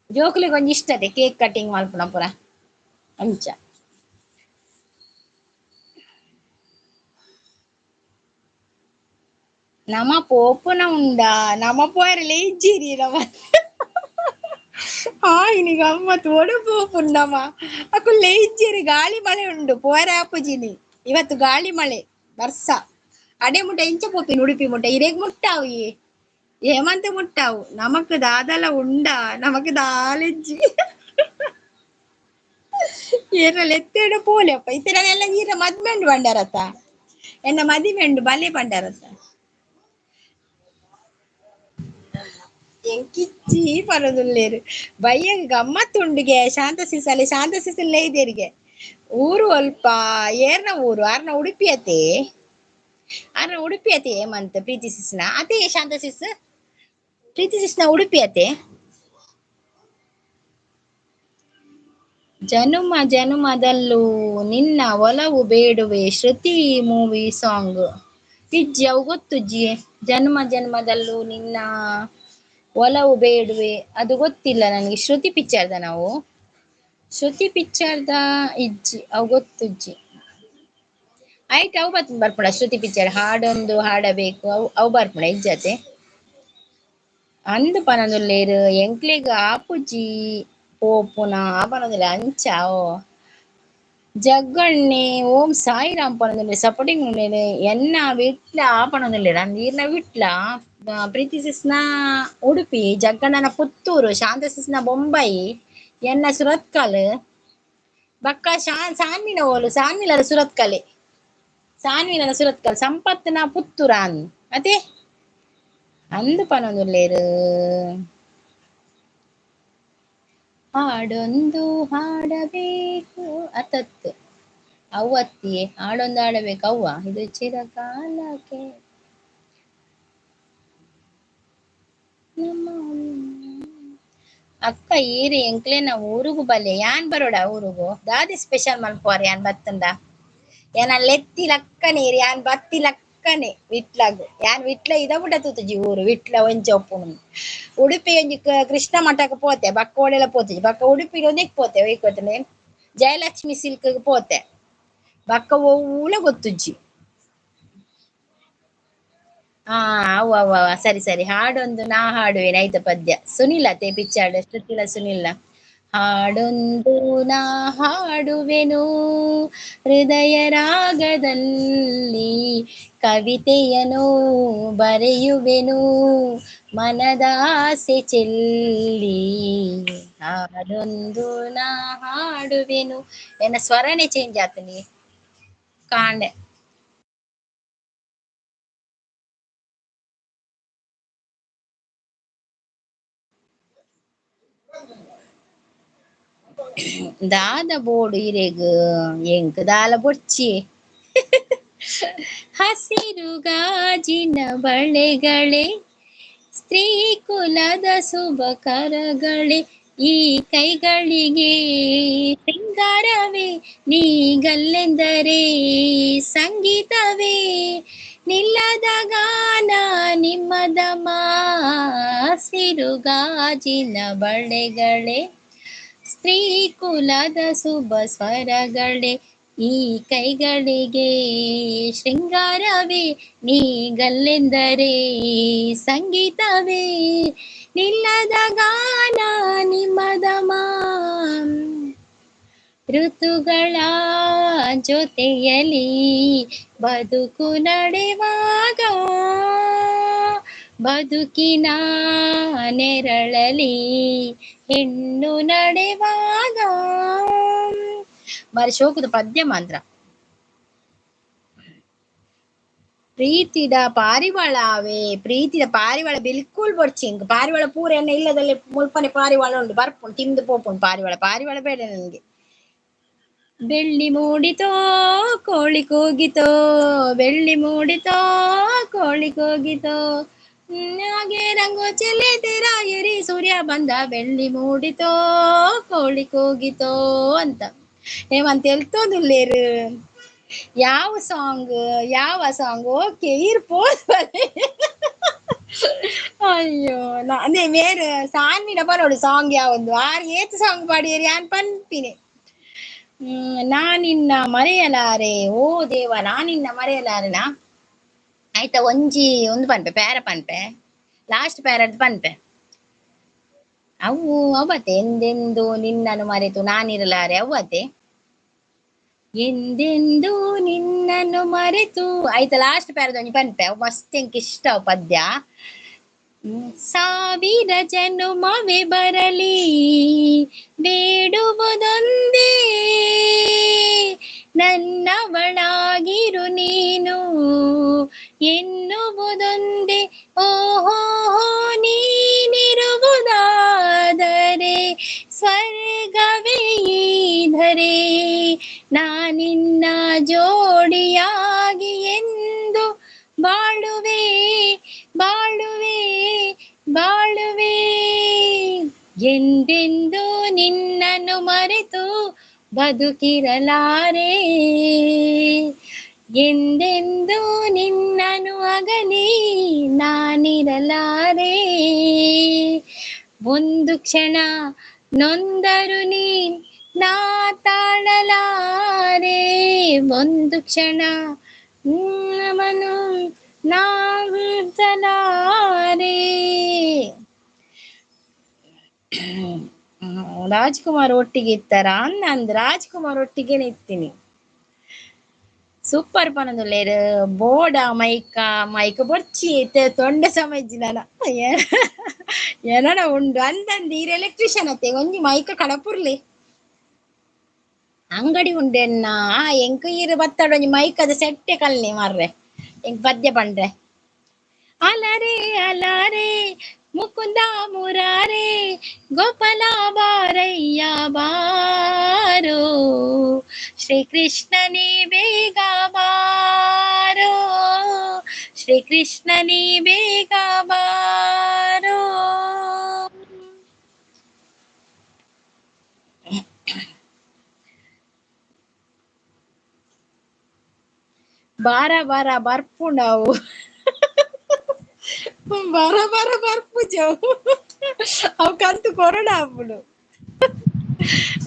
ಜೋಕ್ಲಿಗೆ ಒಂಜಿ ಇಷ್ಟತೆ ಕೇಕ್ ಕಟಿಂಗ್ ಮಲ್ಪುನ ಪುರ ಅಂಚ ನಮ ಪೋಪುನ ಉಂಡ ನಮ ಪೋಯರಲೆ ಇಜ್ಜಿರಿ ನಮ ಇನಿ ಗಮ್ಮತ್ ಒಡು ಪೋಪುಂಡಮ ಅಕು ಲೇಜ್ಜಿರಿ ಗಾಳಿ ಮಳೆ ಉಂಡು ಪೋಯರ ಆಪುಜಿನಿ ಇವತ್ತು ಗಾಳಿ ಮಳೆ ಬರ್ಸ ಅಡೆ ಮುಟ್ಟ ಇಂಚ ಪೋಪಿನ ಉಡುಪಿ ಮುಟ್ಟ ಇರೇಗ್ ಮುಟ್ಟಾವು ಹೇಮಂತ ಮುಟ್ಟಾವು ನಮಕ್ ದಾದಲ ಉಂಡ ನಮಕ್ ದಾಲೆಜ್ಜಿ ಏನಲ್ಲಿ ಎತ್ತೇಡು ಪೋಲೆ ಅಪ್ಪ ಇತರೆಲ್ಲ ಈರ ಮದ್ಮೆಂಡು ಬಂಡಾರತ್ತ ಎನ್ನ ಮದಿಮೆಂಡು ಬಲೆ ಬಂಡಾರತ್ತ ಎಂಕಿಚ್ಚಿ ಪರದುಲ್ಲೇರು ಬಯ್ಯಗ್ ಗಮ್ಮತ್ತುಂಡಿಗೆ ಶಾಂತ ಸಿಸಲೆ ಇದೇರಿಗೆ ಊರು ಅಲ್ಪ ಏರ್ನ ಊರು ಆರ್ನ ಉಡುಪಿ ಅತೆ ಹೇಮಂತ್ ಪ್ರೀತಿ ಸಿಸ್ನ ಅದೇ ಶಾಂತ ಸಿಸ್ ಪ್ರೀತಿ ಸಿಸ್ನ ಉಡುಪಿ ಅತೆ ಜನುಮ ಜನುಮದಲ್ಲೂ ನಿನ್ನ ಒಲವು ಬೇಡುವೆ ಶ್ರುತಿ ಮೂವಿ ಸಾಂಗ್ ಇಜ್ಜಿ ಅವು ಗೊತ್ತುಜ್ಜಿ ಜನ್ಮ ಜನ್ಮದಲ್ಲೂ ನಿನ್ನ ಒಲವು ಬೇಡುವೆ ಅದು ಗೊತ್ತಿಲ್ಲ ನನಗೆ ಶ್ರುತಿ ಪಿಕ್ಚರ್ದ ನಾವು ಶ್ರುತಿ ಪಿಕ್ಚರ್ದ ಇಜ್ಜಿ ಅವು ಗೊತ್ತುಜ್ಜಿ ಆಯ್ತು ಅವು ಬರ್ಪುಣ ಶ್ರುತಿ ಪಿಕ್ಚರ್ ಹಾಡೊಂದು ಹಾಡಬೇಕು ಅವು ಬರ್ಪುಣ ಇಜ್ಜತೆ ಅಂದು ಪನದುಲ್ಲೇರು ಎಂಕ್ಲೆಗ್ ಆಪುಜಿ ಪೋಪುನ ಪನದುಲ್ಲೆ ಅಂಚಾವೋ ಜಗ್ಗಣ್ಣೆ ಓಂ ಸಾಯಿರಾಮ್ ಪನದುಲ್ಲೆ ಸಪೋರ್ಟಿಂಗ್ ಉಂಡೇನೆ ಎನ್ನ ವಿಟ್ಲ ಪನದುಲ್ಲೇರು ಅಂದ್ ಈರ್ನ ವಿಟ್ಲ ಪ್ರೀತಿ ಸಿಸ್ನ ಉಡುಪಿ ಜಗ್ಗಣ್ಣನ ಪುತ್ತೂರು ಶಾಂತ ಸಿಸ್ನ ಬೊಂಬೈ ಎನ್ನ ಸುರತ್ಕಲ್ ಬಕ್ಕ ಸಾನ್ವಿನ ಓಲು ಸಾನ್ವಿಲರ ಸುರತ್ಕಲ್ ಸಂಪತ್ನ ಪುತ್ತೂರ ಅದೇ ಅಂದು ಪನದುಲ್ಲೇರು ಹಾಡೊಂದು ಹಾಡಬೇಕು ಅತತ್ತು ಅವ್ವತ್ತಿಯೇ ಹಾಡೊಂದು ಹಾಡಬೇಕು ಅವ್ವ ಇದು ಚಿರಕಾಲಕ್ಕೆ ಅಕ್ಕ ಈರಿ ಎಂಕ್ಲೆನ ಊರುಗು ಬಲ್ಲೆ ಯಾನ್ ಬರೋಡ ಊರುಗು ದಾದಿ ಸ್ಪೆಷಲ್ ಮಲ್ಪುವಾರ ಯಾನ್ ಬತ್ತಂದ ಯಾನ ಲೆತ್ತಿ ಲಕ್ಕನೆ ಯಾನ್ ಬತ್ತಿ ಲಕ್ಕನೆ ವಿಟ್ಲಾಗು ಯಾನ್ ವಿಟ್ಲ ಇದ ಬುಡ ತೂತುಜಿ ಊರು ವಿಟ್ಲ ಒಂಚ ಒಪ್ಪುನು ಉಡುಪಿ ಒಂಜಿ ಕೃಷ್ಣ ಮಠಕ್ಕೆ ಪೋತೆ ಬಕ್ಕ ಓಡೆಲ್ಲ ಪೋತುಜಿ ಬಕ್ಕ ಉಡುಪಿಗೆ ಒಂದಿಕ್ ಪೋತೆ ಒಯ್ಕೊತನೆ ಜಯಲಕ್ಷ್ಮಿ ಸಿಲ್ಕ್ ಪೋತೆ ಬಕ್ಕ ಓವುಲ ಗೊತ್ತುಜ್ಜಿ ಅವ್ವ ಸರಿ ಹಾಡೊಂದು ನಾ ಹಾಡುವೆ ನೈತ ಪದ್ಯ ಸುನಿಲ ತೇ ಪಿಚ್ಚಾಡ ಶ್ರುತಿಲ ಸುನಿಲ ಹಾಡೊಂದು ನಾ ಹಾಡುವೆನು ಹೃದಯ ರಾಗದಲ್ಲಿ ಕವಿತೆಯನು ಬರೆಯುವೆನು ಮನದಾಸೆ ಚೆಲ್ಲಿ ಹಾಡೊಂದು ನಾ ಹಾಡುವೆನು ಎನ್ನ ಸ್ವರನೇ ಚೇಂಜ್ ಆತನಿ ಕಾಂಡೆ ದಾದ ಬೋಡು ಇರೆಗ್ ಎಂಕ್ ದಾಲ ಬೊಡ್ಚಿ ಹಸಿರು ಗಾಜಿನ ಬಳೆಗಳೇ ಸ್ತ್ರೀ ಕುಲದ ಶುಭ ಕರಗಳೇ ಈ ಕೈಗಳಿಗೆ ಸಿಂಗಾರವೇ ನೀಗಲ್ಲೆಂದರೆ ಸಂಗೀತವೇ ನಿಲ್ಲದ ಗಾನ ನಿಮ್ಮದ ಹಸಿರು ಗಾಜಿನ ಬಳೆಗಳೇ ಸ್ತ್ರೀ ಕುಲದ ಶುಭ ಸ್ವರಗಳೇ ಈ ಕೈಗಳಿಗೆ ಶೃಂಗಾರವೇ ನೀಗಲ್ಲೆಂದರೆ ಸಂಗೀತವೇ ನಿಲ್ಲದ ಗಾನ ನಿಮ್ಮದ ಋತುಗಳ ಜೊತೆಯಲಿ ಬದುಕು ನಡೆವಾಗ ಬದುಕಿನ ನೆರಳಲಿ ಹೆಣ್ಣು ನಡೆವಾಗ ಬಾರಿ ಶೋಕದ ಪದ್ಯ ಮಾತ್ರ ಪ್ರೀತಿದ ಪಾರಿವಾಳವೇ ಪ್ರೀತಿದ ಪಾರಿವಾಳ ಬಿಲ್ಕುಲ್ ಬೊಡ್ಚಿಂಗ್ ಪಾರಿವಾಳ ಪೂರ ಎನ್ನ ಇಲ್ಲದಲ್ಲಿ ಮುಲ್ಪನೆ ಪಾರಿವಾಳ ಉಂಡು ಬರ್ಪುಂಡು ತಿಂದು ಪೋಪುಂಡು ಪಾರಿವಾಳ ಬೇಡ ನನಗೆ ಬೆಳ್ಳಿ ಮೂಡಿತೋ ಕೋಳಿ ಕೂಗಿತೋ ಬೆಳ್ಳಿ ಮೂಡಿತೋ ಕೋಳಿ ಕೂಗಿತೋ ಹಾಗೆ ರಂಗು ಚೆಲ್ಲಿದಿರಾಯರಿ ಸೂರ್ಯ ಬಂದ ಬೆಳ್ಳಿ ಮೂಡಿತೋ ಕೋಳಿ ಕೂಗಿತೋ ಅಂತ ಹೇಮಂತ್ ಎಲ್ತೋದುಲ್ಲೇರು ಯಾವ ಸಾಂಗ್ ಓಕೆ ಇರ್ಬೋದು ಅಯ್ಯೋ ಅದೇ ಬೇರೆ ಸಾನ್ವಿನ ಬರೋಡು ಸಾಂಗ್ ಯಾವೊಂದು ಆರು ಏತು ಸಾಂಗ್ ಪಾಡಿಯರಿ ಯಾನ್ ಪನ್ಪಿನಿ ನಾನಿನ್ನ ಮರೆಯಲಾರೆ ಓ ದೇವ ನಾನಿನ್ನ ಮರೆಯಲಾರೆನಾ ಆಯ್ತಾ ಒಂಜಿ ಒಂದು ಪನ್ಪೆ ಪ್ಯಾರ ಪನ್ಪೆ ಲಾಸ್ಟ್ ಪ್ಯಾರದ್ ಪನ್ಪೆ ಅವು ಅವತ್ತೆ ಎಂದೆಂದು ನಿನ್ನನ್ನು ಮರೆತು ನಾನಿರಲಾರೆ ಅವತ್ತೆ ಎಂದೆಂದು ನಿನ್ನನ್ನು ಮರೆತು ಆಯ್ತಾ ಲಾಸ್ಟ್ ಪ್ಯಾರದ ಒಂಜಿ ಪನ್ಪೆ ಅವು ಮಸ್ತ್ ಎಂಕ್ ಇಷ್ಟ ಅವು ಪದ್ಯ ಸಾವಿರ ಜನುಮವೇ ಬರಲಿ ಬೇಡುವುದೊಂದೇ ನನ್ನವಳಾಗಿರು ನೀನು ಎನ್ನುವುದೊಂದೇ ಓಹೋ ನೀನಿರುವುದಾದರೆ ಸ್ವರ್ಗವೇ ಧರೆ ನಾನಿನ್ನ ಜೋಡಿಯಾಗಿ ಎಂದು ಬಾಳುವೆ ಬಾಳುವೆ ಬಾಳುವೆ ಎಂದೆಂದು ನಿನ್ನನ್ನು ಮರೆತು ಬದುಕಿರಲಾರೆ ಎಂದೆಂದು ನಿನ್ನನ್ನು ಅಗಲಿ ನಾನಿರಲಾರೆ ಒಂದು ಕ್ಷಣ ನೊಂದರು ನೀ ನಾ ತಾಳಲಾರೆ ಒಂದು ಕ್ಷಣ ನಮನು ನಾ ಬಿಡಲಾರೆ ರಾಜ್ಕುಮಾರ್ ಒಟ್ಟಿಗೆ ಇತ್ತಾರ ಅಂದ್ ರಾಜ್ಕುಮಾರ್ ಒಟ್ಟಿಗೆ ಇತ್ತೀನಿ ಸೂಪರ್ ಪನದುಲ್ಲೇರು ಬೋಡ ಮೈಕ ಬೊರ್ಚಿ ತೊಂಡೆ ಸಮಜ್ಜಿನ ಏನಡ ಉಂಡು ಅಂದಂದು ಈರ್ ಎಲೆಕ್ಟ್ರಿಷಿಯನ್ ಅತ್ತೆ ಒಂಜಿ ಮೈಕ ಕಡಪುರ್ಲಿ ಅಂಗಡಿ ಉಂಡೆನ್ನ ಎಂಕ್ ಈರ್ ಬತ್ತಾಡ ಒಂಜಿ ಮೈಕದ ಸೆಟ್ಟೆ ಕಲ್ನಿ ಮಾರ್ರೆ ಎಂಕ್ ಪದ್ಯ ಪಂಡ್ರೆ ಅಲರೆ ಅಲರೆ ಮುಕುಂದ ಮುರಾರೆ ಗೋಪಾಲ ಬಾರಯ್ಯ ಬಾರೋ ಶ್ರೀಕೃಷ್ಣನೇ ಬೇಗ ಬಾರೋ ಶ್ರೀಕೃಷ್ಣನೇ ಬೇಗ ಬಾರೋ ಬಾರ ಬಾರ ಬರ್ಪುಂಡವು ಬರ ಬರ ಬರ್ಪುಜವು ಅವು ಕಂತು ಕೊರಡ ಅಪ್ಪುಡು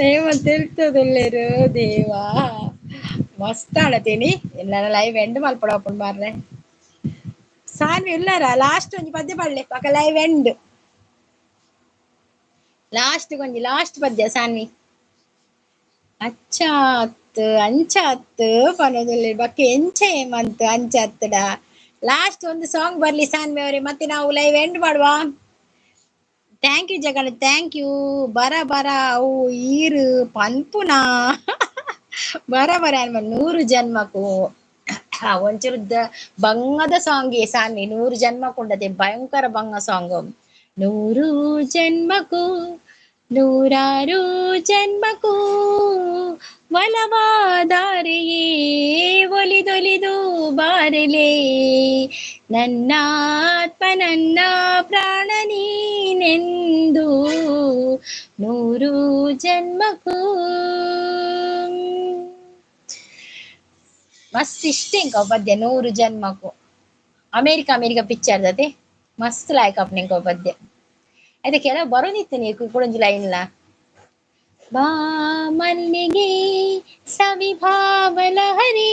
ಏಮಂತ ಹೇಳ್ತದಲ್ಲೇರು ದೇವಾ ಮಸ್ತ್ ಆಡತೀನಿ ಎಲ್ಲ ಲೈವ್ ಎಂಡ್ ಮಲ್ಪಡಪ್ಪುಂಡು ಮಾರ್ರೆ ಸಾನ್ವಿ ಇಲ್ಲಾರ ಲಾಸ್ಟ್ ಒಂಜಿ ಪದ್ಯ ಪಡ್ಲೆ ಪಕ್ಕ ಲೈವ್ ಎಂಡ್ ಲಾಸ್ಟ್ ಪದ್ಯ ಸಾನ್ವಿ ಅಚ್ಚಾತ್ ಅಂಚಾತ್ ಪನದಲ್ಲಿ ಬಕ್ಕೆ ಎಂಚ ಏಮಂತ ಅಂಚಾತ್ತಡ ಲಾಸ್ಟ್ ಒಂದು ಸಾಂಗ್ ಬರ್ಲಿ ಸಾನ್ವಿ ಅವರೇ ಮತ್ತೆ ನಾವು ಲೈವ್ ಎಂಡ್ ಮಾಡುವ thank you Jagan thank you ಬರ ಬರ ಅವು ಈರು ಪನ್ಪುನ ಬರ ಬರ ಅನ್ಮ 100 ಜನ್ಮಕ್ಕೂ ಒಂಚೂರು ಬಂಗದ ಸಾಂಗ್ ಸಾನ್ವಿ 100 ಜನ್ಮಕ್ಕೂ ಉಂಡತೆ ಭಯಂಕರ ಬಂಗ ಸಾಂಗ್ 100 ಜನ್ಮಕ್ಕೂ 100 ಜನ್ಮಕ್ಕೂ ಒಲವಾದಾರೆಯೇ ಒಲಿದೊಲಿದು ಬಾರಲೆ ನನ್ನ ಆತ್ಮ ನನ್ನ ಪ್ರಾಣ ನೀನೆಂದು 100 ಜನ್ಮಕ್ಕೂ ಮಸ್ತ್ ಇಷ್ಟ ಇಂಕ ಪದ್ಯ 100 ಜನ್ಮಕ್ಕೂ ಅಮೇರಿಕಾ ಪಿಕ್ಚರ್ ದತೆ ಮಸ್ತ್ ಲಾಯ್ಕ್ ಅಪ್ನಿಂಕ ಪದ್ಯ అయితే ಕೆಲವು ಬರೋದಿತ್ತು ನೀರು ಕುಡಂಜಿ ಲೈನ್ಲ ಬಾ ಮಲ್ಲಿಗೆ ಸವಿಭಾವಲ ಹರಿ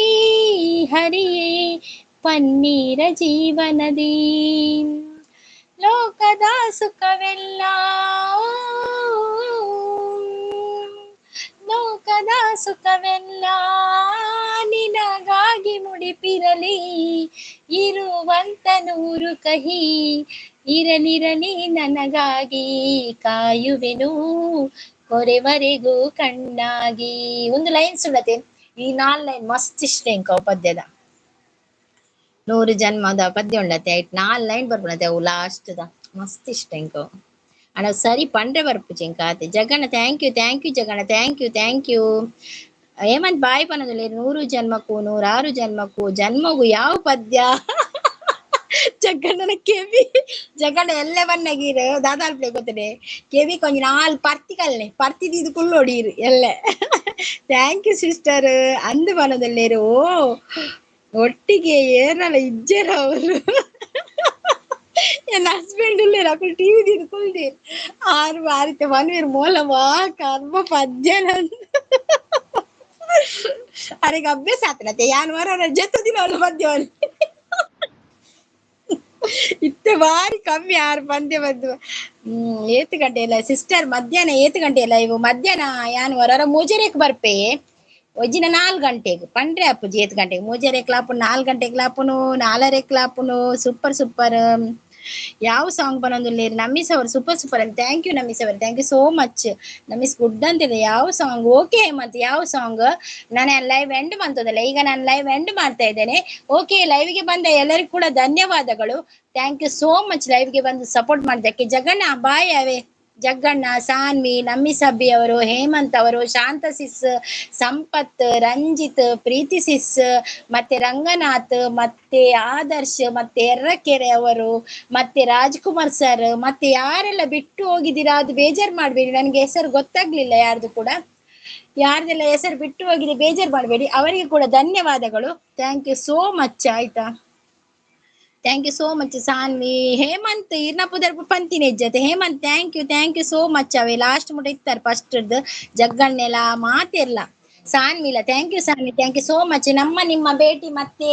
ಹರಿಯೇ ಪನ್ನೀರ ಜೀವನದಿ ಲೋಕದ ಸುಖವೆಲ್ಲ ಲೋಕದ ಸುಖವೆಲ್ಲ ನಿನಗಾಗಿ ಮುಡಿಪಿರಲಿ ಇರುವಂತ 100 ಕಹಿ ಇರಲಿರಲಿ ನನಗಾಗಿ ಕಾಯುವೆನು ಕೊರೆವರೆಗೂ ಕಣ್ಣಾಗಿ ಒಂದು ಲೈನ್ ಸುಳ್ಳತೆ ಈ 4 ಲೈನ್ ಮಸ್ತ್ ಇಷ್ಟ ಇಂಕ ಪದ್ಯದ 100 ಜನ್ಮದ ಪದ್ಯ ಉಂಡತೆ ಐಟ್ 4 ಲೈನ್ ಬರ್ಪುಣತೆ ಅವು ಲಾಸ್ಟ್ ದ ಮಸ್ತ್ ಇಷ್ಟ ಇಂಕ ಅಣ್ಣ ಸರಿ ಪಂಡ್ರೆ ಬರ್ಪುಜಿ ಇಂಕ ಆತೆ ಜಗಣ್ಣ ಥ್ಯಾಂಕ್ ಯು ಜಗಣ್ಣ ಥ್ಯಾಂಕ್ ಯು ಹೇಮಂತ್ ಬಾಯಿ ಪನದಲ್ಲಿ 100 ಜನ್ಮಕ್ಕೂ 106 ಜನ್ಮಕ್ಕೂ ಜನ್ಮಗೂ ಯಾವ ಪದ್ಯ ಜಗಣ್ಣನ ಕೆವಿ ಜಗಣ್ಣ ಎಲ್ಲೆ ಬನ್ನಗೀರು ದಾದಾಲ್ಪಡೆ ಗೊತ್ತದೆ ಕೆವಿ ಕೊಂಚ 4 ಪರ್ತಿ ಕಲ್ಲೆ ಪರ್ತಿ ಇದು ಕುಳ್ಳೊಡೀರು ಎಲ್ಲೆ ಥ್ಯಾಂಕ್ ಯು ಸಿಸ್ಟರ್ ಅಂದು ಬನದಲ್ಲೇರು ಒಟ್ಟಿಗೆ ಏರಲ್ಲ ಇಜ್ಜರ ಅವರು ಎನ್ನ ಹಸ್ಬೆಂಡ್ ಉಳ್ಳೇರು ಅಕ್ಕಳು ಟಿವಿ ದಿದು ಕುಳ್ದೀರು ಆರು ಬಾರಿತೆ ಮನ್ವೀರು ಮೂಲವಾ ಕರ್ಮ ಪದ್ಯನ ಅರೆಗೆ ಅಭ್ಯಾಸ ಆತನತ್ತೆ ಯಾನ್ ವಾರ ಜತ್ತು ದಿನ ಅವಳು ಪದ್ಯವನ್ನು ಇತ್ತೆ ಬಾರಿ ಕಮ್ಮಿ ಯಾರು ಪಂದ್ಯ ಬಂದು ಏತು ಗಂಟೆ ಇಲ್ಲ ಸಿಸ್ಟರ್ ಮಧ್ಯಾಹ್ನ ಏತು ಗಂಟೆ ಇಲ್ಲ ಇವು ಮಧ್ಯಾಹ್ನ ಯಾನ್ ಹೊರ ಮೂಜರೆಕ್ ಬರ್ಪೆ ಒಜ್ಜಿನ 4 ಗಂಟೆಗೆ ಪಂಡ್ರೆ ಅಪ್ಪುಜಿ ಏತ್ ಗಂಟೆಗೆ ಮೂಜರೆ ಕ್ಲಾಪುನು 4 ಗಂಟೆಗೆ ಲಾಪುನು 4 ಕ್ಲಾಪುನು ಸೂಪರ್ ಸೂಪರ್ ಯಾವ ಸಾಂಗ್ ಬರೋದಿಲ್ಲ ನಮಿಸ್ ಅವರು ಸೂಪರ್ ಸೂಪರ್ ಅಂತ ಥ್ಯಾಂಕ್ ಯು ನಮಿಸ್ ಅವರು ಥ್ಯಾಂಕ್ ಯು ಸೋ ಮಚ್ ನಮಿಸ್ ಗುಡ್ ಅಂತಿದೆ ಯಾವ ಸಾಂಗ್ ಓಕೆ ಮತ್ತೆ ಯಾವ ಸಾಂಗ್ ನಾನು ಲೈವ್ ಎಂಡ್ ಬಂತದಲ್ಲ ಈಗ ನಾನು ಲೈವ್ ಎಂಡ್ ಮಾಡ್ತಾ ಇದ್ದೇನೆ ಓಕೆ ಲೈವ್ಗೆ ಬಂದ ಎಲ್ಲರಿಗೂ ಕೂಡ ಧನ್ಯವಾದಗಳು ಥ್ಯಾಂಕ್ ಯು ಸೋ ಮಚ್ ಲೈವ್ಗೆ ಬಂದು ಸಪೋರ್ಟ್ ಮಾಡಿದ್ದಕ್ಕೆ ಜಗಣ್ಣ ಬಾಯ್ ಅವೇ ಜಗ್ಗಣ್ಣ ಸಾನ್ವಿ ನಮ್ಮಿ ಸಬ್ಬಿ ಅವರು ಹೇಮಂತ್ ಅವರು ಶಾಂತ ಸಿಸ್ ಸಂಪತ್ ರಂಜಿತ್ ಪ್ರೀತಿ ಸಿಸ್ ಮತ್ತೆ ರಂಗನಾಥ್ ಮತ್ತೆ ಆದರ್ಶ್ ಮತ್ತೆ ಎರ್ರಕೆರೆ ಅವರು ಮತ್ತೆ ರಾಜ್ಕುಮಾರ್ ಸರ್ ಮತ್ತೆ ಯಾರೆಲ್ಲ ಬಿಟ್ಟು ಹೋಗಿದ್ದೀರಾ ಅದು ಬೇಜಾರು ಮಾಡ್ಬೇಡಿ ನನಗೆ ಹೆಸರು ಗೊತ್ತಾಗ್ಲಿಲ್ಲ ಯಾರ್ದು ಕೂಡ ಯಾರ್ದೆಲ್ಲ ಹೆಸರು ಬಿಟ್ಟು ಹೋಗಿದೆ ಬೇಜಾರು ಮಾಡಬೇಡಿ ಅವರಿಗೆ ಕೂಡ ಧನ್ಯವಾದಗಳು ಥ್ಯಾಂಕ್ ಯು ಸೋ ಮಚ್ ಆಯ್ತಾ thank you so much Saanvi Hemanth ಇರ್ನಪುದರ್ ಪಂತಿನ ಜೊತೆ Hemanth thank you so much ಅವೇ ಲಾಸ್ಟ್ ಮುಟ ಇತ್ತಾರೆ ಫಸ್ಟ್ ಜಗ್ಗಣ್ಣೆಲ್ಲ ಮಾತಿರ್ಲ ಸಾನ್ವಿಲ ಥ್ಯಾಂಕ್ ಯು ಸೋ ಮಚ್ ನಿಮ್ಮ ಭೇಟಿ ಮತ್ತೆ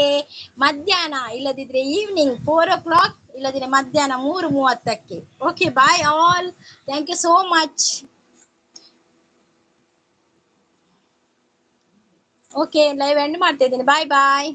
ಮಧ್ಯಾಹ್ನ ಇಲ್ಲದಿದ್ರೆ ಈವ್ನಿಂಗ್ 4 o'clock ಇಲ್ಲದಿದ್ರೆ ಮಧ್ಯಾಹ್ನ 3:30 okay bye all thank you so much okay live end ಮಾಡ್ತಾ ಇದ್ದೀನಿ ಬಾಯ್ ಬಾಯ್